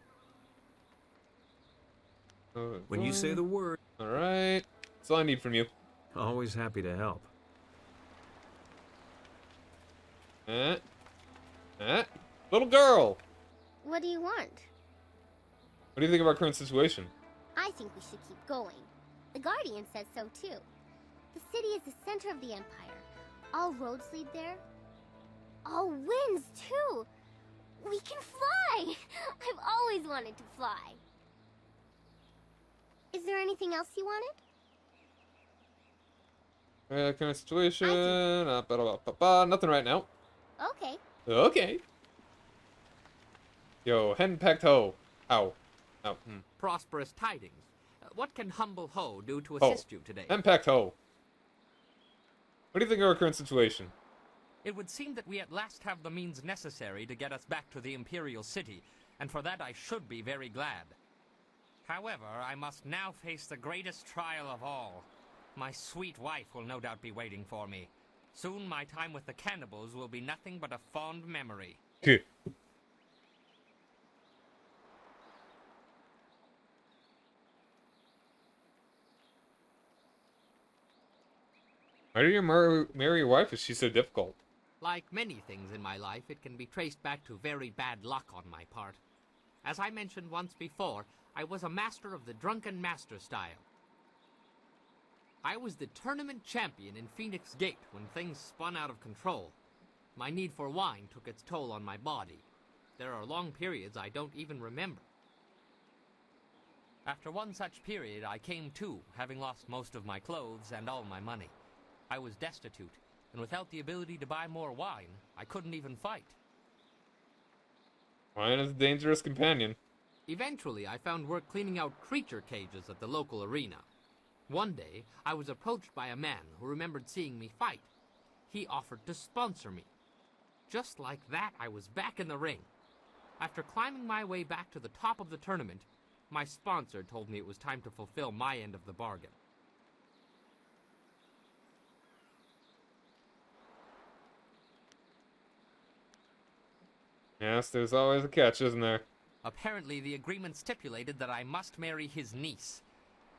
When you say the word... Alright. That's all I need from you. Always happy to help. Little girl! What do you want? What do you think of our current situation? I think we should keep going. The Guardian says so too. The city is the center of the Empire. All roads lead there. All winds too! We can fly! I've always wanted to fly. Is there anything else you wanted? Current situation... Nothing right now. Okay. Okay. Yo, henpecked ho. Ow. Ow. Prosperous tidings. What can humble Ho do to assist you today? Henpecked ho. What do you think of our current situation? It would seem that we at last have the means necessary to get us back to the Imperial City, and for that I should be very glad. However, I must now face the greatest trial of all. My sweet wife will no doubt be waiting for me. Soon my time with the cannibals will be nothing but a fond memory. Why do you marry your wife if she's so difficult? Like many things in my life, it can be traced back to very bad luck on my part. As I mentioned once before, I was a master of the drunken master style. I was the tournament champion in Phoenix Gate when things spun out of control. My need for wine took its toll on my body. There are long periods I don't even remember. After one such period, I came to, having lost most of my clothes and all my money. I was destitute, and without the ability to buy more wine, I couldn't even fight. Wine is a dangerous companion. Eventually, I found work cleaning out creature cages at the local arena. One day, I was approached by a man who remembered seeing me fight. He offered to sponsor me. Just like that, I was back in the ring. After climbing my way back to the top of the tournament, my sponsor told me it was time to fulfill my end of the bargain. Yes, there's always a catch, isn't there? Apparently, the agreement stipulated that I must marry his niece.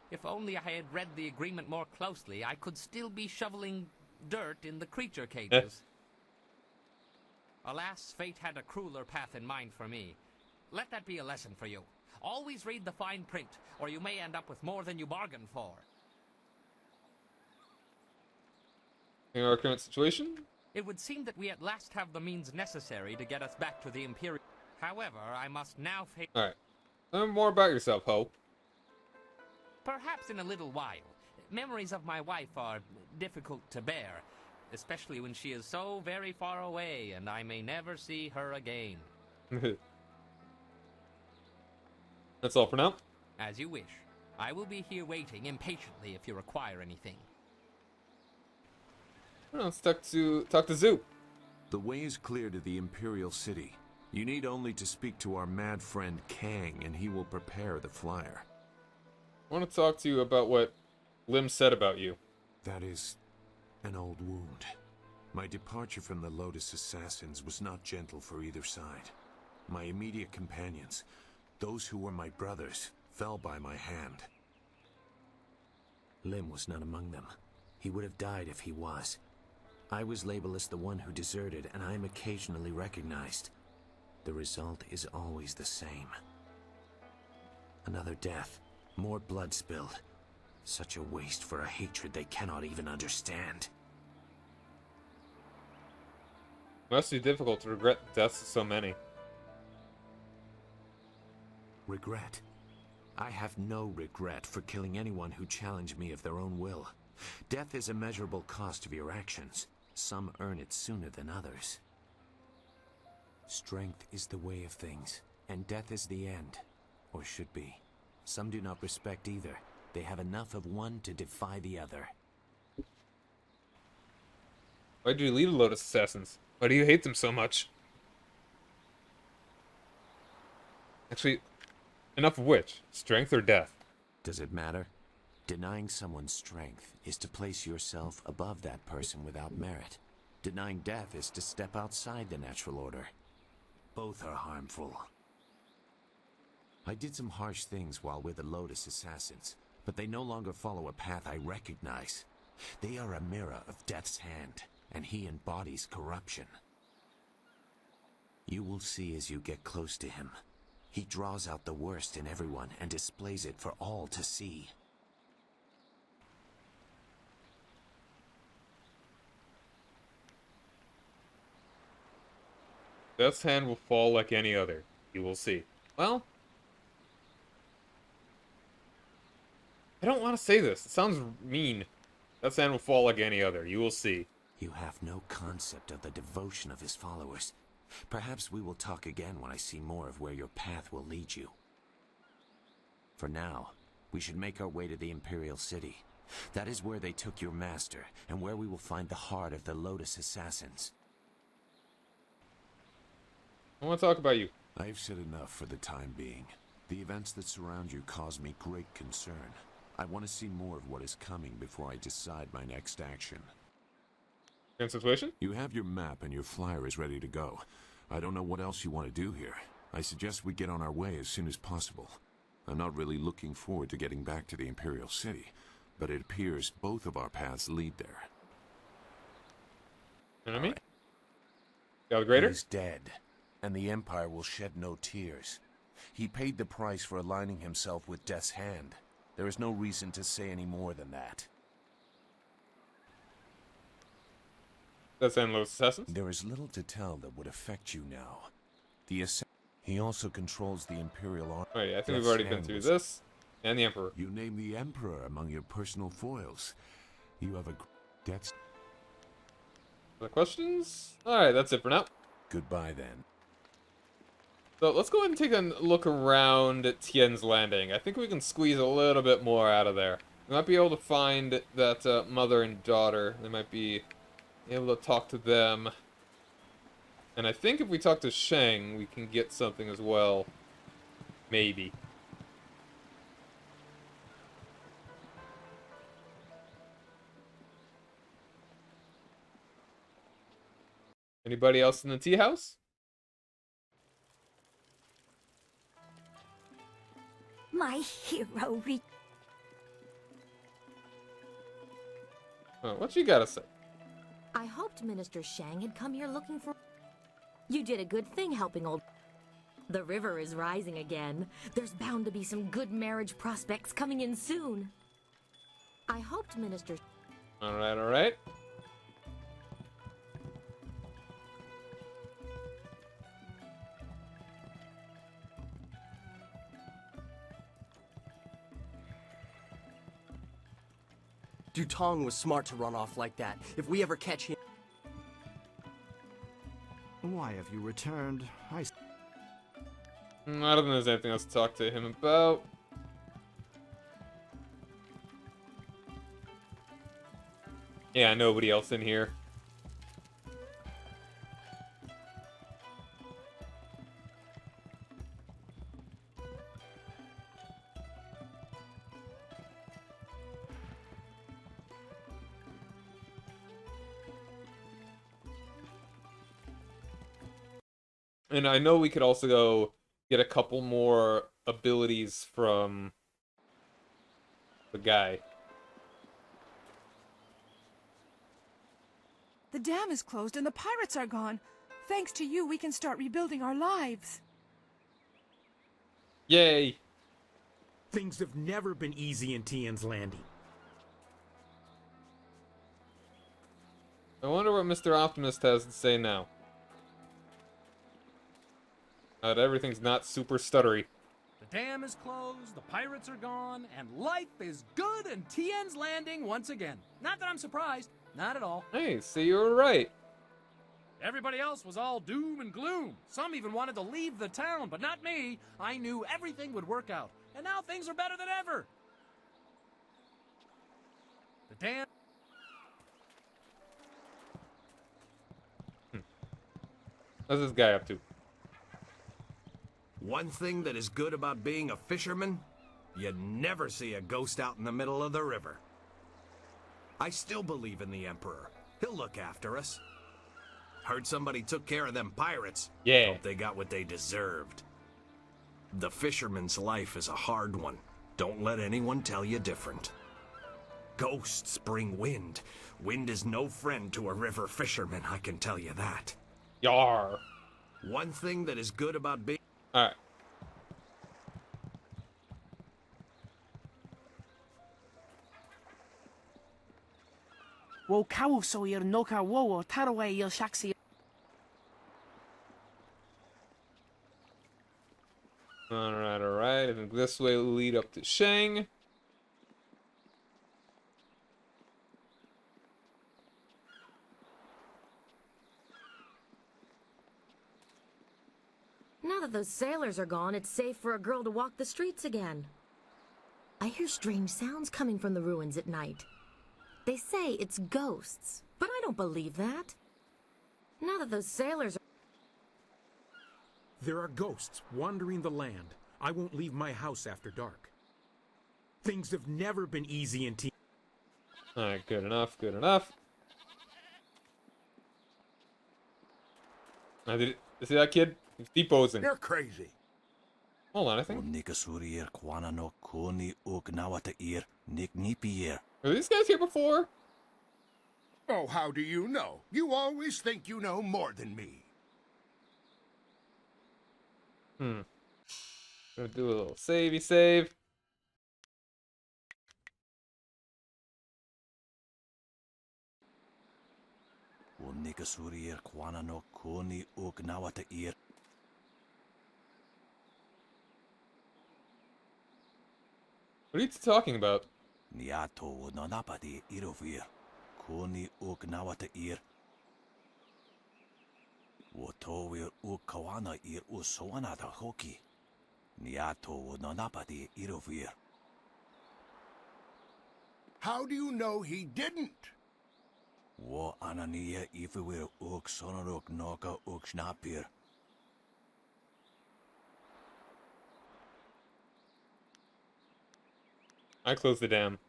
If only I had read the agreement more closely, I could still be shoveling dirt in the creature cages. Alas, fate had a crueler path in mind for me. Let that be a lesson for you. Always read the fine print, or you may end up with more than you bargained for. In our current situation? It would seem that we at last have the means necessary to get us back to the Imperial. However, I must now face... Alright. Tell me more about yourself, Ho. Perhaps in a little while. Memories of my wife are difficult to bear, especially when she is so very far away and I may never see her again. That's all for now. As you wish. I will be here waiting impatiently if you require anything. Well, let's talk to Zoo. The way is clear to the Imperial City. You need only to speak to our mad friend Kang, and he will prepare the flyer. I want to talk to you about what Lim said about you. That is an old wound. My departure from the Lotus Assassins was not gentle for either side. My immediate companions, those who were my brothers, fell by my hand. Lim was not among them. He would have died if he was. I was labeled as the one who deserted, and I am occasionally recognized. The result is always the same. Another death, more blood spilled. Such a waste for a hatred they cannot even understand. It must be difficult to regret the deaths of so many. Regret? I have no regret for killing anyone who challenged me of their own will. Death is a measurable cost of your actions. Some earn it sooner than others. Strength is the way of things, and death is the end. Or should be. Some do not respect either. They have enough of one to defy the other. Why did you leave the Lotus Assassins? Why do you hate them so much? Actually, enough of which? Strength or death? Does it matter? Denying someone strength is to place yourself above that person without merit. Denying death is to step outside the natural order. Both are harmful. I did some harsh things while with the Lotus Assassins, but they no longer follow a path I recognize. They are a mirror of Death's hand, and he embodies corruption. You will see as you get close to him. He draws out the worst in everyone and displays it for all to see. Death's hand will fall like any other. You will see. Well, I don't want to say this. It sounds mean. Death's hand will fall like any other. You will see. You have no concept of the devotion of his followers. Perhaps we will talk again when I see more of where your path will lead you. For now, we should make our way to the Imperial City. That is where they took your master, and where we will find the heart of the Lotus Assassins. I want to talk about you. I've said enough for the time being. The events that surround you cause me great concern. I want to see more of what is coming before I decide my next action. Current situation? You have your map and your flyer is ready to go. I don't know what else you want to do here. I suggest we get on our way as soon as possible. I'm not really looking forward to getting back to the Imperial City, but it appears both of our paths lead there. Enemy? Gal the Greater? He's dead, and the Empire will shed no tears. He paid the price for aligning himself with Death's hand. There is no reason to say any more than that. That's Lotus Assassins? There is little to tell that would affect you now. He also controls the Imperial Army. Alright, I think we've already been through this. And the Emperor. You name the Emperor among your personal foils. You have a debt. Other questions? Alright, that's it for now. Goodbye then. So let's go ahead and take a look around at Tien's Landing. I think we can squeeze a little bit more out of there. We might be able to find that mother and daughter. They might be able to talk to them. And I think if we talk to Shang, we can get something as well. Maybe. Anybody else in the tea house? My hero What you gotta say? I hoped Minister Shang had come here looking for... You did a good thing helping old... The river is rising again. There's bound to be some good marriage prospects coming in soon. I hoped Minister... Alright, alright. Dutong was smart to run off like that. If we ever catch him... Why have you returned? I don't think there's anything else to talk to him about. Yeah, nobody else in here. And I know we could also go get a couple more abilities from the guy. The dam is closed and the pirates are gone. Thanks to you, we can start rebuilding our lives. Yay! Things have never been easy in Tien's Landing. I wonder what Mr. Optimist has to say now. That everything's not super stuttery. The dam is closed, the pirates are gone, and life is good in Tien's Landing once again. Not that I'm surprised. Not at all. Hey, so you were right. Everybody else was all doom and gloom. Some even wanted to leave the town, but not me. I knew everything would work out, and now things are better than ever. The dam... What's this guy up to? One thing that is good about being a fisherman, you never see a ghost out in the middle of the river. I still believe in the Emperor. He'll look after us. Heard somebody took care of them pirates. Yeah. Hope they got what they deserved. The fisherman's life is a hard one. Don't let anyone tell you different. Ghosts bring wind. Wind is no friend to a river fisherman, I can tell you that. Yar. One thing that is good about being... Alright. Wo kawu so ir noka wo taraway il shaksi. Alright, alright. I think this way will lead up to Shang. Now that those sailors are gone, it's safe for a girl to walk the streets again. I hear strange sounds coming from the ruins at night. They say it's ghosts, but I don't believe that. Now that those sailors are... There are ghosts wandering the land. I won't leave my house after dark. Things have never been easy in T. Alright, good enough, good enough. Now, did you see that kid? He's deposing. You're crazy. Hold on, I think. Were these guys here before? Oh, how do you know? You always think you know more than me. Gonna do a little savey save. What are you talking about? How do you know he didn't? I closed the dam.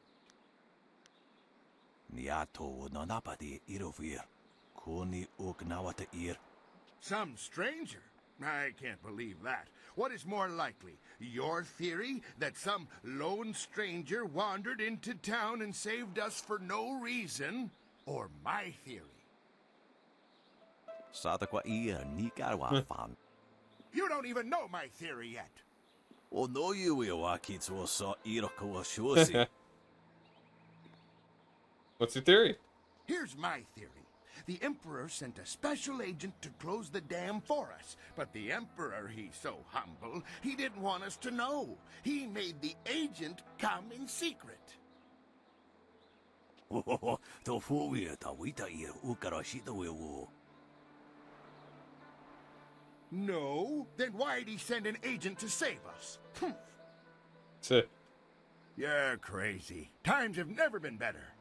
Some stranger? I can't believe that. What is more likely? Your theory that some lone stranger wandered into town and saved us for no reason? Or my theory? You don't even know my theory yet. What's your theory? Here's my theory. The Emperor sent a special agent to close the dam for us. But the Emperor, he's so humble, he didn't want us to know. He made the agent come in secret. No? Then why'd he send an agent to save us? You're crazy. Times have never been better.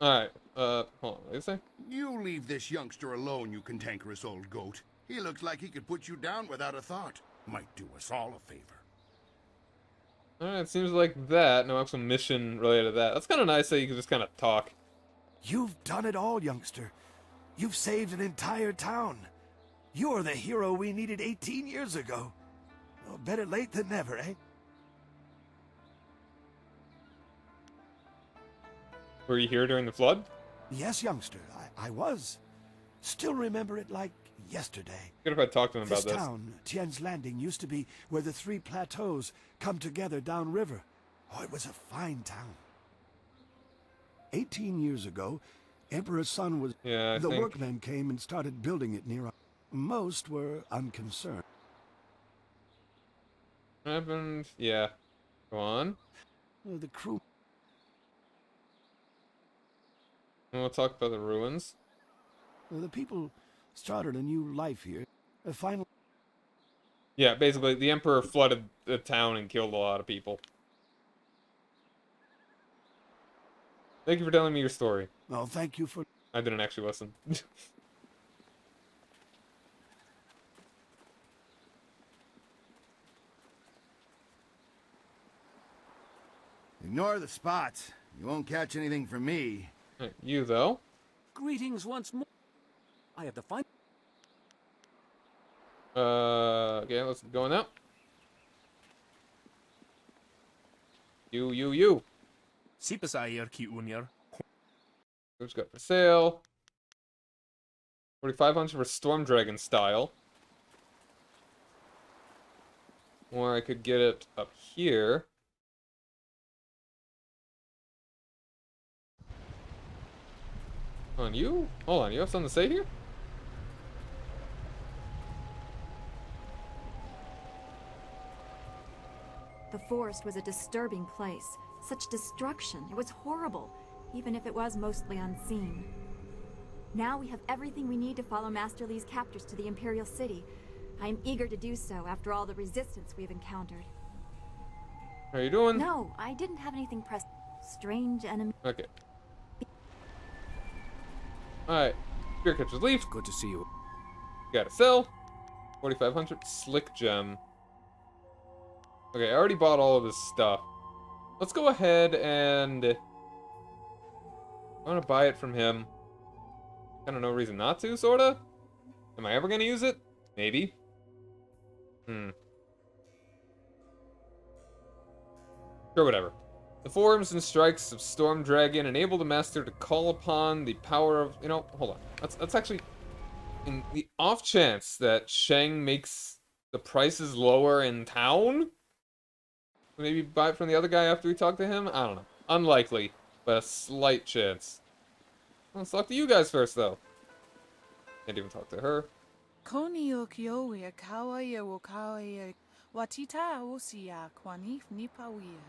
Alright, hold on, what did you say? You leave this youngster alone, you cantankerous old goat. He looks like he could put you down without a thought. Might do us all a favor. Alright, it seems like that. No actual mission related to that. That's kind of nice that you can just kind of talk. You've done it all, youngster. You've saved an entire town. You're the hero we needed 18 years ago. Well, better late than never, eh? Were you here during the flood? Yes, youngster, I was. Still remember it like yesterday. Good if I talked to him about This this. town, Tien's Landing, used to be where the three plateaus come together downriver. Oh, it was a fine town. 18 years ago, Emperor's son was... Yeah, I the think... workmen came and started building it near... Most were unconcerned. What happened? Yeah. Go on. The crew... We'll talk about the ruins. The people started a new life here. Finally... Yeah, basically, the Emperor flooded the town and killed a lot of people. Thank you for telling me your story. Oh, thank you for... I didn't actually listen. Ignore the spots. You won't catch anything from me. You, though. Greetings once more. I have the fine. Okay, let's go now. You. Sipasayir ki unyar. Who's got for sale? 4,500 for Storm Dragon style. Or I could get it up here. Hold on, you? Hold on, you have something to say here? The forest was a disturbing place. Such destruction. It was horrible, even if it was mostly unseen. Now we have everything we need to follow Master Li's captors to the Imperial City. I am eager to do so after all the resistance we've encountered. How are you doing? No, I didn't have anything pressing. Strange enemy. Okay. Alright. Spirit catches leaf. Good to see you. Gotta sell. 4,500. Slick gem. Okay, I already bought all of his stuff. Let's go ahead and... I want to buy it from him. Kind of no reason not to, sorta. Am I ever gonna use it? Maybe. Sure, whatever. The forms and strikes of Storm Dragon enable the master to call upon the power of... You know, hold on. That's actually... In the off chance that Shang makes the prices lower in town? Maybe buy it from the other guy after we talk to him? I don't know. Unlikely, but a slight chance. Let's talk to you guys first, though. Can't even talk to her. Konio kiowe kawaia wo kawaia watita osia kwanif nipawia.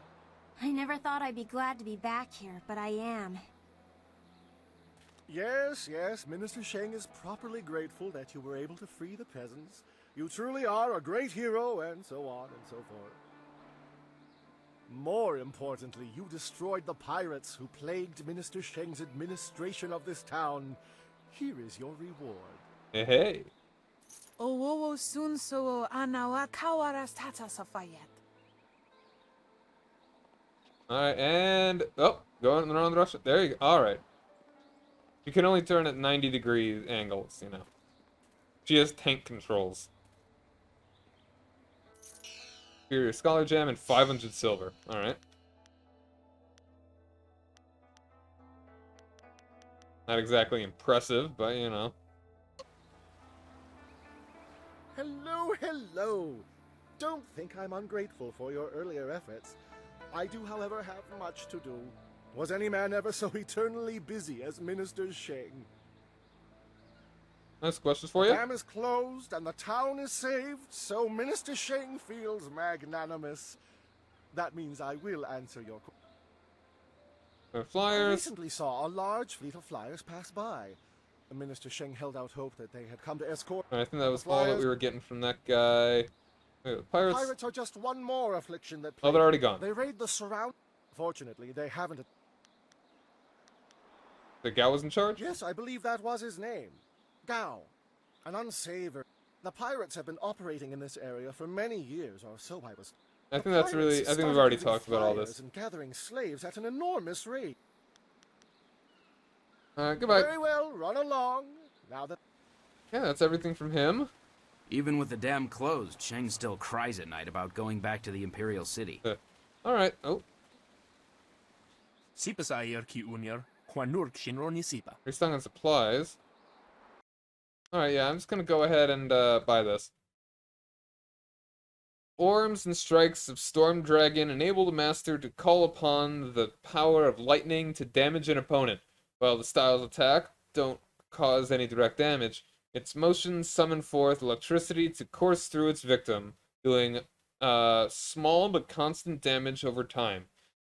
I never thought I'd be glad to be back here, but I am. Yes, Minister Shang is properly grateful that you were able to free the peasants. You truly are a great hero, and so on and so forth. More importantly, you destroyed the pirates who plagued Minister Shang's administration of this town. Here is your reward. Hey. Owowo sun so anawa kawaras tata safayet. Alright, and... Oh, going in the wrong direction. There you go. Alright. You can only turn at 90-degree angles, you know. She has tank controls. Superior Scholar Gem and 500 silver. Alright. Not exactly impressive, but you know. Hello. Don't think I'm ungrateful for your earlier efforts. I do, however, have much to do. Was any man ever so eternally busy as Minister Shang? Nice questions for you. The dam is closed and the town is saved, so Minister Shang feels magnanimous. That means I will answer your question. Flyers. I recently saw a large fleet of flyers pass by. Minister Shang held out hope that they had come to escort. I think that was all that we were getting from that guy. Wait, the pirates. Pirates are just one more affliction that. Oh, they're already gone. They raid the surround. Fortunately, they haven't. The Gao was in charge? Yes, I believe that was his name. Gao. An unsavory. The pirates have been operating in this area for many years, or so I was. I think that's really. I think we've already talked about all this. And gathering slaves at an enormous rate. Goodbye. Very well, run along. Now that. Yeah, that's everything from him. Even with the dam closed, Shang still cries at night about going back to the Imperial City. Alright, oh. Sipasayir ki unyar, kwanurk shinro ni sipa. Restock on supplies. Alright, yeah, I'm just gonna go ahead and buy this. Forms and strikes of Storm Dragon enable the master to call upon the power of lightning to damage an opponent. While the styles attack don't cause any direct damage, its motions summon forth electricity to course through its victim, doing small but constant damage over time.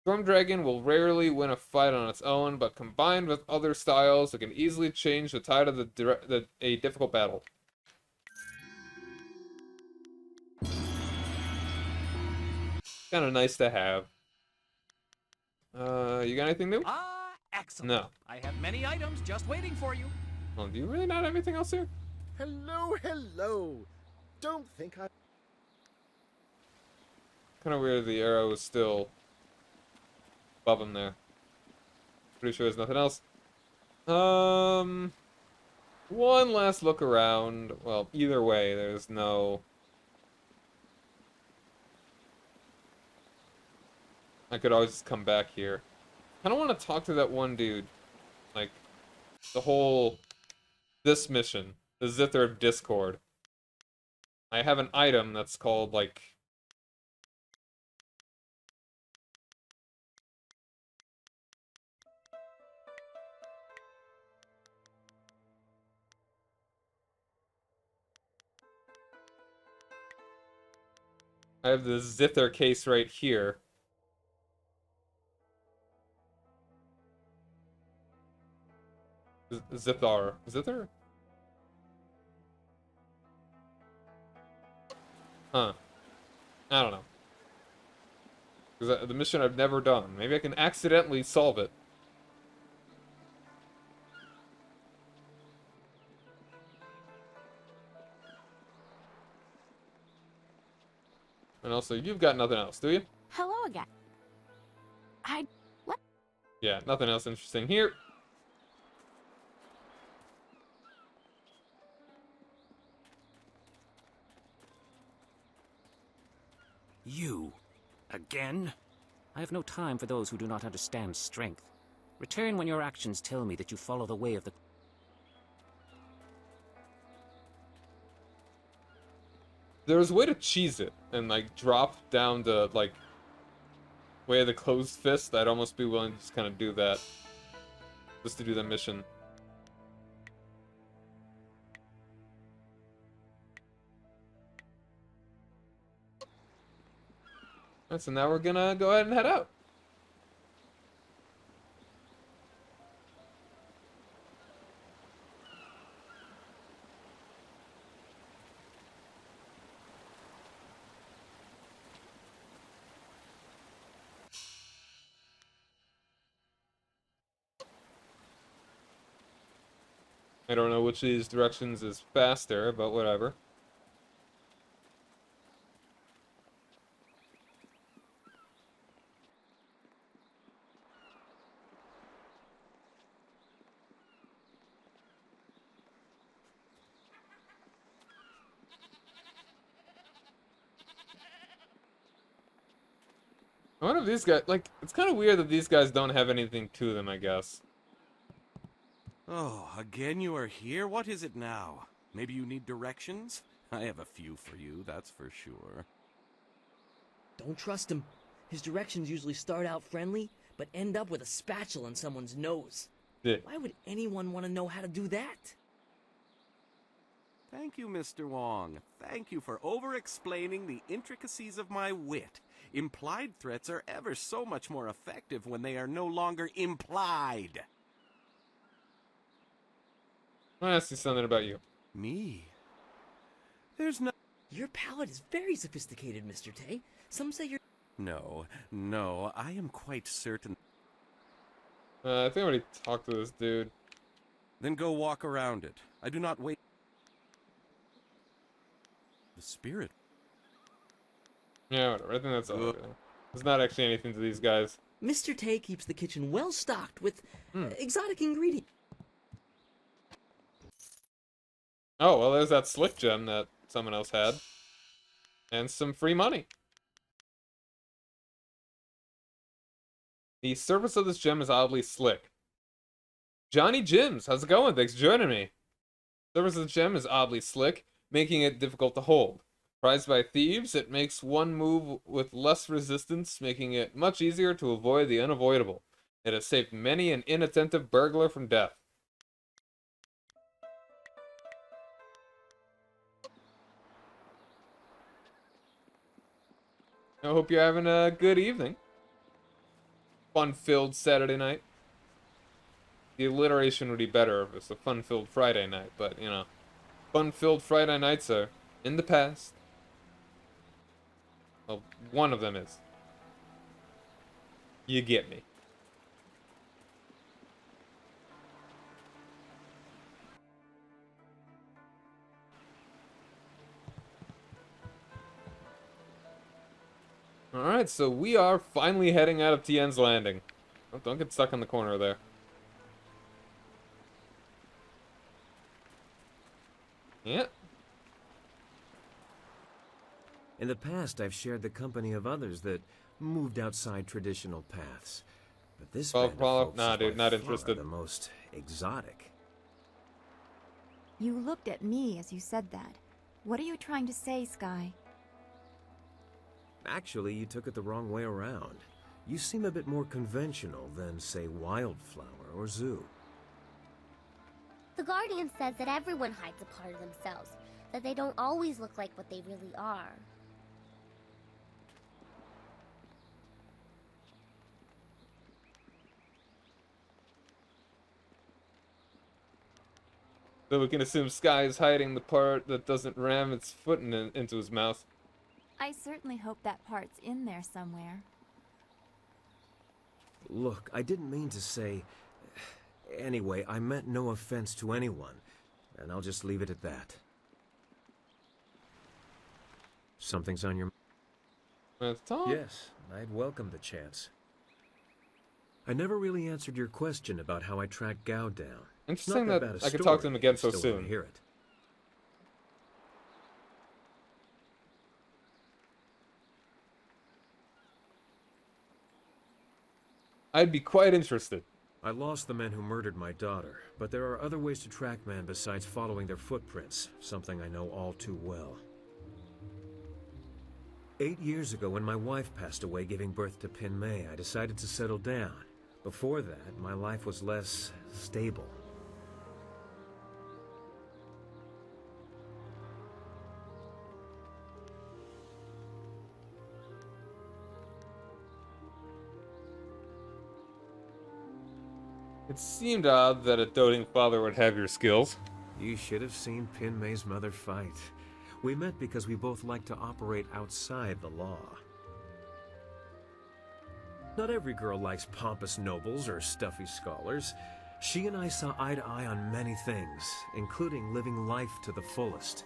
Storm Dragon will rarely win a fight on its own, but combined with other styles, it can easily change the tide of a difficult battle. Kind of nice to have. You got anything new? Excellent. No. I have many items just waiting for you. Well, do you really not have anything else here? Hello. Don't think I. Kind of weird the arrow is still above him there. Pretty sure there's nothing else. One last look around. Well, either way, there's no... I could always just come back here. I don't want to talk to that one dude. Like, the whole... This mission. The Zither of Discord. I have an item that's called, like... I have the Zither case right here. Zithar. Zither? Huh. I don't know. Because the mission I've never done. Maybe I can accidentally solve it. And also, you've got nothing else, do you? Hello again. What? Yeah, nothing else interesting here. You? Again? I have no time for those who do not understand strength. Return when your actions tell me that you follow the way of the... There was a way to cheese it and, like, drop down the, like, way of the closed fist. I'd almost be willing to just kind of do that. Just to do the mission. Alright, so now we're gonna go ahead and head out. I don't know which of these directions is faster, but whatever. I wonder if these guys, like, it's kind of weird that these guys don't have anything to them, I guess. Oh, again you are here? What is it now? Maybe you need directions? I have a few for you, that's for sure. Don't trust him. His directions usually start out friendly, but end up with a spatula in someone's nose. Yeah. Why would anyone want to know how to do that? Thank you, Mr. Wong. Thank you for over-explaining the intricacies of my wit. Implied threats are ever so much more effective when they are no longer implied. I asked you something about you. Me? There's no... Your palate is very sophisticated, Mr. Tay. Some say you're... No, I am quite certain... I think I already talked to this dude. Then go walk around it. I do not wait... The spirit. Yeah, whatever. I think that's all. There's not actually anything to these guys. Mr. Tay keeps the kitchen well stocked with exotic ingredients. Oh, well, there's that slick gem that someone else had. And some free money. The surface of this gem is oddly slick. Johnny Jims, how's it going? Thanks for joining me. The surface of the gem is oddly slick, making it difficult to hold. Prized by thieves, it makes one move with less resistance, making it much easier to avoid the unavoidable. It has saved many an inattentive burglar from death. I hope you're having a good evening. Fun-filled Saturday night. The alliteration would be better if it's a fun-filled Friday night, but, you know. Fun-filled Friday nights are in the past. Well, one of them is. You get me. Alright, so we are finally heading out of Tien's Landing. Oh, don't get stuck in the corner there. Yeah. In the past, I've shared the company of others that moved outside traditional paths. But this band of folks nah, is dude, by not far interested. the most exotic. You looked at me as you said that. What are you trying to say, Sky? Actually, you took it the wrong way around. You seem a bit more conventional than, say, Wildflower or Zoo. The Guardian says that everyone hides a part of themselves, that they don't always look like what they really are. So we can assume Sky is hiding the part that doesn't ram its foot into his mouth. I certainly hope that part's in there somewhere. Look, I didn't mean to say... Anyway, I meant no offense to anyone, and I'll just leave it at that. Something's on your... Yes, I'd welcome the chance. I never really answered your question about how I tracked Gao down. Interesting that I could talk to him again so soon. Hear it. I'd be quite interested. I lost the men who murdered my daughter, but there are other ways to track men besides following their footprints, something I know all too well. 8 years ago, when my wife passed away giving birth to Pin Mei, I decided to settle down. Before that, my life was less stable. It seemed odd that a doting father would have your skills. You should have seen Pin Mei's mother fight. We met because we both like to operate outside the law. Not every girl likes pompous nobles or stuffy scholars. She and I saw eye to eye on many things, including living life to the fullest.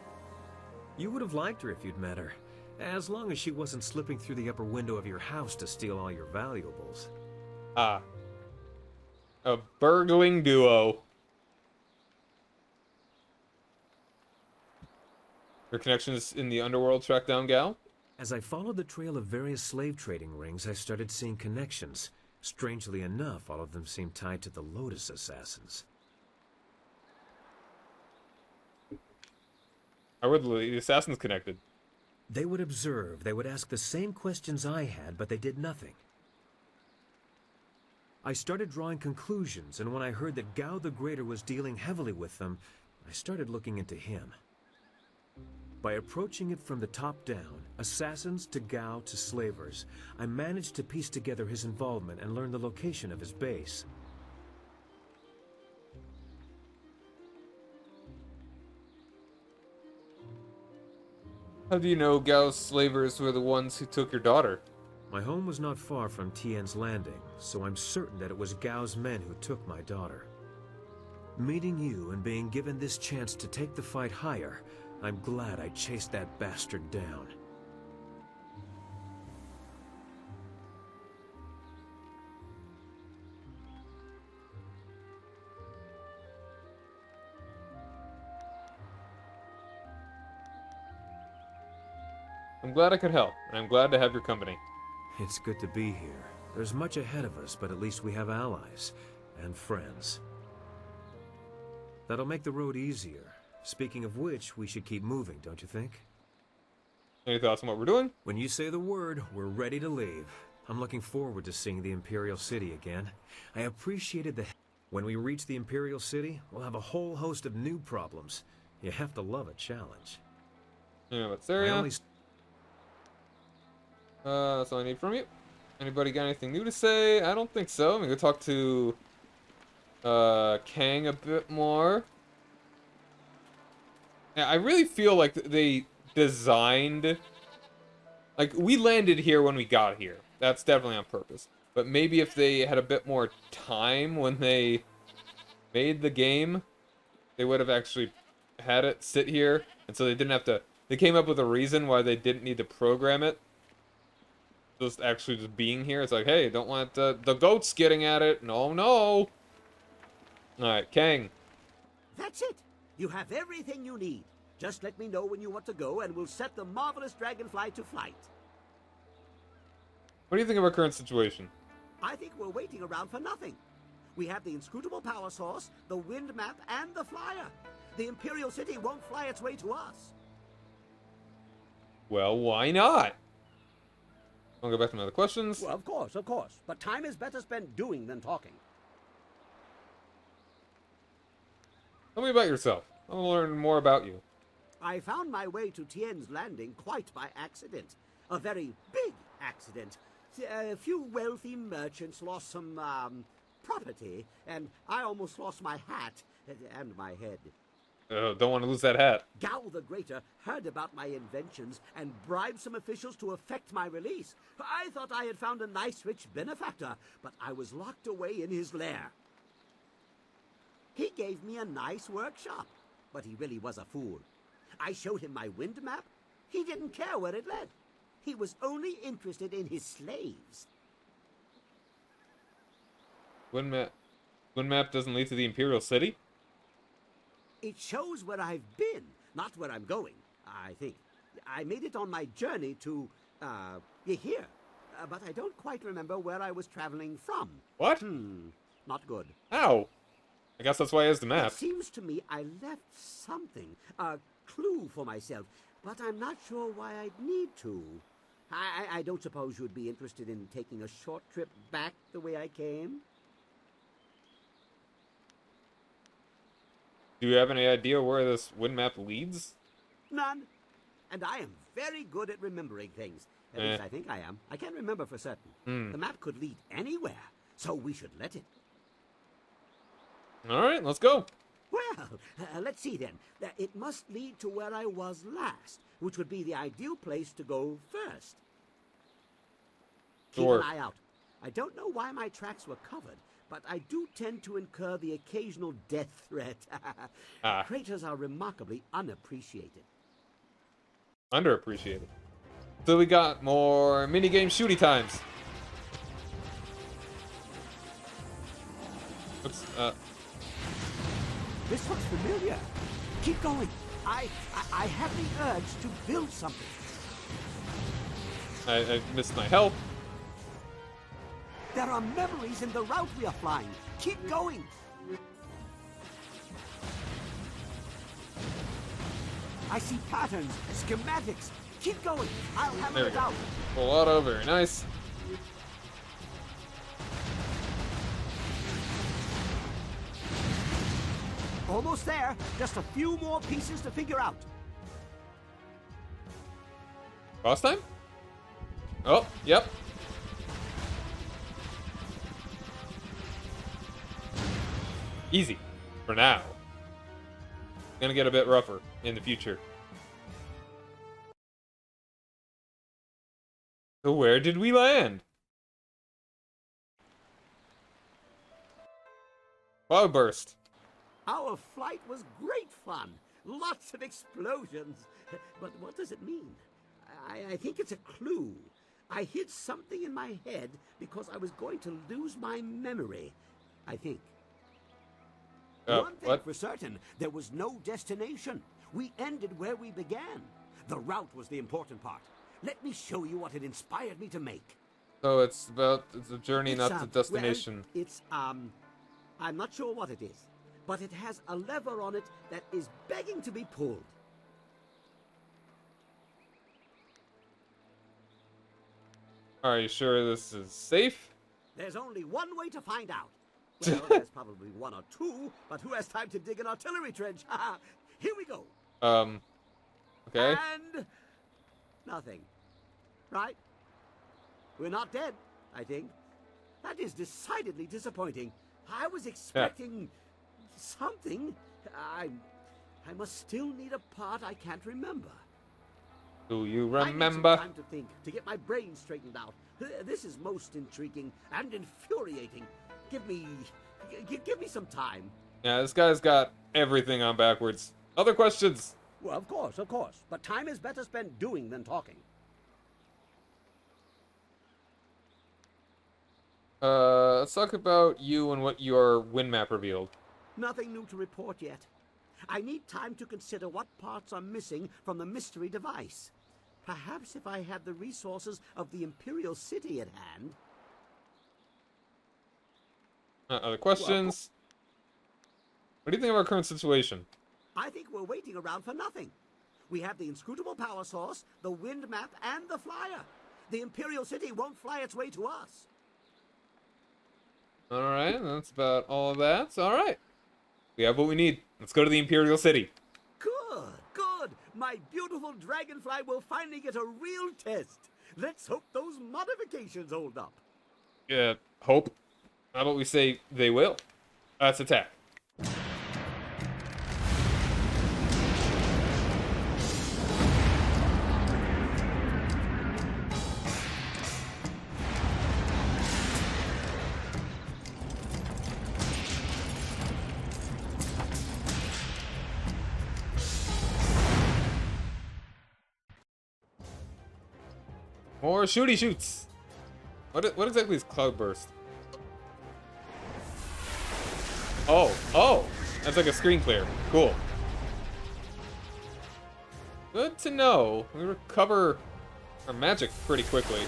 You would have liked her if you'd met her, as long as she wasn't slipping through the upper window of your house to steal all your valuables. Ah. A burgling duo. Your connections in the underworld track down Gao? As I followed the trail of various slave trading rings, I started seeing connections. Strangely enough, all of them seemed tied to the Lotus Assassins. How were the assassins connected? They would observe, they would ask the same questions I had, but they did nothing. I started drawing conclusions, and when I heard that Gao the Greater was dealing heavily with them, I started looking into him. By approaching it from the top down, assassins to Gao to slavers, I managed to piece together his involvement and learn the location of his base. How do you know Gao's slavers were the ones who took your daughter? My home was not far from Tian's Landing, so I'm certain that it was Gao's men who took my daughter. Meeting you and being given this chance to take the fight higher, I'm glad I chased that bastard down. I'm glad I could help, and I'm glad to have your company. It's good to be here. There's much ahead of us, but at least we have allies and friends. That'll make the road easier. Speaking of which, we should keep moving, don't you think? Any thoughts on what we're doing? When you say the word, we're ready to leave. I'm looking forward to seeing the Imperial City again. I appreciated the... When we reach the Imperial City, we'll have a whole host of new problems. You have to love a challenge. You know what's there, yeah? That's all I need from you. Anybody got anything new to say? I don't think so. I'm gonna go talk to Kang a bit more. Yeah, I really feel like they designed... Like, we landed here when we got here. That's definitely on purpose. But maybe if they had a bit more time when they made the game, they would have actually had it sit here. And so they didn't have to... They came up with a reason why they didn't need to program it. Just actually just being here. It's like, hey, don't want the goats getting at it. No, no. Alright, Kang. That's it. You have everything you need. Just let me know when you want to go, and we'll set the marvelous dragonfly to flight. What do you think of our current situation? I think we're waiting around for nothing. We have the inscrutable power source, the wind map, and the flyer. The Imperial City won't fly its way to us. Well, why not? I'll go back to my other questions. Well, of course. But time is better spent doing than talking. Tell me about yourself. I want to learn more about you. I found my way to Tien's Landing quite by accident. A very big accident. A few wealthy merchants lost some, property, and I almost lost my hat and my head. Don't want to lose that hat. Gao the Greater heard about my inventions and bribed some officials to effect my release. I thought I had found a nice rich benefactor, but I was locked away in his lair. He gave me a nice workshop, but he really was a fool. I showed him my wind map. He didn't care where it led. He was only interested in his slaves. Wind map doesn't lead to the Imperial City? It shows where I've been, not where I'm going, I think. I made it on my journey to, here. But I don't quite remember where I was traveling from. What? Not good. How? I guess that's why he has the map. It seems to me I left something, a clue for myself, but I'm not sure why I'd need to. I don't suppose you'd be interested in taking a short trip back the way I came? Do you have any idea where this wind map leads? None. And I am very good at remembering things. At least I think I am. I can't remember for certain. The map could lead anywhere, so we should let it. All right, let's go. Well, let's see then. It must lead to where I was last, which would be the ideal place to go first. Keep an eye out. I don't know why my tracks were covered, but I do tend to incur the occasional death threat. Traitors are remarkably unappreciated. Underappreciated. So we got more minigame shooty times. Oops, This looks familiar. Keep going. I have the urge to build something. I missed my health. There are memories in the route we are flying. Keep going. I see patterns, schematics. Keep going. I'll hammer it out. Full auto, very nice. Almost there. Just a few more pieces to figure out. Boss time? Oh, yep. Easy. For now. Gonna get a bit rougher in the future. So where did we land? Cloudburst. Our flight was great fun. Lots of explosions. But what does it mean? I think it's a clue. I hid something in my head because I was going to lose my memory. I think. One thing for certain, there was no destination. We ended where we began. The route was the important part. Let me show you what it inspired me to make. So it's a journey, not the destination. Well, it's, I'm not sure what it is, but it has a lever on it that is begging to be pulled. Are you sure this is safe? There's only one way to find out. Well, there's probably one or two, but who has time to dig an artillery trench? Here we go. Okay. And nothing. Right? We're not dead, I think. That is decidedly disappointing. I was expecting something. I must still need a part I can't remember. Do you I need remember? some time to think, to get my brain straightened out. This is most intriguing and infuriating. Give me some time. Yeah, this guy's got everything on backwards. Other questions? Well, of course. But time is better spent doing than talking. Let's talk about you and what your wind map revealed. Nothing new to report yet. I need time to consider what parts are missing from the mystery device. Perhaps if I had the resources of the Imperial City at hand... Other questions? What do you think of our current situation? I think we're waiting around for nothing. We have the inscrutable power source, the wind map, and the flyer. The Imperial City won't fly its way to us. Alright, that's about all of that. Alright. We have what we need. Let's go to the Imperial City. Good, good. My beautiful dragonfly will finally get a real test. Let's hope those modifications hold up. Yeah, hope. How about we say they will? Let's attack. More shooty shoots. What exactly is Cloudburst? Oh, that's like a screen clear. Cool. Good to know. We recover our magic pretty quickly.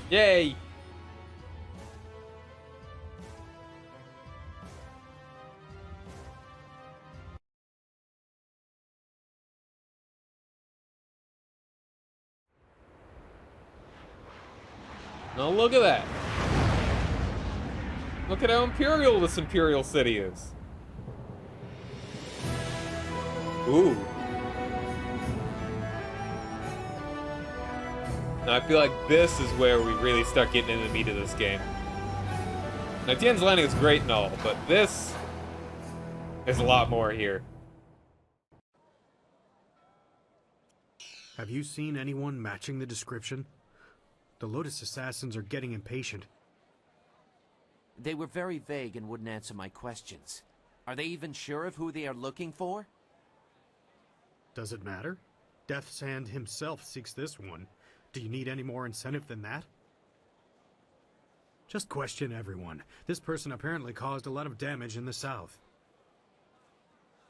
Yay! Now look at that. Look at how imperial this Imperial City is. Ooh. Now I feel like this is where we really start getting into the meat of this game. Now Tien's Landing is great and all, but this is a lot more here. Have you seen anyone matching the description? The Lotus Assassins are getting impatient. They were very vague and wouldn't answer my questions. Are they even sure of who they are looking for? Does it matter? Death's Hand himself seeks this one. Do you need any more incentive than that? Just question everyone. This person apparently caused a lot of damage in the south.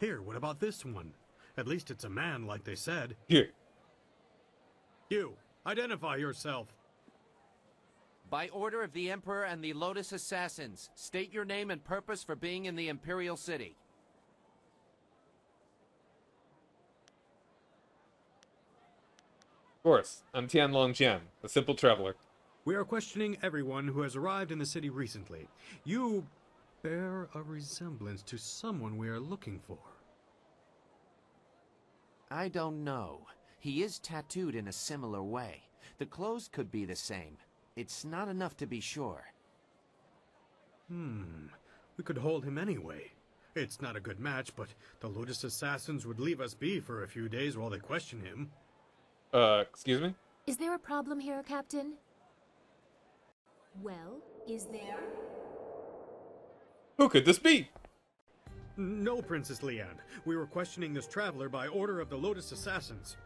Here, what about this one? At least it's a man, like they said. Here. You, identify yourself. By order of the Emperor and the Lotus Assassins, state your name and purpose for being in the Imperial City. Of course, I'm Tian Longjian, a simple traveler. We are questioning everyone who has arrived in the city recently. You bear a resemblance to someone we are looking for. I don't know. He is tattooed in a similar way. The clothes could be the same. It's not enough to be sure. We could hold him anyway. It's not a good match, but the Lotus Assassins would leave us be for a few days while they question him. Excuse me? Is there a problem here, Captain? Well, is there? Who could this be? No, Princess Leanne. We were questioning this traveler by order of the Lotus Assassins.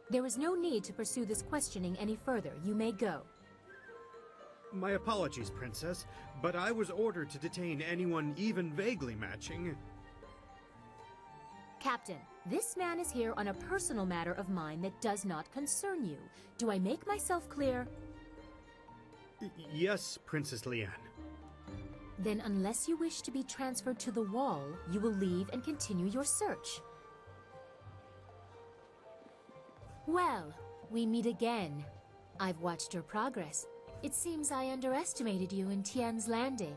There is no need to pursue this questioning any further. You may go. My apologies, Princess, but I was ordered to detain anyone even vaguely matching. Captain, this man is here on a personal matter of mine that does not concern you. Do I make myself clear? Yes, Princess Leanne. Then unless you wish to be transferred to the wall, you will leave and continue your search. Well, we meet again. I've watched your progress. It seems I underestimated you in Tien's Landing.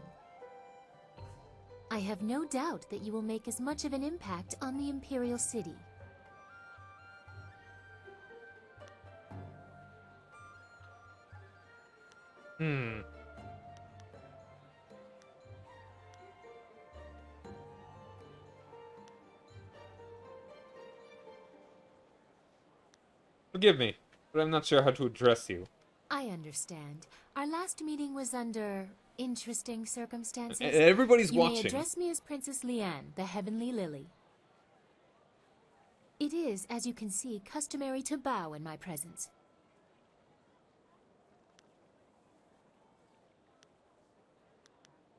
I have no doubt that you will make as much of an impact on the Imperial City. Forgive me, but I'm not sure how to address you. I understand. Our last meeting was under interesting circumstances. And everybody's you watching. You may address me as Princess Leanne, the Heavenly Lily. It is, as you can see, customary to bow in my presence.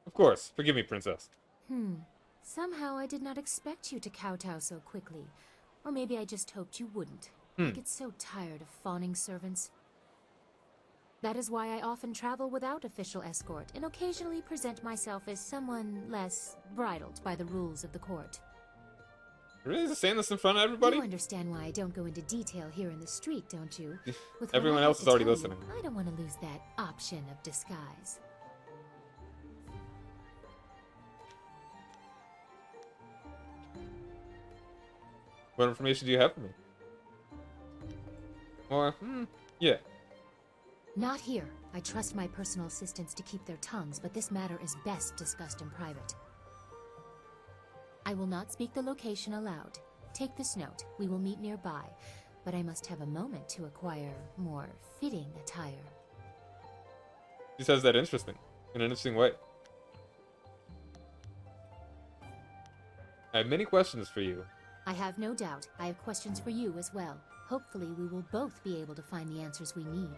Of course. Forgive me, Princess. Somehow I did not expect you to kowtow so quickly. Or maybe I just hoped you wouldn't. I get so tired of fawning servants. That is why I often travel without official escort and occasionally present myself as someone less bridled by the rules of the court. Really? Just saying this in front of everybody? You understand why I don't go into detail here in the street, don't you? With Everyone else is already listening. I don't want to lose that option of disguise. What information do you have for me? Or, yeah. Not here. I trust my personal assistants to keep their tongues, but this matter is best discussed in private. I will not speak the location aloud. Take this note. We will meet nearby, but I must have a moment to acquire more fitting attire. She says that interesting. In an interesting way. I have many questions for you. I have no doubt. I have questions for you as well. Hopefully, we will both be able to find the answers we need.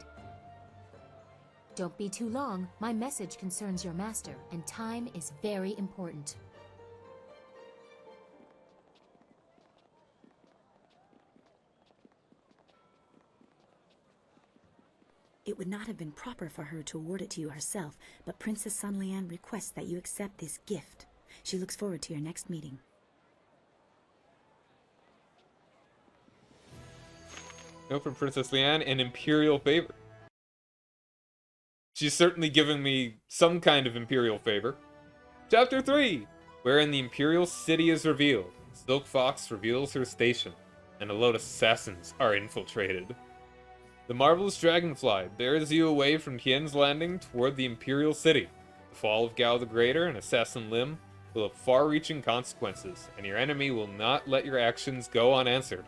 Don't be too long. My message concerns your master, and time is very important. It would not have been proper for her to award it to you herself, but Princess Sun Lian requests that you accept this gift. She looks forward to your next meeting. Note from Princess Leanne, an imperial favor. She's certainly giving me some kind of imperial favor. Chapter 3, wherein the imperial city is revealed. Silk Fox reveals her station, and a load of assassins are infiltrated. The marvelous dragonfly bears you away from Tien's Landing toward the imperial city. The fall of Gao the Greater and Assassin Lim will have far-reaching consequences, and your enemy will not let your actions go unanswered.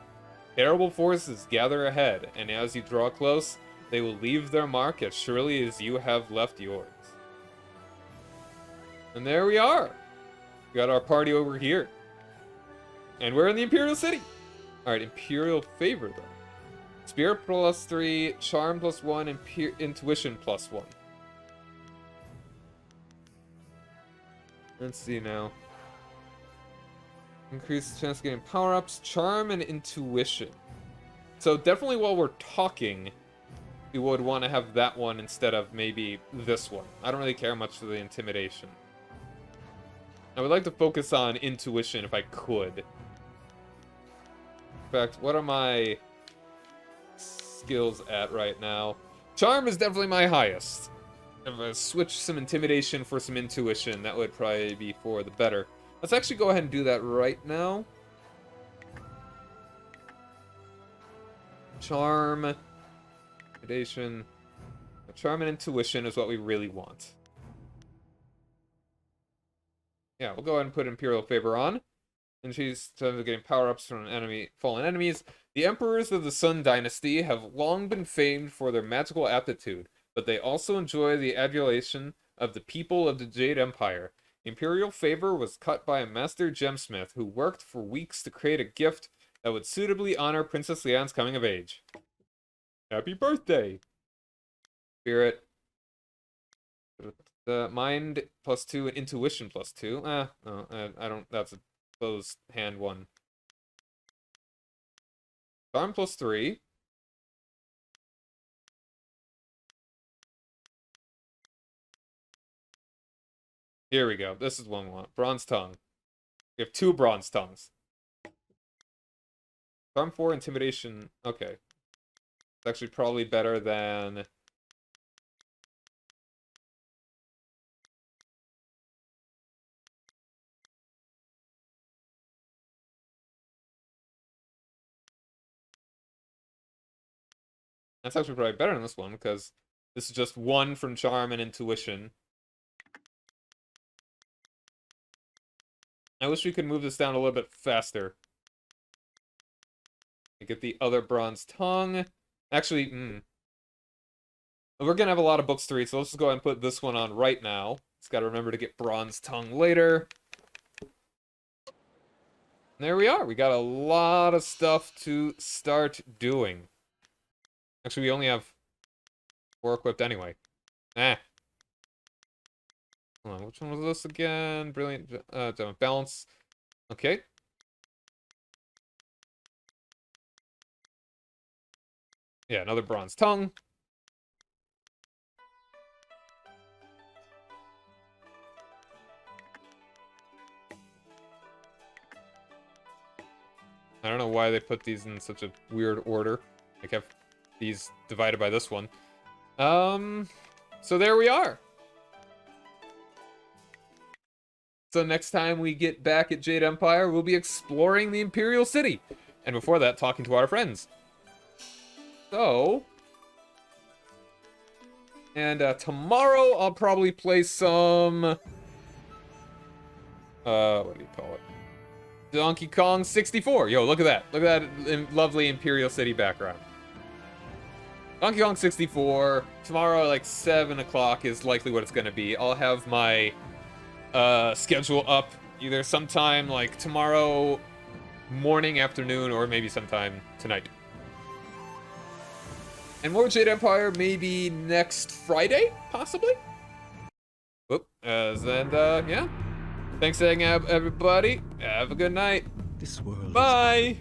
Terrible forces gather ahead, and as you draw close, they will leave their mark as surely as you have left yours. And there we are. We got our party over here. And we're in the Imperial City. Alright, Imperial Favor, though. Spirit +3, Charm +1, and Intuition +1. Let's see now. Increased chance of getting power-ups, Charm, and Intuition. So definitely while we're talking, we would want to have that one instead of maybe this one. I don't really care much for the Intimidation. I would like to focus on Intuition if I could. In fact, what are my skills at right now? Charm is definitely my highest. If I switch some Intimidation for some Intuition, that would probably be for the better. Let's actually go ahead and do that right now. Charm, Intimidation. Charm and Intuition is what we really want. Yeah, we'll go ahead and put Imperial Favor on. And she's getting power-ups from fallen enemies. The Emperors of the Sun Dynasty have long been famed for their magical aptitude, but they also enjoy the adulation of the people of the Jade Empire. Imperial Favor was cut by a master gemsmith who worked for weeks to create a gift that would suitably honor Princess Leanne's coming of age. Happy birthday! Spirit. Mind +2 and Intuition +2. No, I don't. That's a closed hand one. Charm +3. Here we go. This is one we want. Bronze Tongue. We have 2 Bronze Tongues. Charm 4, Intimidation. Okay. It's actually probably better than... That's actually probably better than this one, because this is just 1 from Charm and Intuition. I wish we could move this down a little bit faster. Get the other bronze tongue. Actually, we're gonna have a lot of books to read, so let's just go ahead and put this one on right now. Just gotta remember to get bronze tongue later. There we are. We got a lot of stuff to start doing. Actually, we only have 4 equipped anyway. Hold on, which one was this again? Brilliant balance. Okay. Yeah, another bronze tongue. I don't know why they put these in such a weird order. Like, have these divided by this one. So there we are. So next time we get back at Jade Empire, we'll be exploring the Imperial City. And before that, talking to our friends. So... And tomorrow, I'll probably play some... what do you call it? Donkey Kong 64. Yo, look at that. Look at that lovely Imperial City background. Donkey Kong 64. Tomorrow, like 7 o'clock is likely what it's going to be. I'll have my schedule up either sometime like tomorrow morning, afternoon, or maybe sometime tonight. And more Jade Empire maybe next Friday, possibly? Whoop. Yeah. Thanks for hanging out, everybody. Have a good night. This world Bye. is